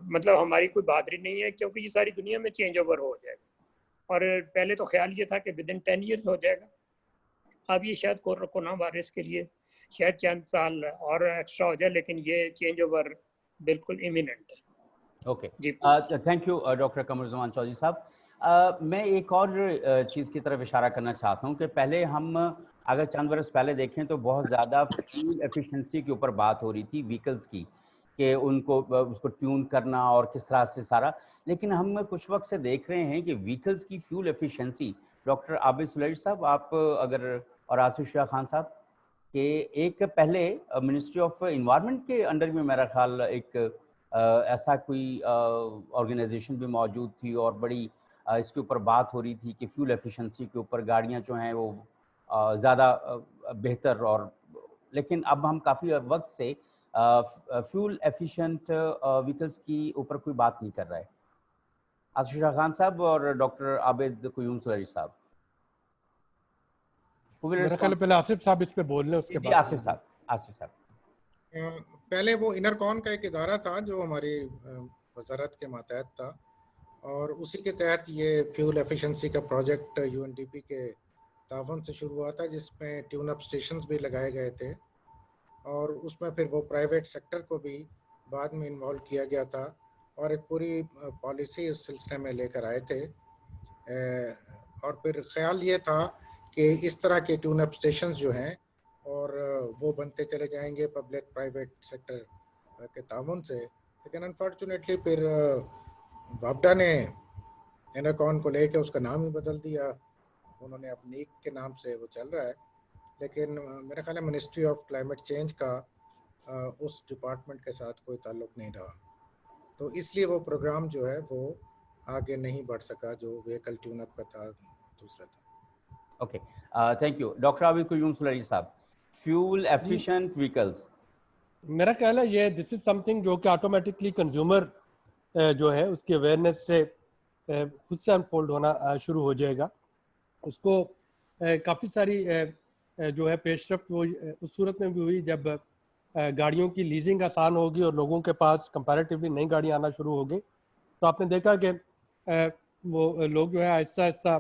मतलब हमारी कोई बहादुरी नहीं है, क्योंकि ये सारी दुनिया में चेंज ओवर हो जाएगा। और पहले तो ख्याल ये था कि विद इन 10 ईयर्स हो जाएगा, अब ये शायद कोरोना वायरस के लिए शायद चंद साल और एक्स्ट्रा हो जाए, लेकिन ये चेंज ओवर बिल्कुल इमिनेंट है। Okay, thank you doctor Qamaruzzaman Chaudhry साहब। मैं एक और चीज़ की तरफ इशारा करना चाहता हूँ कि पहले हम अगर चंद बरस पहले देखें तो बहुत ज़्यादा फ्यूल एफिशिएंसी के ऊपर बात हो रही थी व्हीकल्स की, कि उनको उसको ट्यून करना और किस तरह से सारा, लेकिन हम कुछ वक्त से देख रहे हैं कि व्हीकल्स की फ्यूल एफिशिएंसी, डॉक्टर आबिद सुलैही साहब आप अगर और आसिफ शाह खान साहब के एक पहले मिनिस्ट्री ऑफ इन्वायरमेंट के अंडर में मेरा ख्याल एक ऐसा कोई ऑर्गेनाइजेशन भी मौजूद थी और बड़ी इसके ऊपर बात हो रही थी कि फ्यूल एफिशिएंसी के ऊपर गाड़ियां जो हैं वो ज़्यादा बेहतर, और लेकिन अब हम काफ़ी वक्त से फ्यूल एफिशिएंट व्हीकल्स की ऊपर कोई बात नहीं कर रहा है। आसिफ शाह खान साहब और डॉक्टर आबिद कुयूम सुलैही साहब, मेरा ख्याल पहले आसिफ साहब इस पे बोल लें, उसके बाद आसिफ साहब। पहले वो इनरकॉन का एक इदारा था जो हमारी वजारत के मातहत था, और उसी के तहत ये फ्यूल एफिशिएंसी का प्रोजेक्ट यूएनडीपी के तावन से शुरू हुआ था, जिसमें ट्यून अप स्टेशंस भी लगाए गए थे, और उसमें फिर वो प्राइवेट सेक्टर को भी बाद में इन्वॉल्व किया गया था, और एक पूरी पॉलिसी इस सिलसिले में लेकर आए थे। और फिर ख्याल ये था कि इस तरह के ट्यून अप स्टेशंस जो हैं और वो बनते चले जाएंगे पब्लिक प्राइवेट सेक्टर के ताउन से, लेकिन अनफॉर्चुनेटली फिर वापडा ने इनरकॉन को लेके उसका नाम ही बदल दिया, उन्होंने अब नीक के नाम से वो चल रहा है, लेकिन मेरा ख्याल है मिनिस्ट्री ऑफ क्लाइमेट चेंज का उस डिपार्टमेंट के साथ कोई ताल्लुक नहीं रहा, तो इसलिए वो प्रोग्राम जो है वो आगे नहीं बढ़ सका जो व्हीकल ट्यून अप का था, दूसरा था। Okay, thank you doctor Abid Qayyum Suleri साहब। फ्यूल एफिशिएंट व्हीकल्स, मेरा ख्याल है ये दिस इज समथिंग जो कि ऑटोमेटिकली कंज्यूमर जो है उसकी अवेयरनेस से खुद से अनफोल्ड होना शुरू हो जाएगा। उसको काफ़ी सारी जो है पेशरफ्त वो उस सूरत में भी हुई जब गाड़ियों की लीजिंग आसान होगी और लोगों के पास कंपैरेटिवली नई गाड़ियाँ आना शुरू हो गई, तो आपने देखा कि वो लोग जो है आहिस्ता आहिस्ता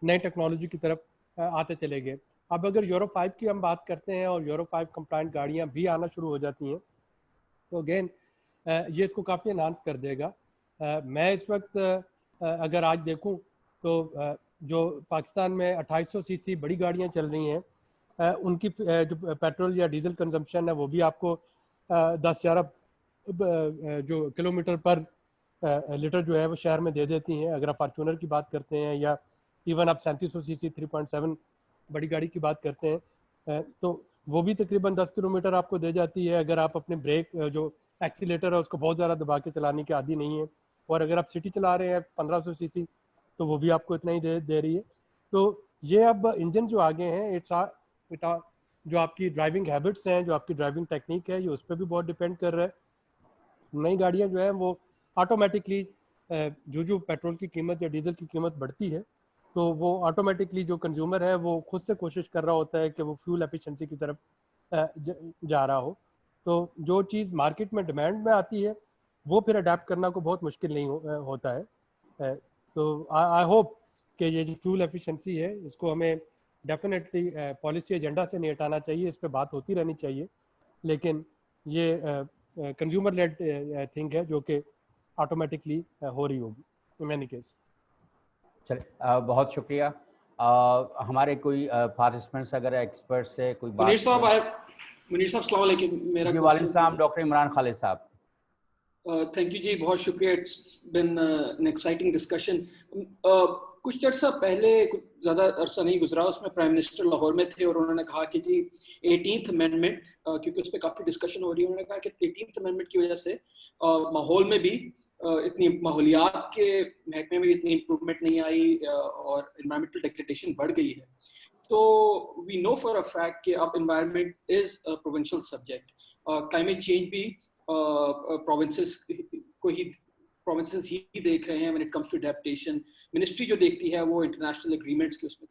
नई टेक्नोलॉजी की तरफ आते चले गए। अब अगर यूरो 5 की हम बात करते हैं और यूरो 5 कंप्लाइंट गाड़ियां भी आना शुरू हो जाती हैं, तो अगेन ये इसको काफ़ी एनहांस कर देगा। मैं इस वक्त अगर आज देखूं तो जो पाकिस्तान में 2800 सीसी बड़ी गाड़ियां चल रही हैं, उनकी जो पेट्रोल या डीजल कंजम्पशन है वो भी आपको 10-11 जो किलोमीटर पर लीटर जो है वो शहर में दे देती हैं। अगर आप फॉर्च्यूनर की बात करते हैं या इवन आप 3700 सीसी 3.7 बड़ी गाड़ी की बात करते हैं, तो वो भी तकरीबन 10 किलोमीटर आपको दे जाती है अगर आप अपने ब्रेक जो एक्सीलेटर है उसको बहुत ज़्यादा दबा के चलाने के आदी नहीं है। और अगर आप सिटी चला रहे हैं 1500 सीसी तो वो भी आपको इतना ही दे रही है। तो ये अब इंजन जो आगे हैं इटा जो आपकी ड्राइविंग हैबिट्स हैं, जो आपकी ड्राइविंग टेक्निक है, ये उस पर भी बहुत डिपेंड कर रहा है। नई गाड़ियाँ जो हैं वो ऑटोमेटिकली जो पेट्रोल की कीमत या डीजल की कीमत बढ़ती है तो वो ऑटोमेटिकली जो कंज्यूमर है वो खुद से कोशिश कर रहा होता है कि वो फ्यूल एफिशिएंसी की तरफ जा रहा हो। तो जो चीज़ मार्केट में डिमांड में आती है वो फिर अडेप्ट करना को बहुत मुश्किल नहीं होता है। तो आई होप कि ये जो फ्यूल एफिशिएंसी है इसको हमें डेफिनेटली पॉलिसी एजेंडा से नहीं हटाना चाहिए, इस पर बात होती रहनी चाहिए, लेकिन ये कंज्यूमर लेड थिंग है जो कि ऑटोमेटिकली हो रही होगी इन एनी केस। चलिए बहुत शुक्रिया हमारे कोई पार्टिसिपेंट्स अगर एक्सपर्ट से कोई बात मुनीर साहब अस्सलाम वालेकुम। मेरा जी वालेकुम सलाम डॉक्टर इमरान खालिद साहब। थैंक यू जी, बहुत शुक्रिया। It's been an exciting discussion. कुछ अर्सा पहले, कुछ ज़्यादा अरसा नहीं गुजरा, उसमें प्राइम मिनिस्टर लाहौर में थे और उन्होंने कहा कि जी 18th अमेंडमेंट, क्योंकि उस पर काफ़ी डिस्कशन हो रही है, उन्होंने कहा कि 18th अमेंडमेंट की वजह से माहौल में भी इतनी माहौलियात के महकमे में इतनी इम्प्रूवमेंट नहीं आई और इन्वायरमेंटल डिग्रेडेशन बढ़ गई है। तो we know for a fact कि अब environment is a provincial subject. Climate change भी प्रोविंसेस ही देख रहे हैं when it comes to adaptation. Ministry जो देखती है वो इंटरनेशनल एग्रीमेंट्स के उसमें।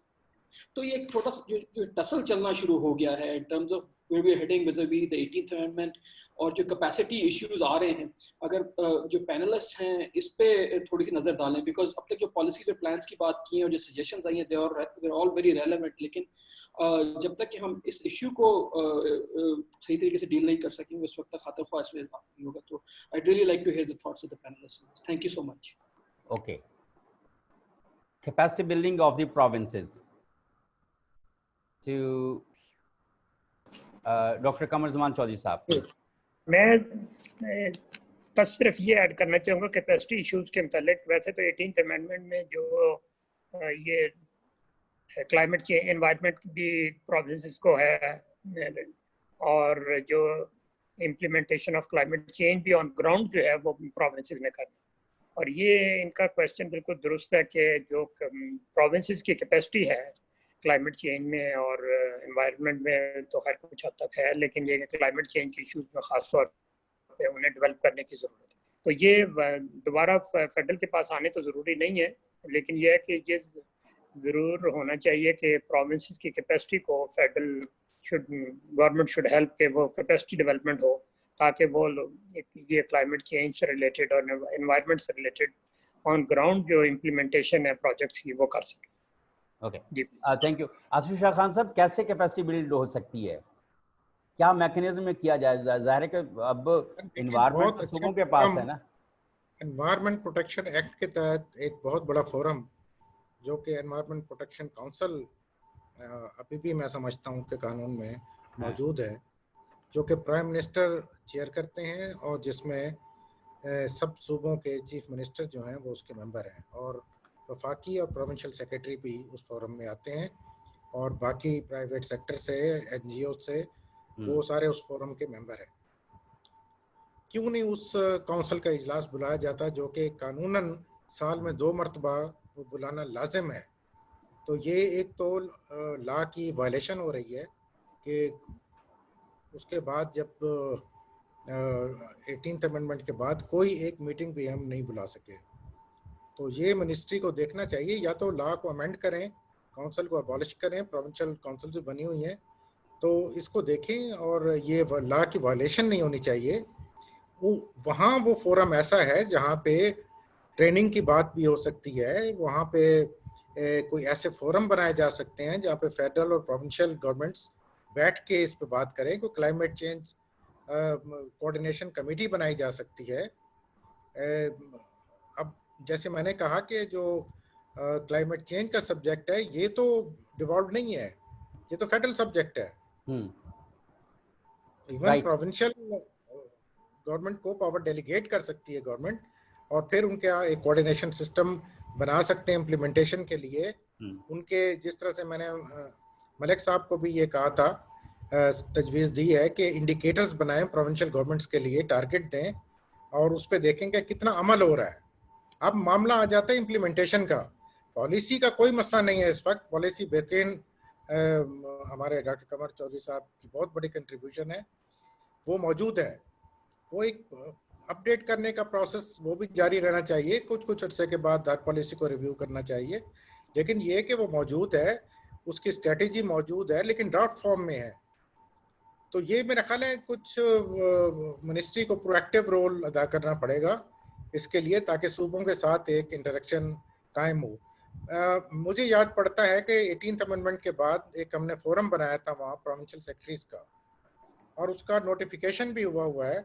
तो ये एक छोटा सा जो टसल चलना शुरू हो गया है in terms of where we are heading with the 18th amendment, और जो कैपेसिटी इश्यूज आ रहे हैं, अगर जो पैनलिस्ट हैं इस पे थोड़ी सी नजर डालें, बिकॉज अब तक जो पॉलिसी और प्लान्स की बात की है और जो सजेशंस आई हैं they are all very relevant, लेकिन जब तक कि हम इस इश्यू को सही तरीके से डील नहीं कर सकेंगे उस वक्त तक खातिर ख्वाह इसमें बात नहीं होगा। तो I really like to hear the thoughts of the panelist. Thank you so much. Okay, capacity building of the provinces to doctor Qamar Zaman Chaudhry साहब। मैं बस सिर्फ ये ऐड करना चाहूँगा कैपेसिटी इश्यूज के मतलब। वैसे तो 18th अमेंडमेंट में जो ये क्लाइमेट चेंज एनवायरनमेंट भी प्रोविंसेस को है, और जो इम्प्लीमेंटेशन ऑफ क्लाइमेट चेंज भी ऑन ग्राउंड जो है वो प्रोविंसेस में करना। और ये इनका क्वेश्चन बिल्कुल दुरुस्त है कि जो प्रोविंसेस की कैपेसिटी है क्लाइमेट चेंज में और एनवायरनमेंट में तो हर कुछ हद तक है, लेकिन ये क्लाइमेट चेंज के इश्यूज में खास तौर पे उन्हें डेवलप करने की ज़रूरत है। तो ये दोबारा फेडरल के पास आने तो ज़रूरी नहीं है, लेकिन ये है कि ये ज़रूर होना चाहिए कि प्रोविंसेस की कैपेसिटी को गवर्नमेंट शुड हेल्प के वो कैपेसिटी डेवलपमेंट हो, ताकि वो ये क्लाइमेट चेंज से रिलेटेड और एनवायरनमेंट से रिलेटेड ऑन ग्राउंड जो इम्प्लीमेंटेशन है प्रोजेक्ट्स की वो कर सकें। Okay, thank you. Asif Shah Khan साहब, कैसे कैपेसिटी बिल्ड हो सकती है, क्या मैकेनिज्म में किया जाए? जाहिर है कि अब एनवायरनमेंट तो सूबों के पास है ना। एनवायरनमेंट प्रोटेक्शन एक्ट के तहत एक बहुत बड़ा फोरम जो कि एनवायरनमेंट प्रोटेक्शन काउंसिल अभी भी मैं समझता हूँ कि कानून में मौजूद है, जो कि प्राइम मिनिस्टर चेयर करते हैं और जिसमें सब सूबों के चीफ मिनिस्टर जो हैं वो उसके मेंबर हैं, और वफाकी और प्रोविंशियल सेक्रेटरी भी उस फोरम में आते हैं, और बाकी प्राइवेट सेक्टर से, एनजीओ से, वो सारे उस फोरम के मेंबर हैं। क्यों नहीं उस काउंसिल का इजलास बुलाया जाता, जो कि कानूनन साल में 2 मरतबा वो बुलाना लाजिम है? तो ये एक तो लॉ की वायलेशन हो रही है कि उसके बाद जब 18th अमेंडमेंट के बाद कोई एक मीटिंग भी हम नहीं बुला सके। तो ये मिनिस्ट्री को देखना चाहिए, या तो लॉ को अमेंड करें, काउंसिल को अबॉलिश करें, प्रोविंशियल काउंसिल जो बनी हुई हैं तो इसको देखें, और ये लॉ की वायलेशन नहीं होनी चाहिए। वहाँ वो फोरम ऐसा है जहाँ पे ट्रेनिंग की बात भी हो सकती है, वहाँ पे कोई ऐसे फोरम बनाए जा सकते हैं जहाँ पे फेडरल और प्रोविंशियल गवर्नमेंट्स बैठ के इस पे बात करें। कोई क्लाइमेट चेंज कोऑर्डिनेशन कमेटी बनाई जा सकती है। अब जैसे मैंने कहा कि जो क्लाइमेट चेंज का सब्जेक्ट है ये तो डिवॉल्व नहीं है, ये तो फेडरल सब्जेक्ट है। इवन प्रोविंशियल गवर्नमेंट को पावर डेलीगेट कर सकती है गवर्नमेंट, और फिर उनके यहाँ एक कोऑर्डिनेशन सिस्टम बना सकते हैं इम्प्लीमेंटेशन के लिए। उनके जिस तरह से मैंने मलिक साहब को भी ये कहा था, तजवीज़ दी है कि इंडिकेटर्स बनाएं प्रोविंशियल गवर्नमेंट्स के लिए, टारगेट दें और उस पर देखेंगे कितना अमल हो रहा है। अब मामला आ जाता है इम्प्लीमेंटेशन का। पॉलिसी का कोई मसला नहीं है इस वक्त, पॉलिसी बेहतरीन, हमारे डॉक्टर कमर चौधरी साहब की बहुत बड़ी कंट्रीब्यूशन है, वो मौजूद है। वो एक अपडेट करने का प्रोसेस वो भी जारी रहना चाहिए, कुछ अरसे के बाद हर पॉलिसी को रिव्यू करना चाहिए, लेकिन ये कि वो मौजूद है, उसकी स्ट्रेटेजी मौजूद है, लेकिन ड्राफ्ट फॉर्म में है। तो ये मेरा ख्याल है कुछ मिनिस्ट्री को प्रोएक्टिव रोल अदा करना पड़ेगा इसके लिए, ताकि सूबों के साथ एक इंटरेक्शन कायम हो। मुझे याद पड़ता है कि 18th अमेंडमेंट के बाद एक हमने फोरम बनाया था वहाँ प्रोविंशियल सेक्रेटरीज का, और उसका नोटिफिकेशन भी हुआ है,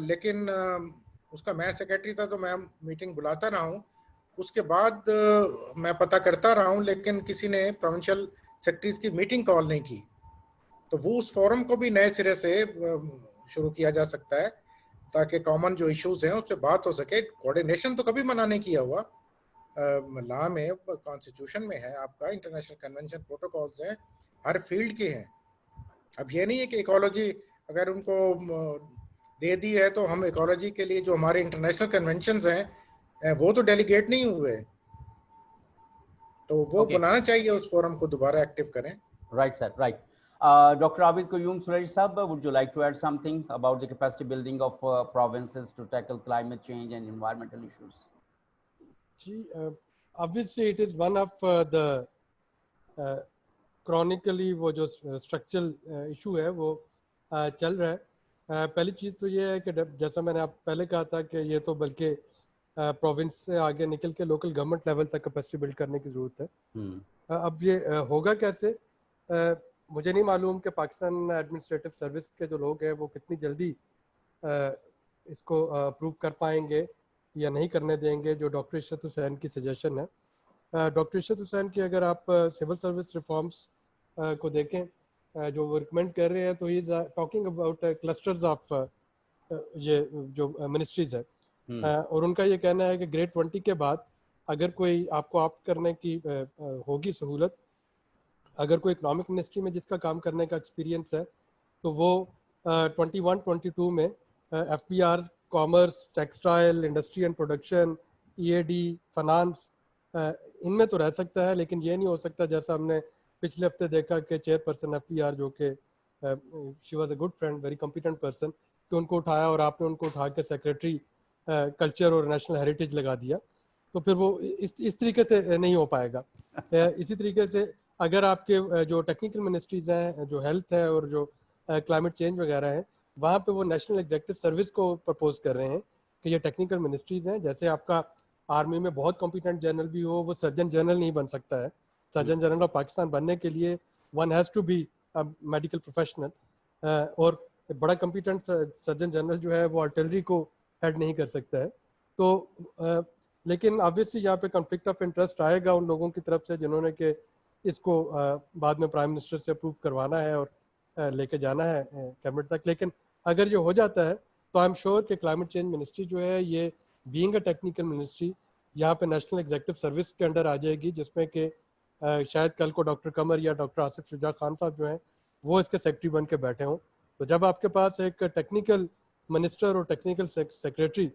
लेकिन उसका मैं सेक्रेटरी था तो मैं मीटिंग बुलाता रहा हूँ, उसके बाद मैं पता करता रहा हूँ, लेकिन किसी ने प्रोविंशियल सेक्रेटरीज की मीटिंग कॉल नहीं की। तो वो उस फोरम को भी नए सिरे से शुरू किया जा सकता है ताकि कॉमन जो इश्यूज हैं उस पर बात हो सके। कोऑर्डिनेशन तो कभी मना नहीं किया हुआ, लॉ में, कॉन्स्टिट्यूशन में है आपका, इंटरनेशनल कन्वेंशन प्रोटोकॉल्स हैं, हर फील्ड के हैं। अब ये नहीं है कि इकोलॉजी अगर उनको दे दी है तो हम इकोलॉजी के लिए जो हमारे इंटरनेशनल कन्वेंशंस हैं वो तो डेलीगेट नहीं हुए, तो वो बनाना चाहिए उस फोरम को, दोबारा एक्टिव करें। Right sir, right. Dr. Abid Qayyum Suleri Sahab, would you like to add something about the capacity building of provinces to tackle climate change and environmental issues? Obviously it is one of the chronically वो जो structural issue है वो चल रहा है। पहली चीज़ तो ये है कि जैसा मैंने आप पहले कहा था कि ये तो बल्कि प्रोविंस से आगे निकल के लोकल गवर्नमेंट लेवल तक कैपेसिटी बिल्ड करने की ज़रूरत है। अब ये होगा कैसे, मुझे नहीं मालूम कि पाकिस्तान एडमिनिस्ट्रेटिव सर्विस के जो लोग हैं वो कितनी जल्दी इसको अप्रूव कर पाएंगे या नहीं करने देंगे। जो डॉक्टर इशरत हुसैन की सजेशन है, डॉक्टर इशरत हुसैन की अगर आप सिविल सर्विस रिफॉर्म्स को देखें जो वो रिकमेंड कर रहे हैं, तो he is talking about clusters of ये जो मिनिस्ट्रीज है, और उनका ये कहना है कि ग्रेड 20 के बाद अगर कोई आपको ऑप्ट करने की होगी सहूलत, अगर कोई इकोनॉमिक मिनिस्ट्री में जिसका काम करने का एक्सपीरियंस है तो वो 21-22 में FBR, commerce, textile, industry and production, EAD, finance, इनमें तो रह सकता है। लेकिन ये नहीं हो सकता जैसा हमने पिछले हफ्ते देखा कि चेयरपर्सन FBR जो कि she was a good friend, very competent person, कि उनको उठाया और आपने उनको उठा के सेक्रेटरी कल्चर और नेशनल हेरिटेज लगा दिया, तो फिर वो इस तरीके से नहीं हो पाएगा। इसी तरीके से अगर आपके जो टेक्निकल मिनिस्ट्रीज हैं, जो हेल्थ है और जो क्लाइमेट चेंज वगैरह है, वहाँ पे वो नेशनल एग्जीक्यूटिव सर्विस को प्रपोज कर रहे हैं कि ये टेक्निकल मिनिस्ट्रीज हैं। जैसे आपका आर्मी में बहुत कॉम्पिटेंट जनरल भी हो, वो सर्जन जनरल नहीं बन सकता है। सर्जन जनरल ऑफ पाकिस्तान बनने के लिए one has to be medical professional, और बड़ा कॉम्पिटेंट सर्जन जनरल जो है वो आर्टिलरी को हेड नहीं कर सकता है। तो लेकिन ऑब्वियसली यहाँ पे कॉन्फ्लिक्ट ऑफ इंटरेस्ट आएगा उन लोगों की तरफ से जिन्होंने कि इसको बाद में प्राइम मिनिस्टर से अप्रूव करवाना है और लेके जाना है कैबिनेट तक। लेकिन अगर ये हो जाता है तो आई एम श्योर कि क्लाइमेट चेंज मिनिस्ट्री जो है ये बीइंग अ टेक्निकल मिनिस्ट्री यहाँ पे नेशनल एग्जीक्यूटिव सर्विस के अंडर आ जाएगी, जिसमें कि शायद कल को डॉक्टर कमर या डॉक्टर आसिफ शुजा खान साहब जो हैं वो इसके सेक्रेटरी बन के बैठे हों। तो जब आपके पास एक टेक्निकल मिनिस्टर और टेक्निकल सेक्रेटरी,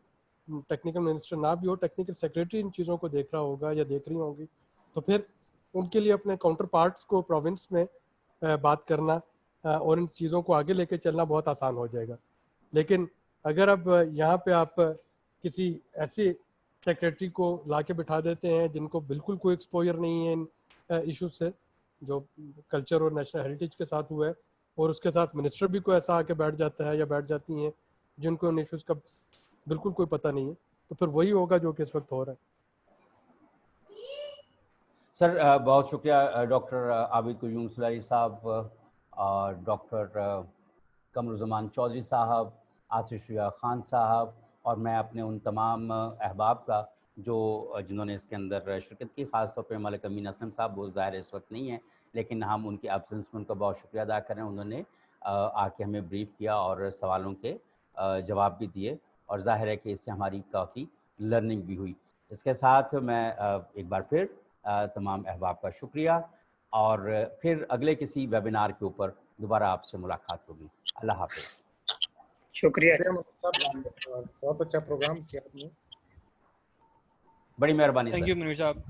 टेक्निकल मिनिस्टर ना भी हो, टेक्निकल सेक्रेटरी इन चीज़ों को देख रहा होगा या देख रही होंगी, तो फिर उनके लिए अपने काउंटर पार्ट्स को प्रोविंस में बात करना और इन चीज़ों को आगे लेके चलना बहुत आसान हो जाएगा। लेकिन अगर अब यहाँ पे आप किसी ऐसे सेक्रेटरी को ला के बिठा देते हैं जिनको बिल्कुल कोई एक्सपोजर नहीं है इन इश्यूज से जो कल्चर और नेशनल हेरिटेज के साथ हुआ है, और उसके साथ मिनिस्टर भी कोई ऐसा आके बैठ जाता है या बैठ जाती हैं जिनको इन इश्यूज का बिल्कुल कोई पता नहीं है, तो फिर वही होगा जो कि इस वक्त हो रहा है। सर बहुत शुक्रिया डॉक्टर आबिद क़य्यूम सुलेरी साहब, डॉक्टर कमरुज़्ज़मान चौधरी साहब, आसिफ शुजा खान साहब, और मैं अपने उन तमाम अहबाब का जिन्होंने इसके अंदर शिरकत की, ख़ासतौर पर मलिक अमीन असलम साहब, वो ज़ाहिर इस वक्त नहीं है लेकिन हम उनकी एब्सेंस में उनका बहुत शुक्रिया अदा करें। उन्होंने आके हमें ब्रीफ किया और सवालों के जवाब भी दिए, और ज़ाहिर है कि इससे हमारी काफ़ी लर्निंग भी हुई। इसके साथ मैं एक बार फिर तमाम अहबाब का शुक्रिया, और फिर अगले किसी वेबिनार के ऊपर दोबारा आपसे मुलाकात होगी। अल्लाह हाफ़िज़। शुक्रिया, बहुत अच्छा प्रोग्राम किया आपने, बड़ी मेहरबानी। थैंक यू मुनीर साहब।